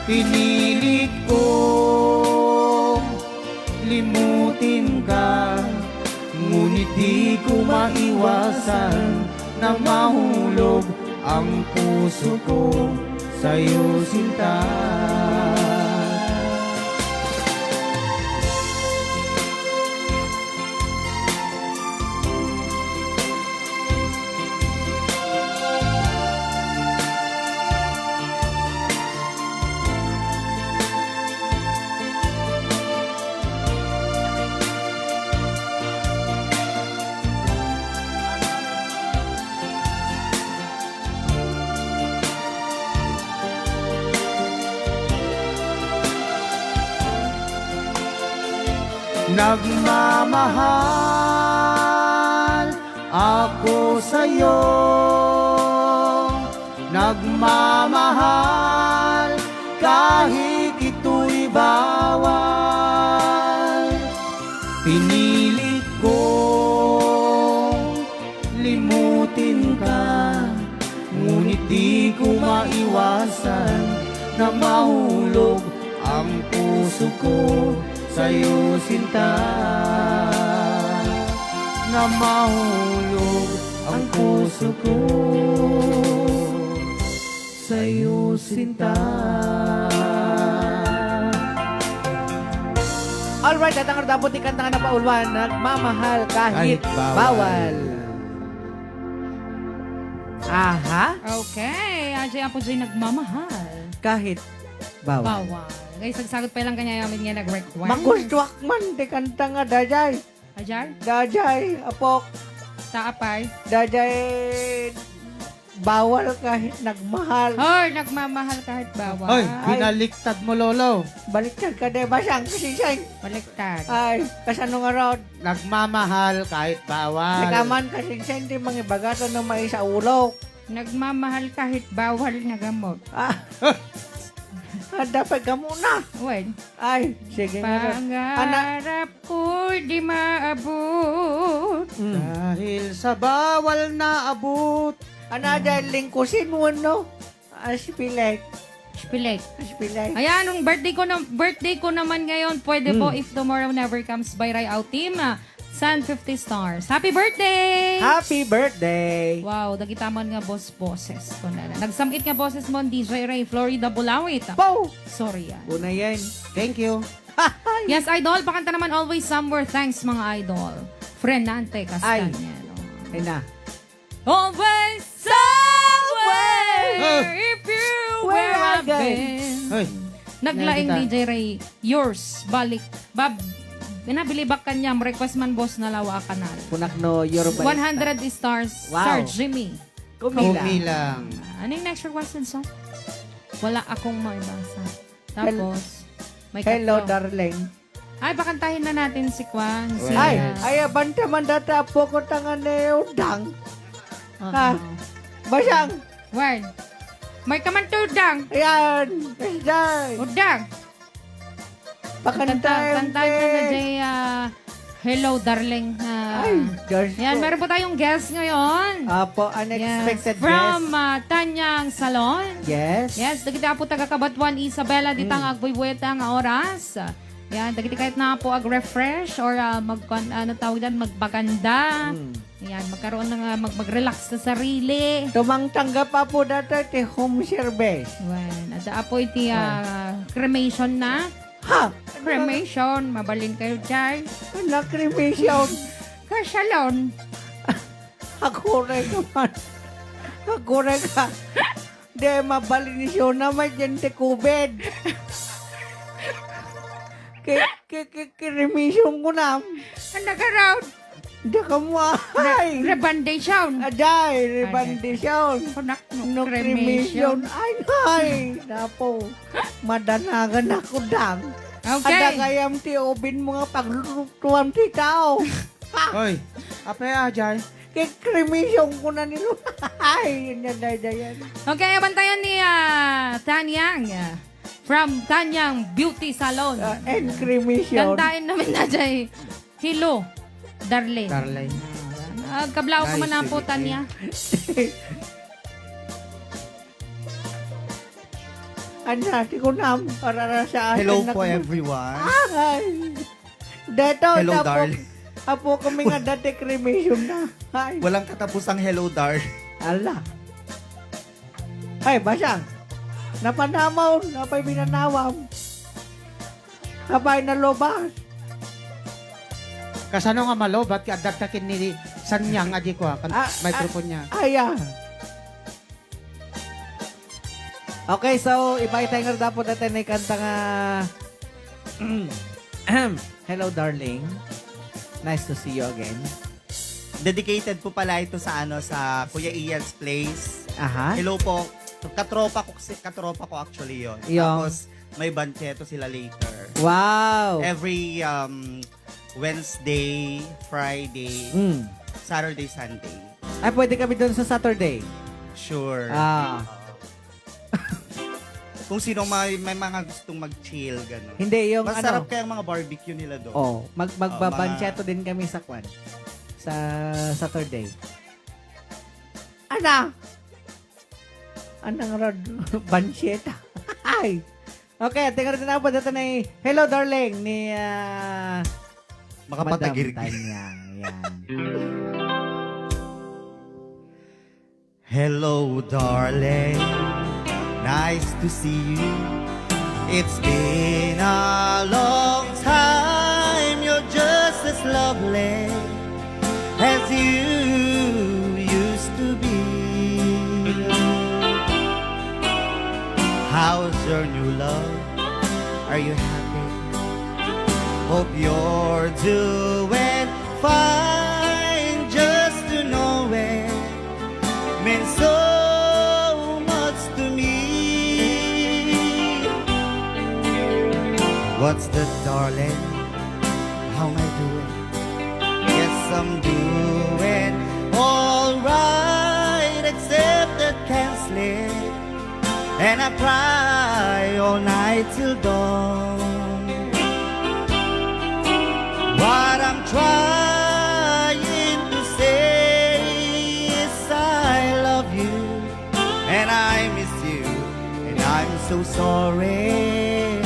Speaker 2: Pinilit kong limutin ka, ngunit di ko maiwasan na mahulog ang puso ko sa'yo, sinta. Nagmamahal ako sa'yo, nagmamahal kahit ito'y bawal. Pinilit kong limutin ka, ngunit di ko maiwasan na mahulog ang puso ko sa'yo, sinta. Na mahulog ang puso ko sa'yo, sinta.
Speaker 1: Alright, at ang dapat ikanta nga na paulwan, nagmamahal kahit
Speaker 2: Kahit bawal.
Speaker 1: bawal. Aha,
Speaker 3: Okay, Ajay Apo Jay nagmamahal.
Speaker 1: kahit bawal.
Speaker 3: Bawal. Guys, sagsagot pa lang kanya yamin nga nag-require.
Speaker 1: Mangustwak man, di kanta nga, dajay.
Speaker 3: Ajar?
Speaker 1: Dajay, apok.
Speaker 3: Taapay?
Speaker 1: Dajay, bawal kahit nagmahal.
Speaker 3: Hoy, nagmamahal kahit bawal.
Speaker 2: Hoy, binaliktad mo, Lolo.
Speaker 1: Baliktad ka de, basang kasisay.
Speaker 3: Baliktad.
Speaker 1: Ay, kasano nga rod.
Speaker 2: Nagmamahal kahit bawal.
Speaker 1: Nakaman kasisay, hindi mga bagatan ng may sa ulo.
Speaker 3: Nagmamahal kahit bawal na gamot.
Speaker 1: Ah, dapat ka muna.
Speaker 3: Well,
Speaker 1: Ay, sige nga rod.
Speaker 3: pangarap ko di maabot.
Speaker 1: Mm.
Speaker 2: Dahil sa bawal na abot.
Speaker 1: Ana, dahil lingkusin mo, no? Aspilek.
Speaker 3: Spilik.
Speaker 1: Aspilek.
Speaker 3: Ayan, nung birthday ko naman ngayon, pwede po If Tomorrow Never Comes by Ray Out Team. San 50 stars. Happy birthday!
Speaker 1: Happy birthday!
Speaker 3: Wow, dagitaman nga boses ko na. Nagsamit nga boses mo, DJ Ray, Florida Bulawit.
Speaker 1: Pow!
Speaker 3: Sorry yan.
Speaker 1: Una yan.
Speaker 2: Thank you.
Speaker 3: Yes, idol, pakanta naman Always Somewhere. Thanks, mga idol. Frenante Castañeda.
Speaker 1: Ay na.
Speaker 3: Always somewhere if you where I've been.
Speaker 2: Hoy,
Speaker 3: Naglaing
Speaker 2: Nakita.
Speaker 3: DJ Ray, yours, balik. Bab, binabilibak kanyam, request man boss na lawa kanal.
Speaker 1: Punak no, your
Speaker 3: 100 stars,
Speaker 1: Wow.
Speaker 3: Sir Jimmy.
Speaker 1: Kumila.
Speaker 2: kumilang.
Speaker 3: Ano yung next requested song? Wala akong maibasa. Tapos, may
Speaker 1: Hello,
Speaker 3: katlo.
Speaker 1: darling.
Speaker 3: Ay, bakantahin na natin si Kwan. Si,
Speaker 1: Ay, banta man data po ko tangan na udang. Ha? Basang.
Speaker 3: Word. May kaman tudang.
Speaker 1: Ayan. Basang.
Speaker 3: Udang.
Speaker 1: Pakantayin.
Speaker 3: Kantahin ko na Jay, hello, darling.
Speaker 1: Ay, Diyos
Speaker 3: Yan,
Speaker 1: ko.
Speaker 3: meron po tayong guest ngayon.
Speaker 1: Apo, unexpected
Speaker 3: From
Speaker 1: guest.
Speaker 3: Tanyang Salon.
Speaker 1: Yes.
Speaker 3: Yes, dagiti po taga-Kabatuan Isabela, ditang agbuy-buweta nga oras. Yan, dagiti kahit na po ag-refresh or ano tawag dan, magpaganda. Yan, magkaroon ng mag-relax sa sarili.
Speaker 1: Tumang tanggap pa po data ti home service.
Speaker 3: Yan, at po iti cremation na.
Speaker 1: Ha?
Speaker 3: Cremation, mabalin kayo dyan.
Speaker 1: Na-cremation.
Speaker 3: Kasalon.
Speaker 1: Agure naman. Agure ka. De, mabalinisyon naman dyan ti COVID. Cremation ko na.
Speaker 3: Ang nag-around.
Speaker 1: Hindi ka mo ay.
Speaker 3: Rebandation.
Speaker 1: Aday, rebandisyon.
Speaker 3: Kunak
Speaker 1: No
Speaker 3: no
Speaker 1: cremation.
Speaker 3: cremation.
Speaker 1: Ay. Napo. Madanagan ako dang. Ada
Speaker 3: Okay.
Speaker 1: kayam ti obin mo nga paglutuan ti tao.
Speaker 2: Hoy, apa ya, Jai?
Speaker 1: Cremation ko na nilo. Ay, yan yan.
Speaker 3: Okay, bantayan ni Tanyang. From Tanyang Beauty Salon.
Speaker 1: And cremation.
Speaker 3: Kantain namin na dyan. Hello, darling.
Speaker 2: Darling.
Speaker 3: Kablao ko
Speaker 2: Nice
Speaker 3: man na
Speaker 2: to
Speaker 3: po,
Speaker 2: meet you.
Speaker 3: Tanya.
Speaker 1: Anati ko na para sa akin.
Speaker 5: Hello
Speaker 1: na
Speaker 5: po
Speaker 1: kumu-
Speaker 5: everyone.
Speaker 1: Ay. Dato,
Speaker 5: Hello,
Speaker 1: tapo-
Speaker 5: darling.
Speaker 1: Apo kami nga dati cremation na. Ay.
Speaker 5: Walang katapusang hello, dar.
Speaker 1: Ala. Ay, basang. Napanamaw, napay binanawam. Kapay na lobas.
Speaker 2: Kasano nga malobat ka dagtakin ni Sanyang aji ko kan microphone niya.
Speaker 1: Aya. Okay, so ipakita nga dapat natin na kanta nga Hello, darling. Nice to see you again.
Speaker 5: Dedicated po pala ito sa sa Kuya Ian's Place.
Speaker 1: Aha.
Speaker 5: Hello po. Katropa ko actually yon.
Speaker 1: Yung-
Speaker 5: Tapos may bancheto sila later.
Speaker 1: Wow.
Speaker 5: Every Wednesday, Friday,
Speaker 1: Mm.
Speaker 5: Saturday, Sunday.
Speaker 1: Ay, pwede kami doon sa Saturday.
Speaker 5: Sure.
Speaker 1: Ah.
Speaker 5: Kung sino may mga gustong mag-chill, gano'n.
Speaker 1: Hindi, yung
Speaker 5: Masarap
Speaker 1: ano.
Speaker 5: kaya ang mga barbecue nila doon.
Speaker 1: Oh, magbabancheto
Speaker 5: mga-
Speaker 1: din kami sa Kwan. Sa Saturday. Ana! Anang rod? Bancheta. Ay! Okay, tingnan natin ako dito na Hello, darling, ni
Speaker 5: Makapatagir.
Speaker 1: Madam Tanyang. Yan.
Speaker 5: Hello, darling. Nice to see you. It's been a long time. You're just as lovely as you used to be. How's your new love? Hope you're doing fine. Just to know it means so much to me. What's the darling? How am I doing? Yes, I'm doing alright, except that can't sleep, and I cry all night till dawn. What I'm trying to say is I love you and I miss you, and I'm so sorry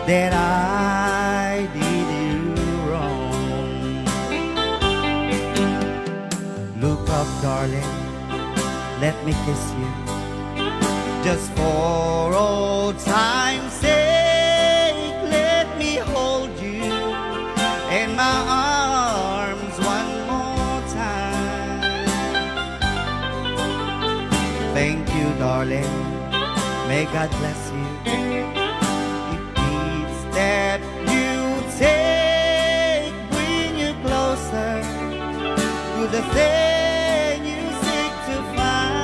Speaker 5: that I did you wrong. Look up, darling, let me kiss you, just for old time's sake. Let me hold you in my arms one more time. Thank you, darling. May God bless you. Each step you take bring you closer to the thing you seek to find.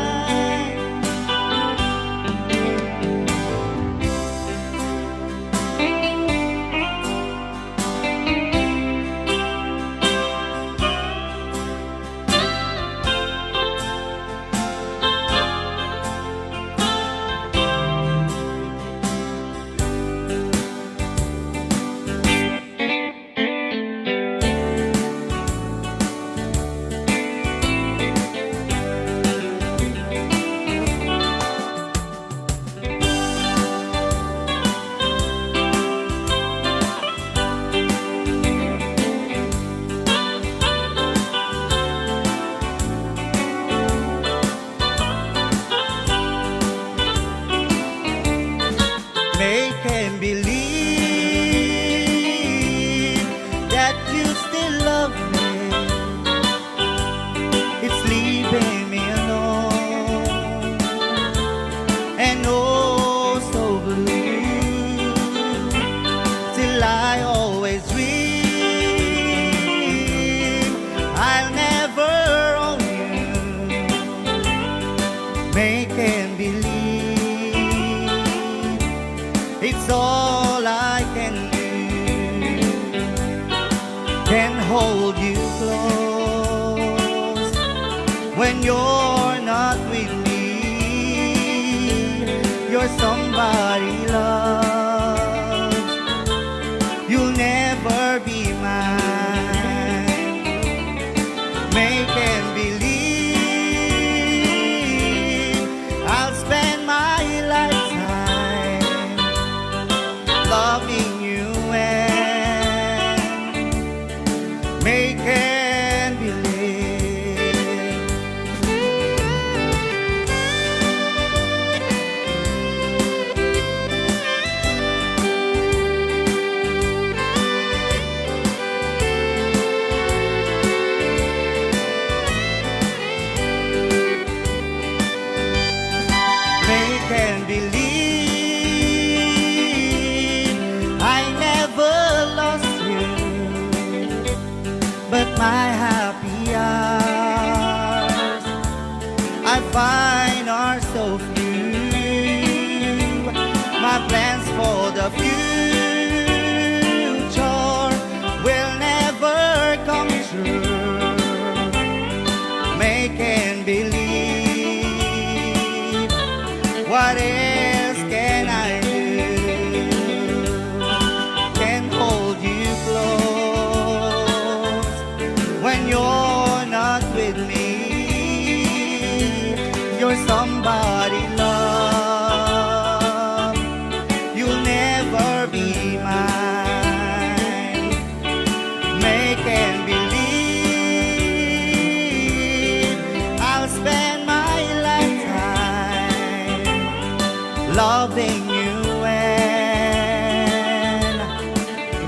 Speaker 5: Make and believe that you still love me. It's leaving me alone and oh so blue, till I always dream I'll never own you. Make and believe it's all I can do. Can hold you close when you're not with me. You're somebody loves. You'll never be mine. Make and believe I'll spend my lifetime loving you and make and believe. Make and believe I never lost you, but my happy hours I find are so few. My plans for the future will never come true. Make and believe, what else can I do? Can hold you close when you're not with me. You're somebody love. You'll never be mine. Make and believe I'll spend my lifetime loving you and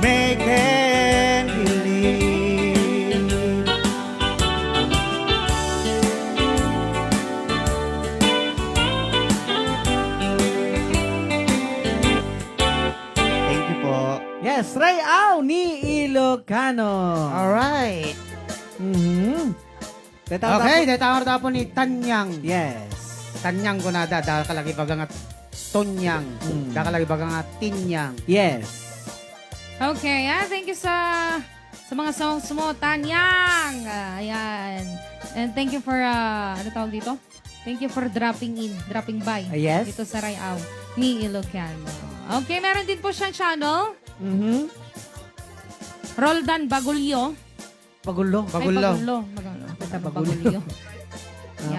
Speaker 5: make and believe. Thank you po.
Speaker 1: Yes, Rayaw ni Ilocano.
Speaker 2: Alright.
Speaker 1: Tatawag
Speaker 2: Okay,
Speaker 1: ako-
Speaker 2: detawar tapo ni Tanyang.
Speaker 1: Yes.
Speaker 2: Tanyang ko na da kalagi bagang at Tonyang.
Speaker 1: Mm.
Speaker 2: Da kalagi bagang at Tinyang.
Speaker 1: Yes.
Speaker 3: Okay, thank you sa mga songs mo, Tanyang. Ayan. And thank you for, ano tawag dito? Thank you for dropping by.
Speaker 1: Yes.
Speaker 3: Dito sa Rayaw ni Ilocano. Okay, meron din po siyang channel. Roldan Bagulyo.
Speaker 1: Pagulo.
Speaker 2: Bagulyo.
Speaker 3: Basta
Speaker 1: Bagulyo.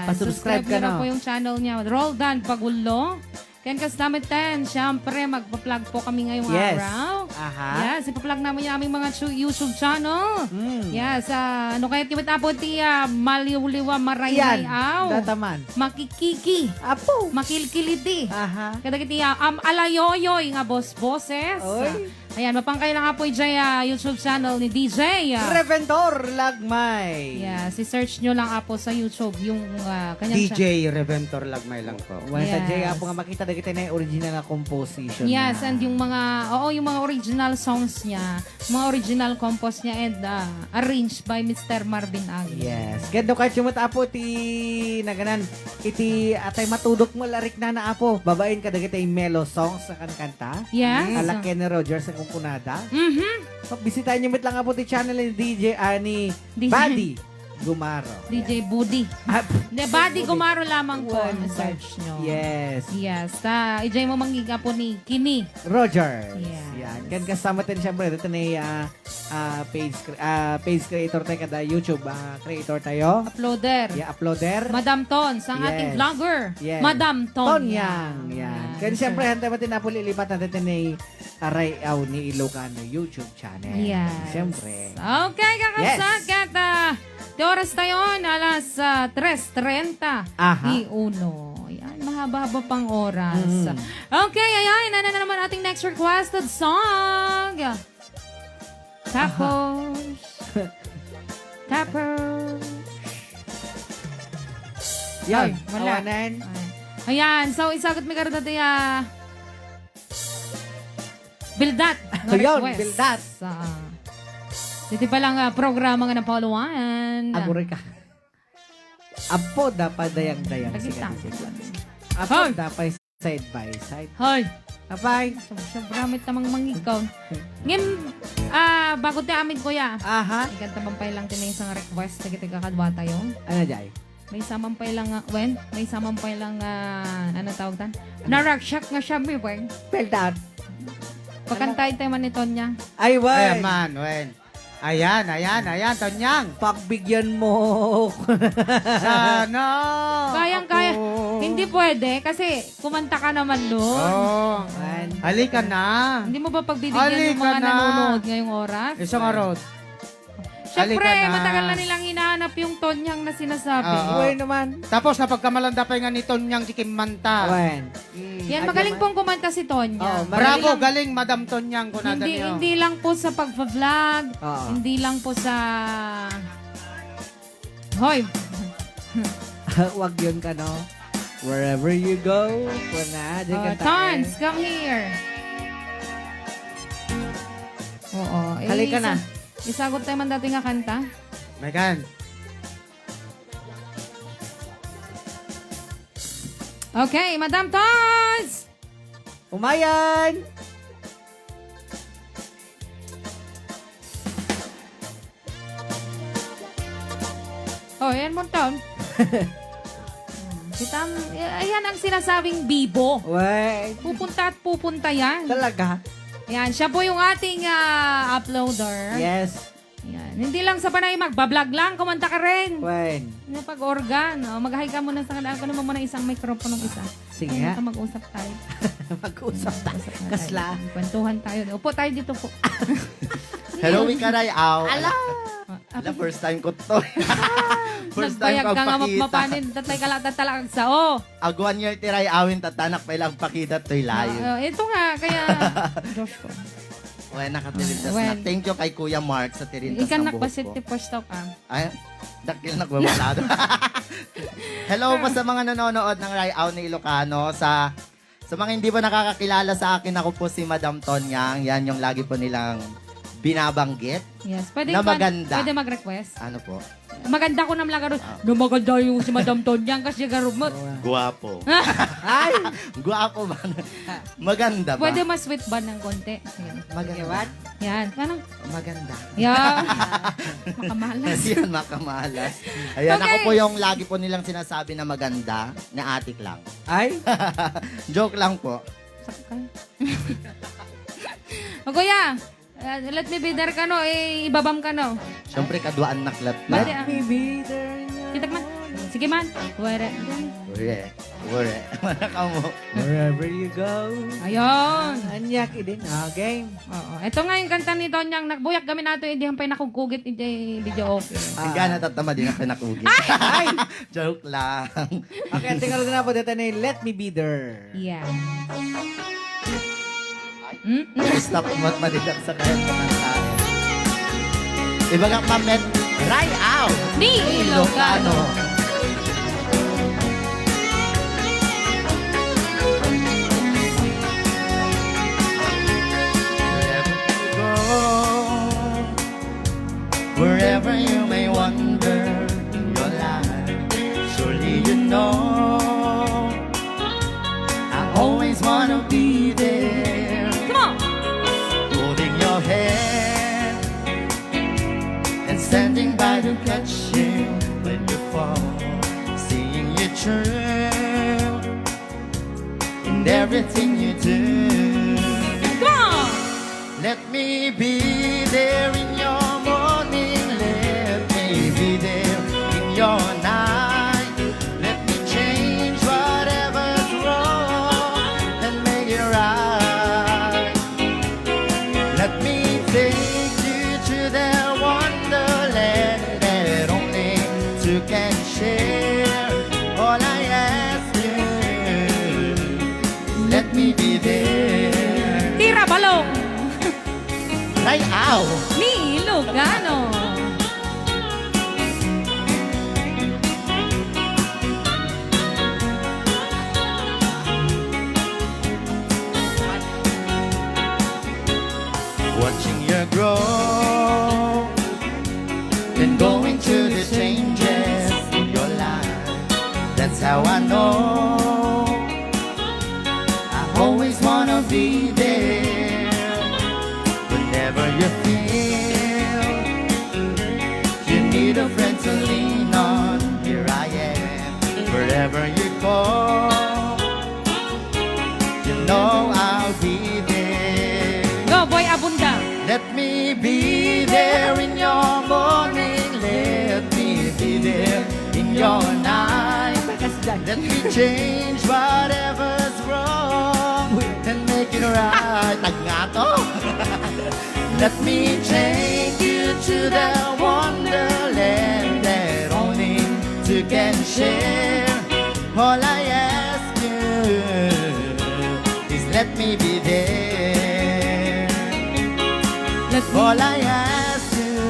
Speaker 1: Pa-subscribe ka
Speaker 3: na
Speaker 1: na.
Speaker 3: po yung channel niya. Roldan Bagulyo. Ken kasdamit 10. Siyempre, magpa-plug po kami ngayong
Speaker 1: Yes.
Speaker 3: araw.
Speaker 1: Aha.
Speaker 3: Yes, ipa-plug namin yung aming mga YouTube channel.
Speaker 1: Mm.
Speaker 3: Yes, ano kaya timit apo ti maliwliwa
Speaker 1: Yan.
Speaker 3: marayayaw.
Speaker 1: Dataman.
Speaker 3: Makikiki.
Speaker 1: Apo.
Speaker 3: Makilkiliti.
Speaker 1: Aha.
Speaker 3: Kada kiti alayoyoy nga boss-bosses.
Speaker 1: Oy.
Speaker 3: Ayan, mapangkailang nga po yung YouTube channel ni DJ.
Speaker 1: Reventor Lagmay.
Speaker 3: Yeah, si-search nyo lang po sa YouTube yung kanyang
Speaker 2: DJ Reventor Lagmay lang po.
Speaker 1: Wala sa
Speaker 3: Yes.
Speaker 1: Jay, apo nga makita na kita na yung original na composition
Speaker 3: Yes,
Speaker 1: na.
Speaker 3: and yung mga original songs niya, mga original compose niya and arranged by Mr. Marvin Aguilar.
Speaker 1: Yes. Ganda kahit yung apo ti naganan iti atay matudok mo larik na apo. Babain ka dagiti yung mellow songs sa kankanta.
Speaker 3: Yes.
Speaker 1: Ala Kenny Rogers ang kumpunada.
Speaker 3: Mhm.
Speaker 1: Bisitahin niyo mit lang apo ti channel ni DJ ni
Speaker 3: DJ.
Speaker 1: Buddy Gumaro.
Speaker 3: DJ Budi.
Speaker 1: Ah,
Speaker 3: De Buddy Gumaro lamang po
Speaker 1: One
Speaker 3: ang search nyo.
Speaker 1: Yes.
Speaker 3: Yes. Ijay mo mangiga po ni Kini.
Speaker 1: Rogers.
Speaker 3: Yes.
Speaker 1: Yan. Kan kasama din siyempre dito ni page creator tayo kada YouTube creator tayo.
Speaker 3: Uploader.
Speaker 1: Yeah, uploader.
Speaker 3: Madam Tons, ang
Speaker 1: Yes.
Speaker 3: ating vlogger.
Speaker 1: Yes.
Speaker 3: Madam
Speaker 1: Tonyang. Yan.
Speaker 3: Yan.
Speaker 1: Kaya siyempre, hantay mo tinapuli lipat natin ni Rayaw ni Ilocano YouTube channel.
Speaker 3: Yes.
Speaker 1: Siyempre.
Speaker 3: Okay, kakabsat.
Speaker 1: Yes.
Speaker 3: Kata, di oras tayo, alas 3:30.
Speaker 1: Aha.
Speaker 3: Di uno. Yan, mahaba-haba pang oras.
Speaker 1: Mm.
Speaker 3: Okay, ayan. Ano na naman ating next requested song? Tapos. Tapos.
Speaker 1: Yan.
Speaker 3: Ay, wala.
Speaker 1: Awanan.
Speaker 3: Ayan, so isagot mi karon dati Bildat. nga
Speaker 1: Ayun,
Speaker 3: request.
Speaker 1: Bildat.
Speaker 3: Dito pa lang programa nga ng pauluan.
Speaker 1: Agure ka. Apo dapat dayang-dayang.
Speaker 3: Tagitang.
Speaker 1: Apo
Speaker 3: Hoy!
Speaker 1: dapat side by side.
Speaker 3: Hoy,
Speaker 1: Apay.
Speaker 3: sobramit namang mangigaw. Ngim, bago tayo amin kuya.
Speaker 1: Aha.
Speaker 3: Ikanta mampay lang tinay isang request. Tagi kakadwa tayo.
Speaker 1: Ano jay?
Speaker 3: May samampay lang, may samampay lang, ano tawag tan? Narakshak nga siya, mi, wen.
Speaker 1: Spell that.
Speaker 3: Pagkantay tayo man ni Tonya.
Speaker 1: Ay,
Speaker 2: Ayan
Speaker 1: wen.
Speaker 2: man, wen. Ayan, Tanyang.
Speaker 1: Pagbigyan mo.
Speaker 2: Sana.
Speaker 3: Kayang-kaya.
Speaker 2: ako.
Speaker 3: Hindi pwede kasi kumanta ka naman doon.
Speaker 2: Oh.
Speaker 1: Man.
Speaker 2: Halika na.
Speaker 3: Hindi mo ba pagbibigyan yung
Speaker 2: Halika
Speaker 3: mga
Speaker 2: na.
Speaker 3: nanonood ngayong oras?
Speaker 2: Isang arot.
Speaker 3: Siyempre,
Speaker 2: halika na.
Speaker 3: matagal na nilang hinahanap yung Tonyang na sinasabi.
Speaker 2: Oo.
Speaker 1: Wen naman.
Speaker 2: Tapos napagkamalanda pa nga ni Tonyang Chikimanta.
Speaker 1: Wen.
Speaker 3: Yan, magaling pong kumanta si Tonya.
Speaker 1: Oo,
Speaker 2: Bravo, galing Madam Tonyang ko nada niyo.
Speaker 3: Hindi lang po sa pagpa-vlog.
Speaker 1: Oo.
Speaker 3: Hindi lang po sa... Hoy!
Speaker 1: Wag yun ka, no? Wherever you go, kuna, dyan ka tayo.
Speaker 3: Tons, come here. Oo.
Speaker 1: Halika na.
Speaker 3: Isagot tayo man dati nga kanta.
Speaker 2: Megan.
Speaker 3: Okay, Madam Tons!
Speaker 1: Umayan!
Speaker 3: Oh, yan mo, Ton. Ayan ang sinasabing bibo.
Speaker 1: Wen.
Speaker 3: Pupunta at pupunta yan.
Speaker 1: Talaga?
Speaker 3: Yan, siya po yung ating uploader.
Speaker 1: Yes.
Speaker 3: Yan. Hindi lang sa panay magbablog lang, kumanta ka rin.
Speaker 1: Wen.
Speaker 3: Yung pag-organ, mag-hi ka muna sa kanila. Ano mo muna isang microphone ng isa.
Speaker 1: Sige
Speaker 3: Ayun
Speaker 1: nga.
Speaker 3: ka, mag-usap tayo.
Speaker 1: Mag-usap tayo.
Speaker 3: Mag-usap na
Speaker 1: Kasla.
Speaker 3: tayo. Kwentuhan tayo. Upo tayo dito po.
Speaker 5: Hello, Wikaray. Aw.
Speaker 3: Ala!
Speaker 5: Ala, first time ko to. First time
Speaker 3: Nagbayag
Speaker 5: ko
Speaker 3: ka nga
Speaker 5: pagpakita.
Speaker 3: mapanin. Tatay ka lang tatalakag sa o.
Speaker 5: Agwan year tiray awin tatanak pa ilang pakita to'y layo.
Speaker 3: Ito nga, kaya... Diyos ko.
Speaker 5: Well, nakatilintas
Speaker 3: Well,
Speaker 5: na. Thank you kay Kuya Mark sa tirintas
Speaker 3: Ikan
Speaker 5: ng buhok
Speaker 3: nakbasit
Speaker 5: ko.
Speaker 3: ti posto ka.
Speaker 5: Ay, dakil nagbabalado. Hello po sa mga nanonood ng Rayaw ni Ilocano sa Sa mga hindi pa nakakakilala sa akin, ako po si Madam Tonyang. Yan yung lagi po nilang binabanggit.
Speaker 3: Yes. Pwede,
Speaker 5: Na maganda.
Speaker 3: Pwede mag-request.
Speaker 5: Ano po?
Speaker 3: Maganda ko naman lang garo. Na maganda yung si Madam Tonyang kasi garo mo.
Speaker 5: Guwapo.
Speaker 1: Ay!
Speaker 5: Guwapo ba? Maganda ba?
Speaker 3: Pwede mas sweet ba ng konti? Ayan.
Speaker 5: Maganda.
Speaker 3: Yan. Parang,
Speaker 5: Maganda.
Speaker 3: yan. Makamalas.
Speaker 5: Yan, makamalas. Ayan,
Speaker 3: Okay.
Speaker 5: ako po yung lagi po nilang sinasabi na maganda, na atik lang.
Speaker 1: Ay!
Speaker 5: Joke lang po.
Speaker 3: Sakay. O kuya, let me be there ka no, ibabam ka no.
Speaker 5: Siyempre, kaduaan naklat
Speaker 3: Bati,
Speaker 5: na.
Speaker 3: ah.
Speaker 1: Me be there.
Speaker 3: Kitag man. Sige man. Wala.
Speaker 5: Ure. Ure. Manaka mo.
Speaker 1: Wherever you go.
Speaker 3: Ayun.
Speaker 1: Anyak idin. Game.
Speaker 3: Oo. Ito nga yung kanta ni Tonyang nagbuyak kami nato hindi hampay nakugugit hindi video okay.
Speaker 5: Hanggang natatama din ang pinakugit.
Speaker 1: Ay!
Speaker 5: Joke lang.
Speaker 1: Okay, tingnan ko na po dito na yung Let Me Be There.
Speaker 3: Yeah.
Speaker 5: Stop mat madidak sa kaya pagkantaan. Iba nga mamet. Right out!
Speaker 3: Ni Ilocano.
Speaker 5: Wherever you may wander in your life, surely you know I always wanna be there,
Speaker 3: Come on.
Speaker 5: holding your hand and standing by to catch you when you fall, seeing you true in everything you do.
Speaker 3: Come on.
Speaker 5: Let me be there in your morning. Let me be there in your night. Let me change whatever's wrong and make it right. Let me take you to the wonderland that only two can share. All I ask you, let me be there.
Speaker 3: Tira balong.
Speaker 5: Right out!
Speaker 3: Ni Ilocano.
Speaker 5: Watching you grow and going through the changes in your life. That's how I know I always wanna be there. Whenever you feel you need a friend to lean on, here I am. Wherever you go, you know I'll be there.
Speaker 3: Go, boy Abunda.
Speaker 5: Let me be there in your morning. Let me be there in your night. Let me change whatever's wrong and make it right. Naggato. Let me take you to the wonderland that only two can share. All I ask you is let me be there. All I ask you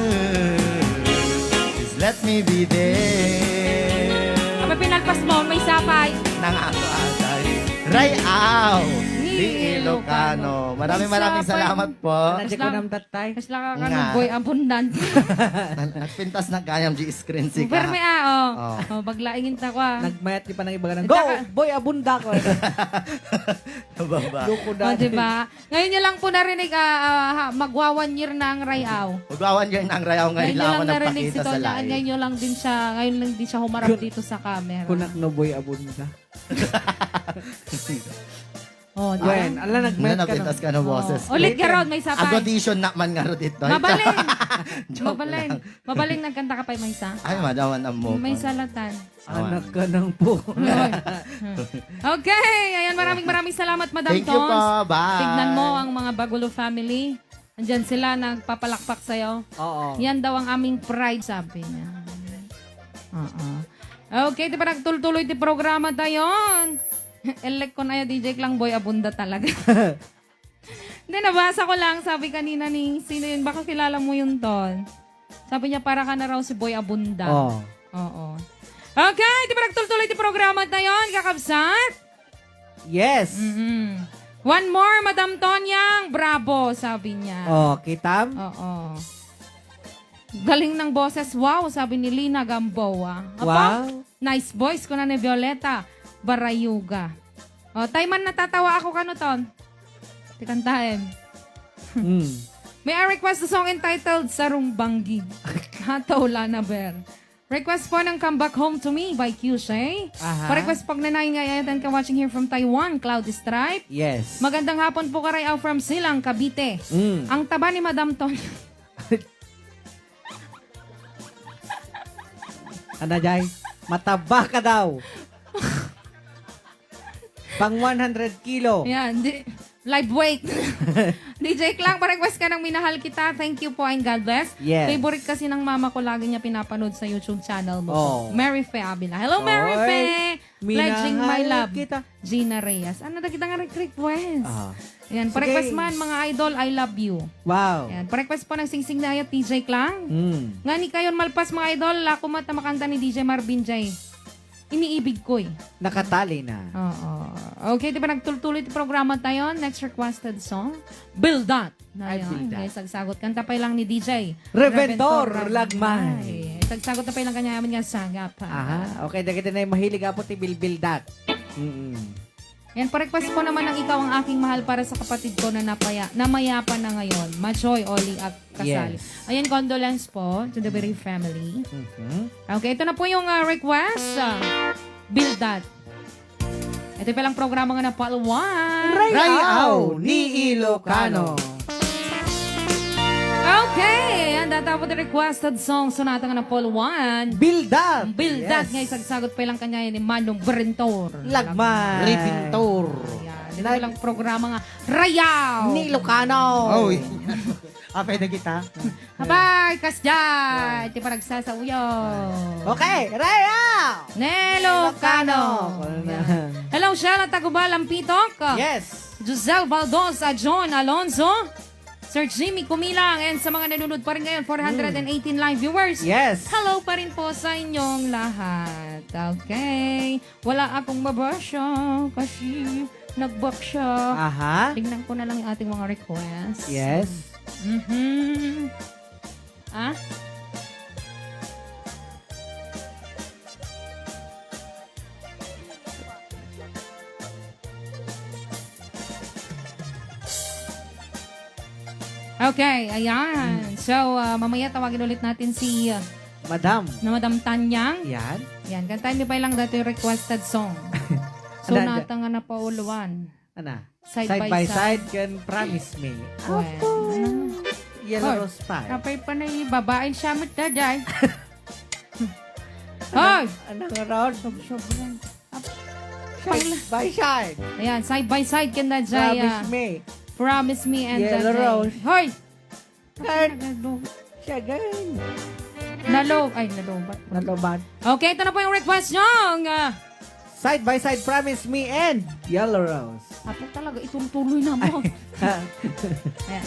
Speaker 5: is let me be there.
Speaker 3: Kapag pinalpas mo, may sapay.
Speaker 5: Nang ako atay. Ray out!
Speaker 3: Ni
Speaker 5: Di Ilocano. Maraming
Speaker 3: Sapay.
Speaker 5: salamat po.
Speaker 1: Nandiyan ko ng tatay.
Speaker 3: Kasi lang
Speaker 5: Nga.
Speaker 3: ka boy abundant.
Speaker 5: Nagpintas na kayang G-screen si
Speaker 3: Pero may oh.
Speaker 5: Oh.
Speaker 3: Oh, baglaingin ta ko ah.
Speaker 1: Nagmayat di pa nang iba ng Go! Boy, abunda ko.
Speaker 5: Baba.
Speaker 1: Luko
Speaker 3: O,
Speaker 1: dati.
Speaker 3: diba? Ngayon nyo lang po narinig, magwa 1 year na ang Rayaw.
Speaker 5: Magwawan yun ang rayaw ngayon
Speaker 3: Ngayon nyo
Speaker 5: lang ako
Speaker 3: lang narinig si
Speaker 5: nagpakita sa
Speaker 3: Tonya.
Speaker 5: live.
Speaker 3: Ngayon nyo lang din siya, ngayon lang din siya humarap dito sa camera.
Speaker 1: Kunak no boy, abunda.
Speaker 3: Oh, diba?
Speaker 1: Gwen, ala
Speaker 5: Ano
Speaker 1: nagmayat ka
Speaker 5: napintas
Speaker 1: no.
Speaker 5: ka ng boses.
Speaker 3: Ulit ka ron, may sapay.
Speaker 5: Agodisyon na man nga ro dito.
Speaker 3: Mabaling.
Speaker 5: Joke
Speaker 3: Mabaling.
Speaker 5: lang.
Speaker 3: Mabaling nagkanta ka pa may isa.
Speaker 5: Ay, madawan ang mo.
Speaker 3: May salatan.
Speaker 1: Anak ka ng po.
Speaker 3: Okay, ayan, maraming salamat, Madam
Speaker 5: Thank you po.
Speaker 3: Tons.
Speaker 5: Bye.
Speaker 3: Tignan mo ang mga Bagulo family. Andyan sila, nagpapalakpak sa'yo.
Speaker 1: Oo.
Speaker 3: Yan daw ang aming pride, sabi niya. Okay, di ba nagtuloy di programa tayon? Elect ko na yung DJ Klang Boy, abunda talaga. Hindi, nabasa ko lang, sabi kanina ni, sino yun, baka kilala mo yun, Tol. Sabi niya, para ka na raw si Boy Abunda.
Speaker 1: Oo.
Speaker 3: Oo. Okay, di ba nagtuloy di programa tayon, kakabsat?
Speaker 1: Yes.
Speaker 3: One more, Madam Tonyang. Bravo, sabi niya.
Speaker 1: Oh, kitam.
Speaker 3: Oo. Galing ng boses. Wow, sabi ni Lina Gamboa.
Speaker 1: Wow.
Speaker 3: Nice voice ko na ni Violeta Barayuga. O, Tayman, natatawa ako kanuton. Tikantahin. May I request the song entitled Sarong Banggi. Hataw Lana Bear. Request po ng Come Back Home to Me by Qshay.
Speaker 1: Aha.
Speaker 3: Pa-request pag nanay ngayon ka watching here from Taiwan, Cloudy Stripe.
Speaker 1: Yes.
Speaker 3: Magandang hapon po Karayaw from Silang, Cavite. Ang taba ni Madam Tonya.
Speaker 1: Ano, Jai? Mataba ka daw. Pang 100 kilo.
Speaker 3: Yan, live weight. DJ Klang, pa-request ka ng Minahal Kita. Thank you po and God bless.
Speaker 1: Yes.
Speaker 3: Favorite kasi ng mama ko, lagi niya pinapanood sa YouTube channel mo.
Speaker 1: Oh.
Speaker 3: Mary Fe Abila. Hello, Mary
Speaker 1: Oy,
Speaker 3: Fe! Pledging my
Speaker 1: minahal
Speaker 3: love.
Speaker 1: kita.
Speaker 3: Gina Reyes. Ano na kita nga request?
Speaker 1: Ah.
Speaker 3: Yan,
Speaker 1: Sige.
Speaker 3: pa-request man, mga idol, I love you.
Speaker 1: Wow.
Speaker 3: Yan, pa-request po ng Singsing na ayat, DJ Klang. Nga ni kayon malpas mga idol, lakumat na makanta ni DJ Marvin J. Iniibig ko eh.
Speaker 1: Nakatali na.
Speaker 3: Oo. Okay, di ba nagtultuloy ti programa tayo? Next requested song, Build That.
Speaker 1: Ay, Build That.
Speaker 3: Guys, sagsagot. Kanta pa lang ni DJ.
Speaker 1: Reventor Lagmay.
Speaker 3: Ay, sagsagot na pa lang kanya amin nga sagap.
Speaker 1: Aha. Okay, dagiti na yung mahilig apo ti bilbildat.
Speaker 3: Yan, pa-request po naman ng Ikaw ang Aking Mahal para sa kapatid ko na namayapa na ngayon. Machoy, Oli at Kasali.
Speaker 1: Yes.
Speaker 3: Ayan, condolence po to the very family. Okay, ito na po yung request. Build That. Ito pa lang programa nga na Palwan.
Speaker 1: Rayaw ni Ilocano.
Speaker 3: Okay, and tapos the requested song sonata nga na Palwan.
Speaker 1: Bildat.
Speaker 3: Build That nga isagsagot pa lang kanya ni Manong Berentor.
Speaker 1: Lagmay.
Speaker 2: Revintor.
Speaker 3: Ayan, ito pa lang programa nga Rayaw.
Speaker 1: Ni Ilocano.
Speaker 2: Oh, pwede kita.
Speaker 3: Habay, kasjay. Iti pa nagsasauyo.
Speaker 1: Okay, Rayaw.
Speaker 3: Nelo Cano. Hello, Shella Tagubal, Lampitok.
Speaker 1: Yes.
Speaker 3: Giselle Valdosa, John Alonzo. Sir Jimmy Kumilang, and sa mga nanonood pa rin ngayon, 418 live viewers.
Speaker 1: Yes.
Speaker 3: Hello pa rin po sa inyong lahat. Okay. Wala akong mabasya kasi nag-back siya.
Speaker 1: Aha.
Speaker 3: Tingnan ko na lang yung ating mga requests.
Speaker 1: Yes.
Speaker 3: Ah? Okay, ayan. So, mamaya tawagin ulit natin si
Speaker 1: Madam.
Speaker 3: na Madam Tanyang.
Speaker 1: Yan.
Speaker 3: Yan, kantahin niyo pa lang dati yung requested song. So,
Speaker 1: Ano,
Speaker 3: nata nga na pauluan.
Speaker 1: Ana.
Speaker 3: Side
Speaker 1: Side
Speaker 3: by
Speaker 1: by
Speaker 3: side.
Speaker 1: side can promise me.
Speaker 3: Well,
Speaker 1: Yellow
Speaker 3: Hoy.
Speaker 1: Rose Pie.
Speaker 3: kapay pa na yung babaeng siyamit na dyan. Hoy!
Speaker 1: Anong round?
Speaker 3: Sobrang.
Speaker 1: Side by side.
Speaker 3: Ayan, side by side ka na dyan.
Speaker 1: Promise me.
Speaker 3: Promise me and
Speaker 1: Yellow
Speaker 3: the
Speaker 1: rose.
Speaker 3: Hoy!
Speaker 1: Kurt. Siya ganun.
Speaker 3: Nalog. Ay, nalobat.
Speaker 1: Nalobat.
Speaker 3: Okay, ito na po yung request nyo.
Speaker 1: Side by side, promise me and Yellow Rose.
Speaker 3: Apo talaga, ituloy na mo. Ayan.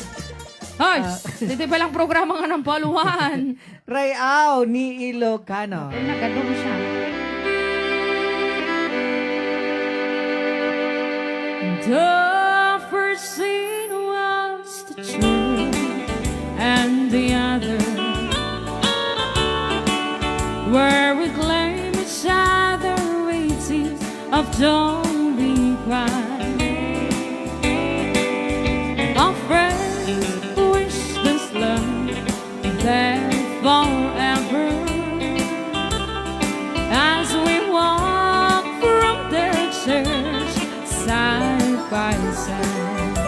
Speaker 3: Hoy! Dito pa lang programa nga ng paluhan.
Speaker 1: Rayaw ni Ilocano.
Speaker 3: Nagadong siya. The first thing was the truth, and the other where we claim each other with tears of don't be crying. Our friends wish this love there forever as we walk from their church side by side.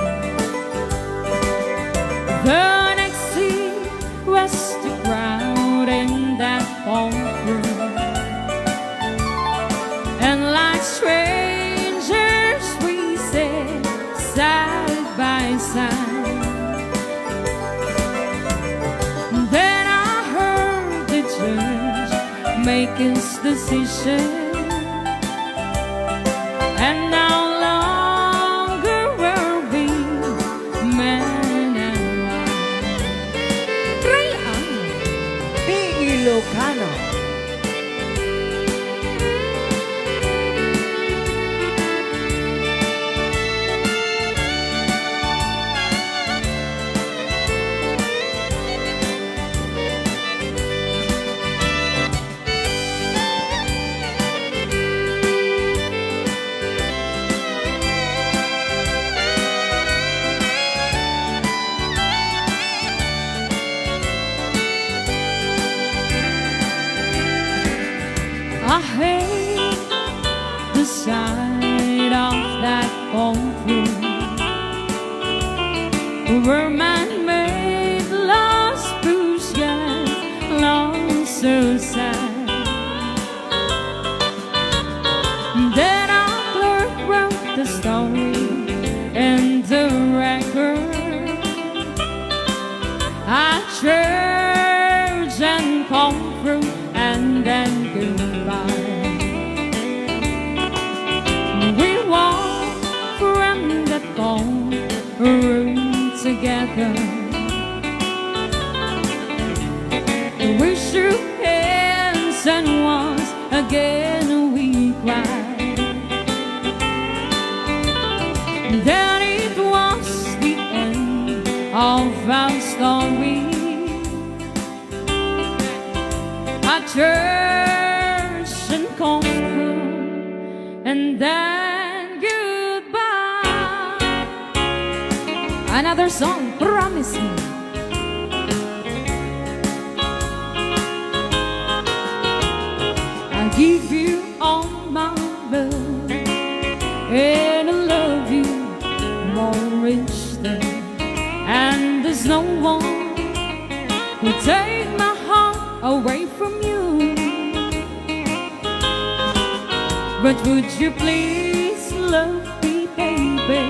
Speaker 3: The next scene was the crowd in that ballroom, and like strangers we sat side by side. Then I heard the judge make his decision, and no longer will be man and wife. Rayan.
Speaker 1: Ni Ilocano.
Speaker 3: I hate the sight of that courtroom where man-made lost push got long so sad. Then I wrote the story and the record. I church and come through and then goodbye. We walk from that room together. We shook hands and once again we cried. Then it was the end of our story. I church and come home and then goodbye. Another song, Promise Me. I give you all my love and I love you more each day. And there's no one who take my heart away from you. But would you please love me, baby?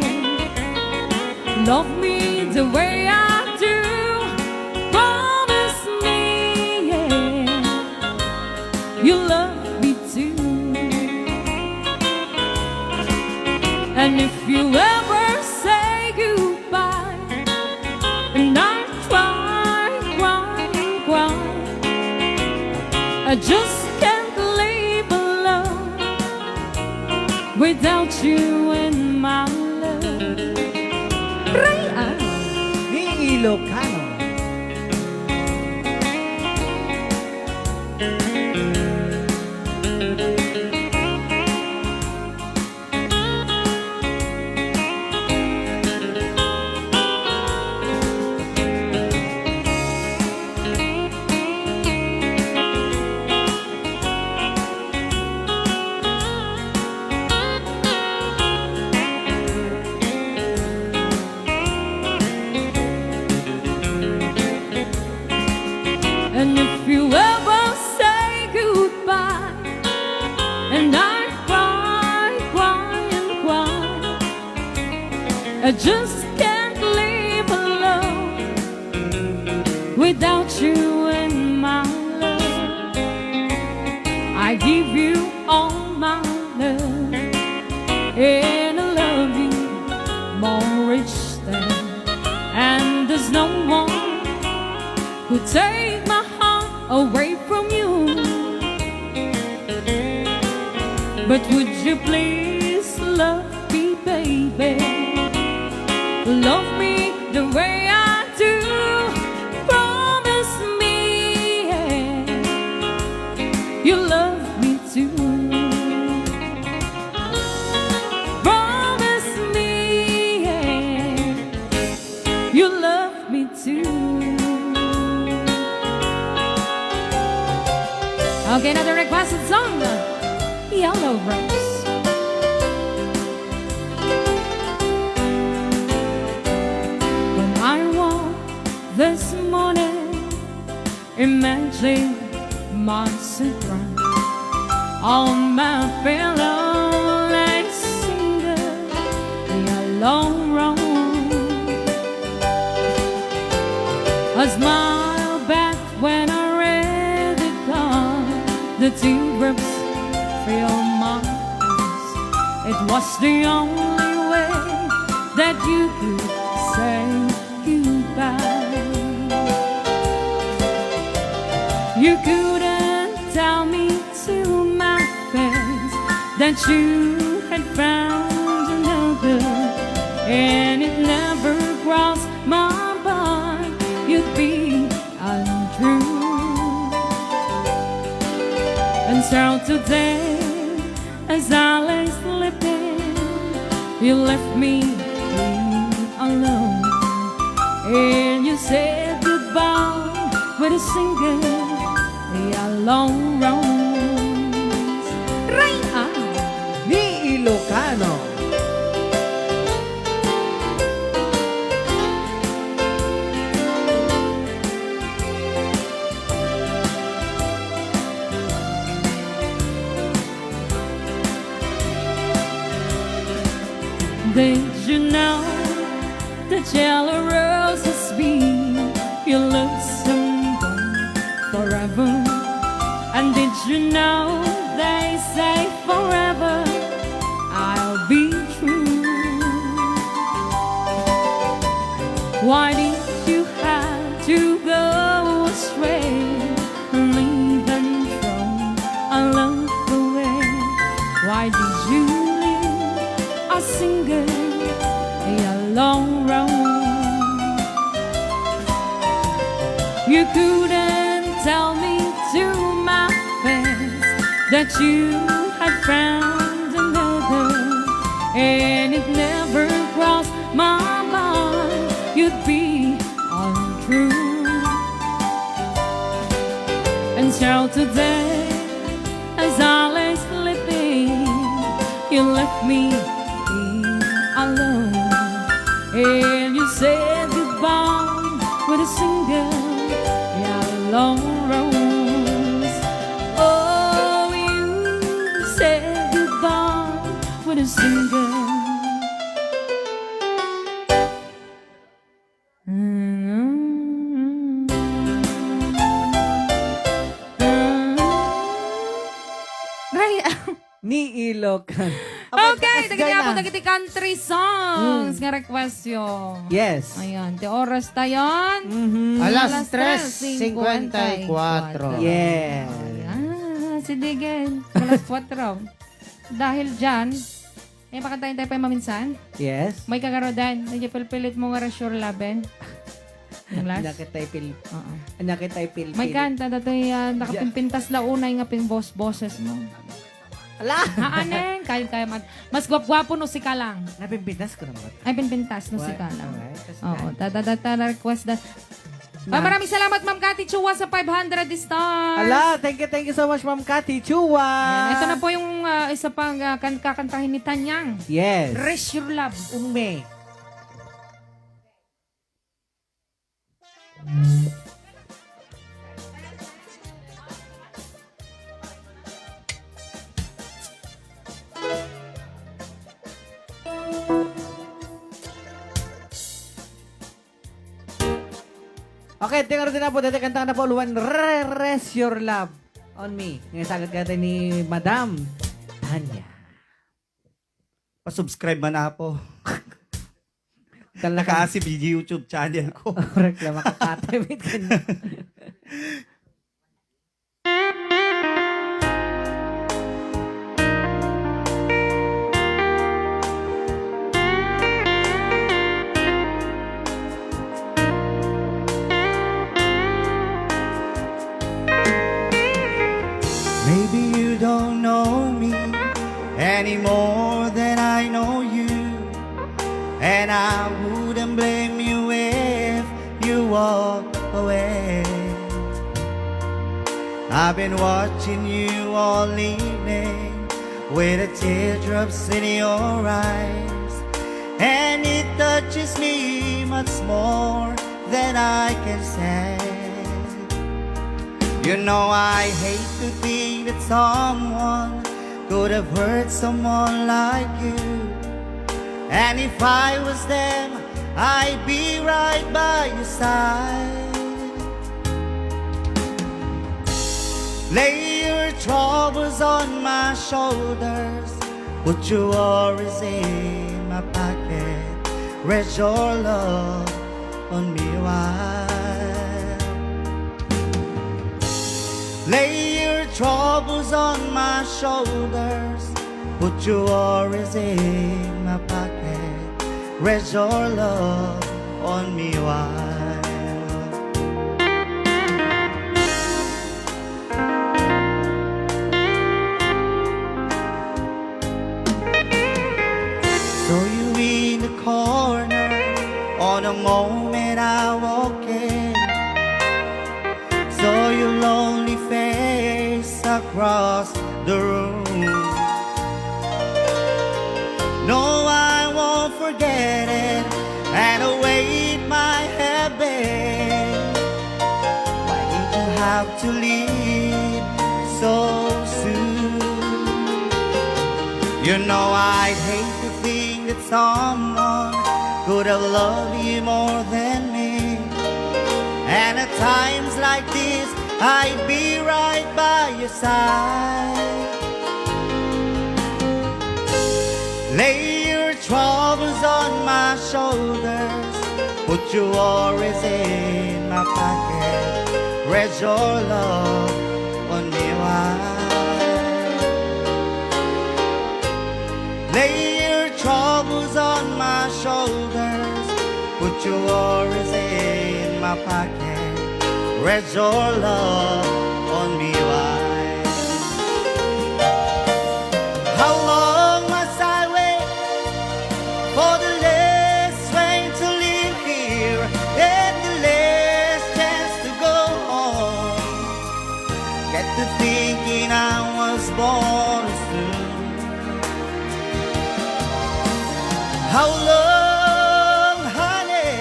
Speaker 3: Love me the way I do. Promise me, yeah, you love me too. And if you ever say goodbye and I cry, I just can't live alone without you in my love. Raya.
Speaker 1: Ni Ilocano.
Speaker 3: And if you ever say goodbye and I cry I just can't live alone without you in my love. I give you all my love and I love you more each day. And there's no one who take my heart away from you. But would you please love me, baby? Love me the way I do. Promise me, yeah, you love me too. Promise me, yeah, you love me too. Okay, another requested song, Yellow Rose. When I woke this morning, imagine my surprise on my pillow, like a single yellow rose. I smiled back when I read the card. The teardrops fill my eyes. It was the only way that you could say goodbye. You couldn't tell me to my face that you had found another, and it never crossed my mind you'd be untrue. And so today, as I lay sleeping, you left me alone, and you said goodbye with a single yellow rose. Ray Al.
Speaker 1: Ni Ilocano.
Speaker 3: Did you know that yellow roses be your lonesome forever? And did you know they say forever I'll be true? Why did you have to go astray, leaving from our love away? Why did you leave a single, a long road? You couldn't tell me to my face that you had found another, and it never crossed my mind you'd be untrue. And so today, as I lay sleeping, you left me alone, and you said goodbye with a single yellow rose. Oh, you said goodbye with a single. Right.
Speaker 1: Ni Ilocano.
Speaker 3: Okay,
Speaker 1: Tapos,
Speaker 3: dagiti
Speaker 1: na.
Speaker 3: ako dagiti country songs nga request yo.
Speaker 1: Yes.
Speaker 3: Ayan, te oras tayon.
Speaker 1: Mhm.
Speaker 2: Alas
Speaker 3: 3:54.
Speaker 2: 3:54.
Speaker 1: Yes.
Speaker 3: Ayan, si Digel, alas 4. Dahil dyan, pakantayin tayo pa yung maminsan.
Speaker 1: Yes.
Speaker 3: May kagarodan, nagyapilpilit mo nga rasure laben. Yung last.
Speaker 1: Anak kita'y pil.
Speaker 3: Oo.
Speaker 1: Anak kita'y pil.
Speaker 3: May kanta, dato'y nakapimpintas launay nga boses mo.
Speaker 1: Ala!
Speaker 3: Haanen, kaya mas gwap-gwapo no si Kalang.
Speaker 1: Napimpitas ko naman.
Speaker 3: Ay, pinpintas no si Kalang.
Speaker 1: Alright.
Speaker 3: Oo, request that. Maraming salamat, Ma'am Cathy Chua, sa 500 stars.
Speaker 1: Ala, thank you so much, Ma'am Cathy Chua.
Speaker 3: Ayan, ito na po yung isa pang kakantahin ni Tanyang.
Speaker 1: Yes.
Speaker 3: Raise Your Love.
Speaker 1: Ume. Okay, tingnan din na po. Dati kanta na po, Luwan, Rest Your Love on Me. Ngayon sagot natin ni Madam Tanya.
Speaker 5: Pa-subscribe man na po.
Speaker 1: Talaga.
Speaker 5: Nakaasib yung YouTube channel ko.
Speaker 1: Reklama ka katimit ka na.
Speaker 5: Maybe you don't know me any more than I know you, and I wouldn't blame you if you walk away. I've been watching you all evening with the teardrops in your eyes, and it touches me much more than I can say. You know I hate to think that someone could have hurt someone like you, and if I was them, I'd be right by your side. Lay your troubles on my shoulders, put your worries in my pocket, rest your love on me a while. Lay your troubles on my shoulders, put your worries in my pocket, rest your love on me a while. Saw you in the corner on a moment I walk in, saw your lonely face across the room. have to leave so soon. You know I'd hate to think that someone could have loved you more than me. And at times like this, I'd be right by your side. Lay your troubles on my shoulders, put your worries in my pocket, rest your love on me wide. Lay your troubles on my shoulders, put your worries in my pocket, rest your love on me wide. How long must I wait for the last train to leave here and the last chance to go home? Get to thinking I was born soon. How long, honey,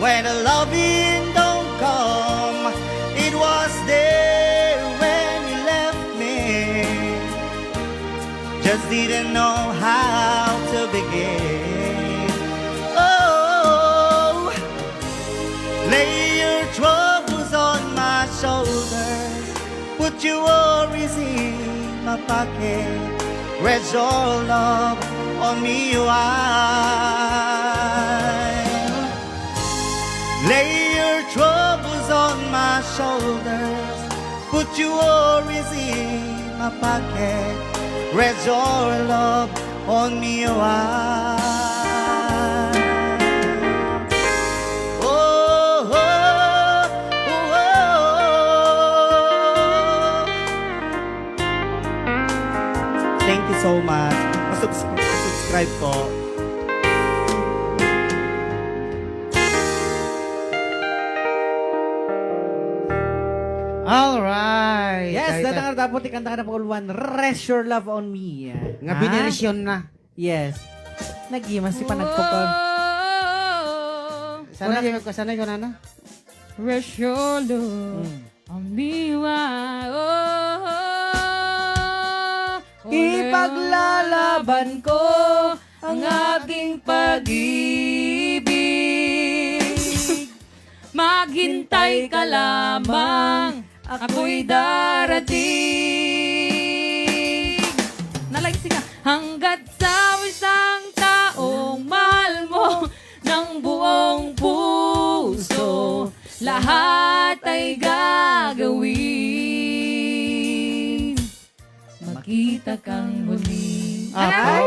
Speaker 5: when the loving don't come? It was there when you left me. Just didn't know how to begin. Oh, lay your troubles on my shoulders, put your worries in my pocket, rest your love on me wide. Lay your troubles on my shoulders, put your worries in my pocket, rest your love on me wide. Oh, oh, oh, oh. Thank you so much. Subscribe po.
Speaker 2: Alright.
Speaker 1: Yes, datang na tapos ikanta ka na panguluan. Rest your love on me.
Speaker 2: Nga
Speaker 1: Ha?
Speaker 2: binerisyon na.
Speaker 1: Yes. Nagimas si panagpapal.
Speaker 3: Oh,
Speaker 2: Sanay ko na na.
Speaker 3: rest your love on me, why?
Speaker 1: Ipaglalaban ko ang aking pag-ibig.
Speaker 3: Maghintay ka lamang, ako'y darating. Nalagsik ka. Hanggat sa isang taong mahal mo ng buong puso, lahat ay gagawin. Makita kang muli.
Speaker 1: Okay.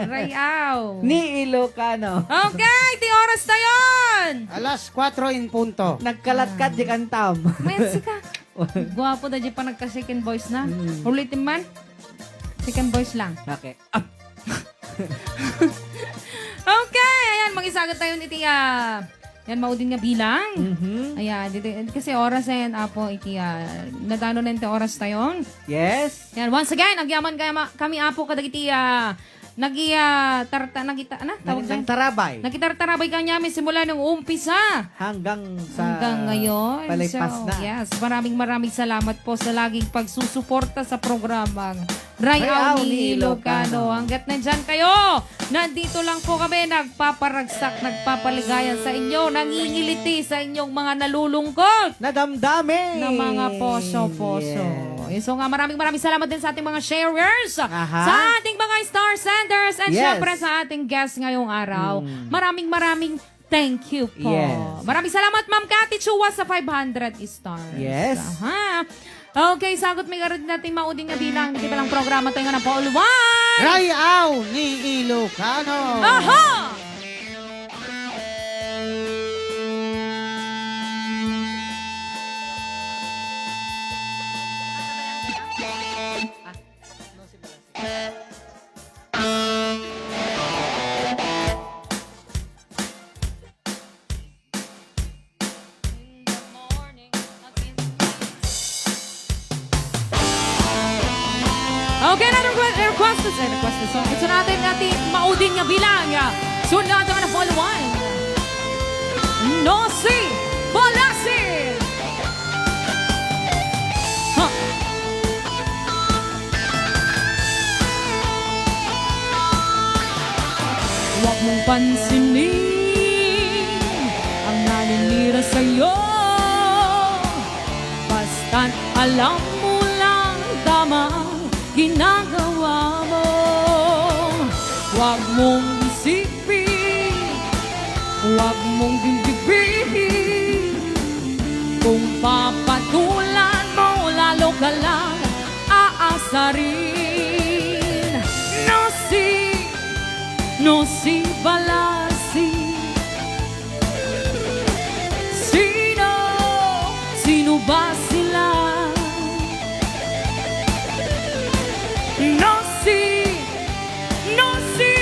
Speaker 3: Rayaw.
Speaker 1: Ni Ilocano.
Speaker 3: Okay, di oras na yun.
Speaker 2: Alas 4 in punto.
Speaker 1: Nagkalatkat di kantam.
Speaker 3: Mensi ka. Guwapo na di pa nagka-second voice na. Ulitin man. Second voice lang.
Speaker 1: Okay.
Speaker 3: Okay, ayan, mag-isagot tayo ni Tia. Yan, maudin nga bilang.
Speaker 1: Mhm.
Speaker 3: Ayan, kasi oras na yan, apo, iti, nadano na yung oras tayo.
Speaker 1: Yes.
Speaker 3: Yan, once again, agyaman kami, apo, kadagiti,
Speaker 1: Nagtarabay.
Speaker 3: nagitartarabay ka niya simula ng umpisa.
Speaker 1: Hanggang sa
Speaker 3: Hanggang ngayon.
Speaker 1: Palipas
Speaker 3: So,
Speaker 1: na.
Speaker 3: yes, maraming salamat po sa laging pagsusuporta sa programa Rayaw ni Ilocano. Hanggat nandyan kayo, nandito lang po kami nagpaparagsak, nagpapaligayan sa inyo, nangingiliti sa inyong mga nalulungkot
Speaker 1: Nadamdami.
Speaker 3: na mga poso-poso.
Speaker 1: Yes.
Speaker 3: So nga, maraming salamat din sa ating mga sharers,
Speaker 1: Aha.
Speaker 3: sa ating mga star senders, and
Speaker 1: Yes.
Speaker 3: syempre sa ating guests ngayong araw. Maraming thank you po.
Speaker 1: Yes.
Speaker 3: Maraming salamat, Ma'am Cathy Chua, sa 500 stars.
Speaker 1: Yes.
Speaker 3: Aha. Okay, sagot may garad natin mauding na bilang. Hindi pa lang programa tayo nga ng Paul Juan.
Speaker 2: Rayaw ni Ilocano.
Speaker 3: Aha! Okay, na request song. Gusto natin maudin niya bilang. Sunod ang Paul Juan. No si Bolasi. papansinin ang naninira sa'yo. Basta't alam mo lang tama ang ginagawa mo. Huwag mong isipin, huwag mong dibdibin. Kung papatulan mo, lalo ka lang aasarin. No si balasi. Sino ba sila? No si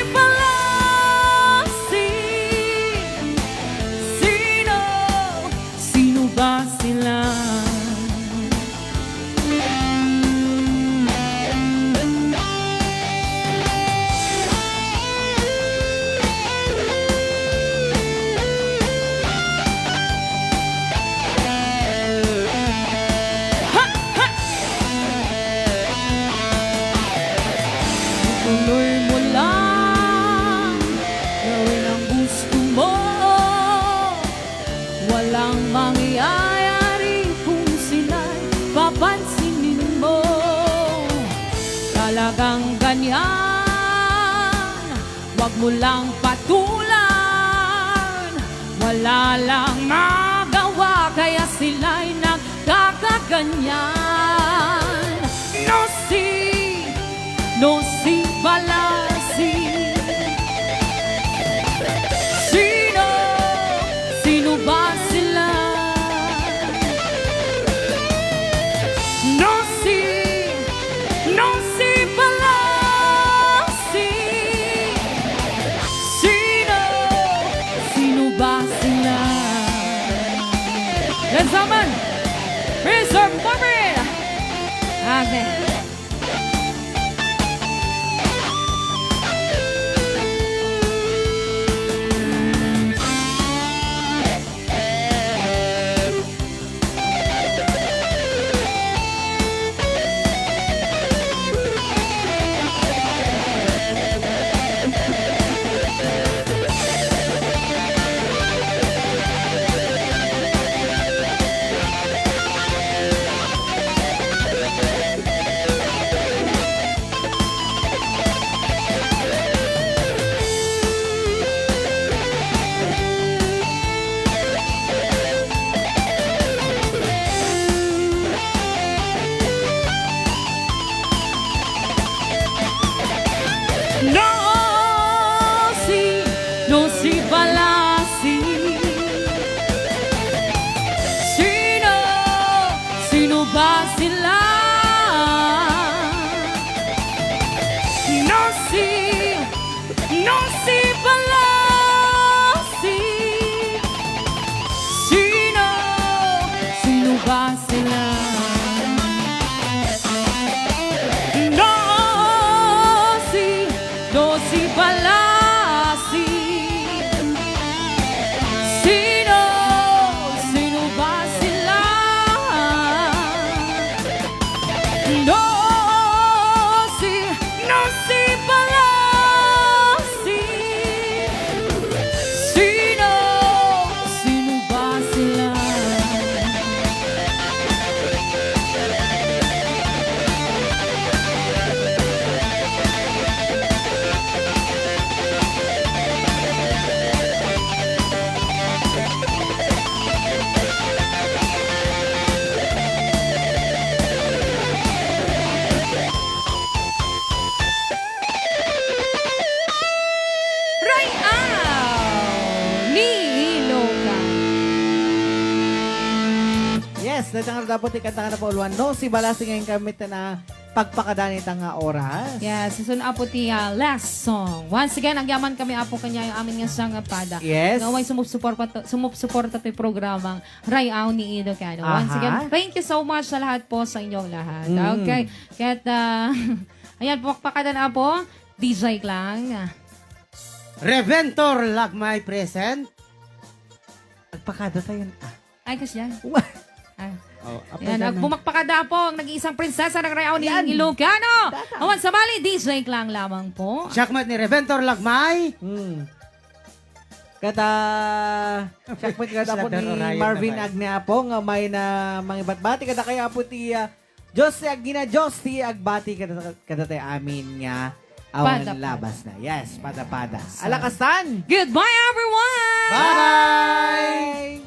Speaker 3: balasi. Sino ba sila? Tuloy mo lang, gawin ang gusto mo. Walang mangyayari kung sila'y papansinin mo. Talagang ganyan, wag mo lang patulan. Wala lang magawa, kaya sila'y nagkakaganyan. No si balasi. Sino ba sila? No si balasi. Sino ba sila? Let's summon Mr. Marvin. Okay. No si balasi. Sino ba sila? No si balasi. Sino ba sila? No si balasi. Sino ba sila? No si balasi. Sino ba sila?
Speaker 1: Yes, datang dapat ikanta na po ulwan. No, si balasi ngayon kamit na pagpakadanit ang oras.
Speaker 3: Yes, susun apo ti last song. Once again, ang yaman kami apo kanya yung amin nga sang pada.
Speaker 1: Yes.
Speaker 3: Naway sumusuporta to programang Rayaw ni Ilocano. Once
Speaker 1: Aha.
Speaker 3: again, thank you so much sa lahat po sa inyong lahat. Okay. Kaya, ayan po, pakada na po. DJ lang.
Speaker 2: Reventor Lagmay present.
Speaker 1: Pagpakada tayo.
Speaker 3: Ay, kasi yan. Ay.
Speaker 2: Oh,
Speaker 3: Yan, pumakpakada po ang nag-iisang prinsesa ng Rayaw ni
Speaker 1: Yan.
Speaker 3: Ilocano.
Speaker 1: Tata.
Speaker 3: Awan sa bali, DJ lang lamang po.
Speaker 2: Shakmat ni Reventor Lagmay.
Speaker 1: Kata checkpoint kada po
Speaker 2: Slater
Speaker 1: ni
Speaker 2: Orion
Speaker 1: Marvin
Speaker 2: naman.
Speaker 1: Agnea po nga may na mga batbati kada kaya po ti Diyos Agina Diyos ti agbati kada tayo amin nga awan
Speaker 3: Pada-pada.
Speaker 1: labas na. Yes, pada-pada. Alakasan!
Speaker 3: Goodbye, everyone!
Speaker 1: Bye!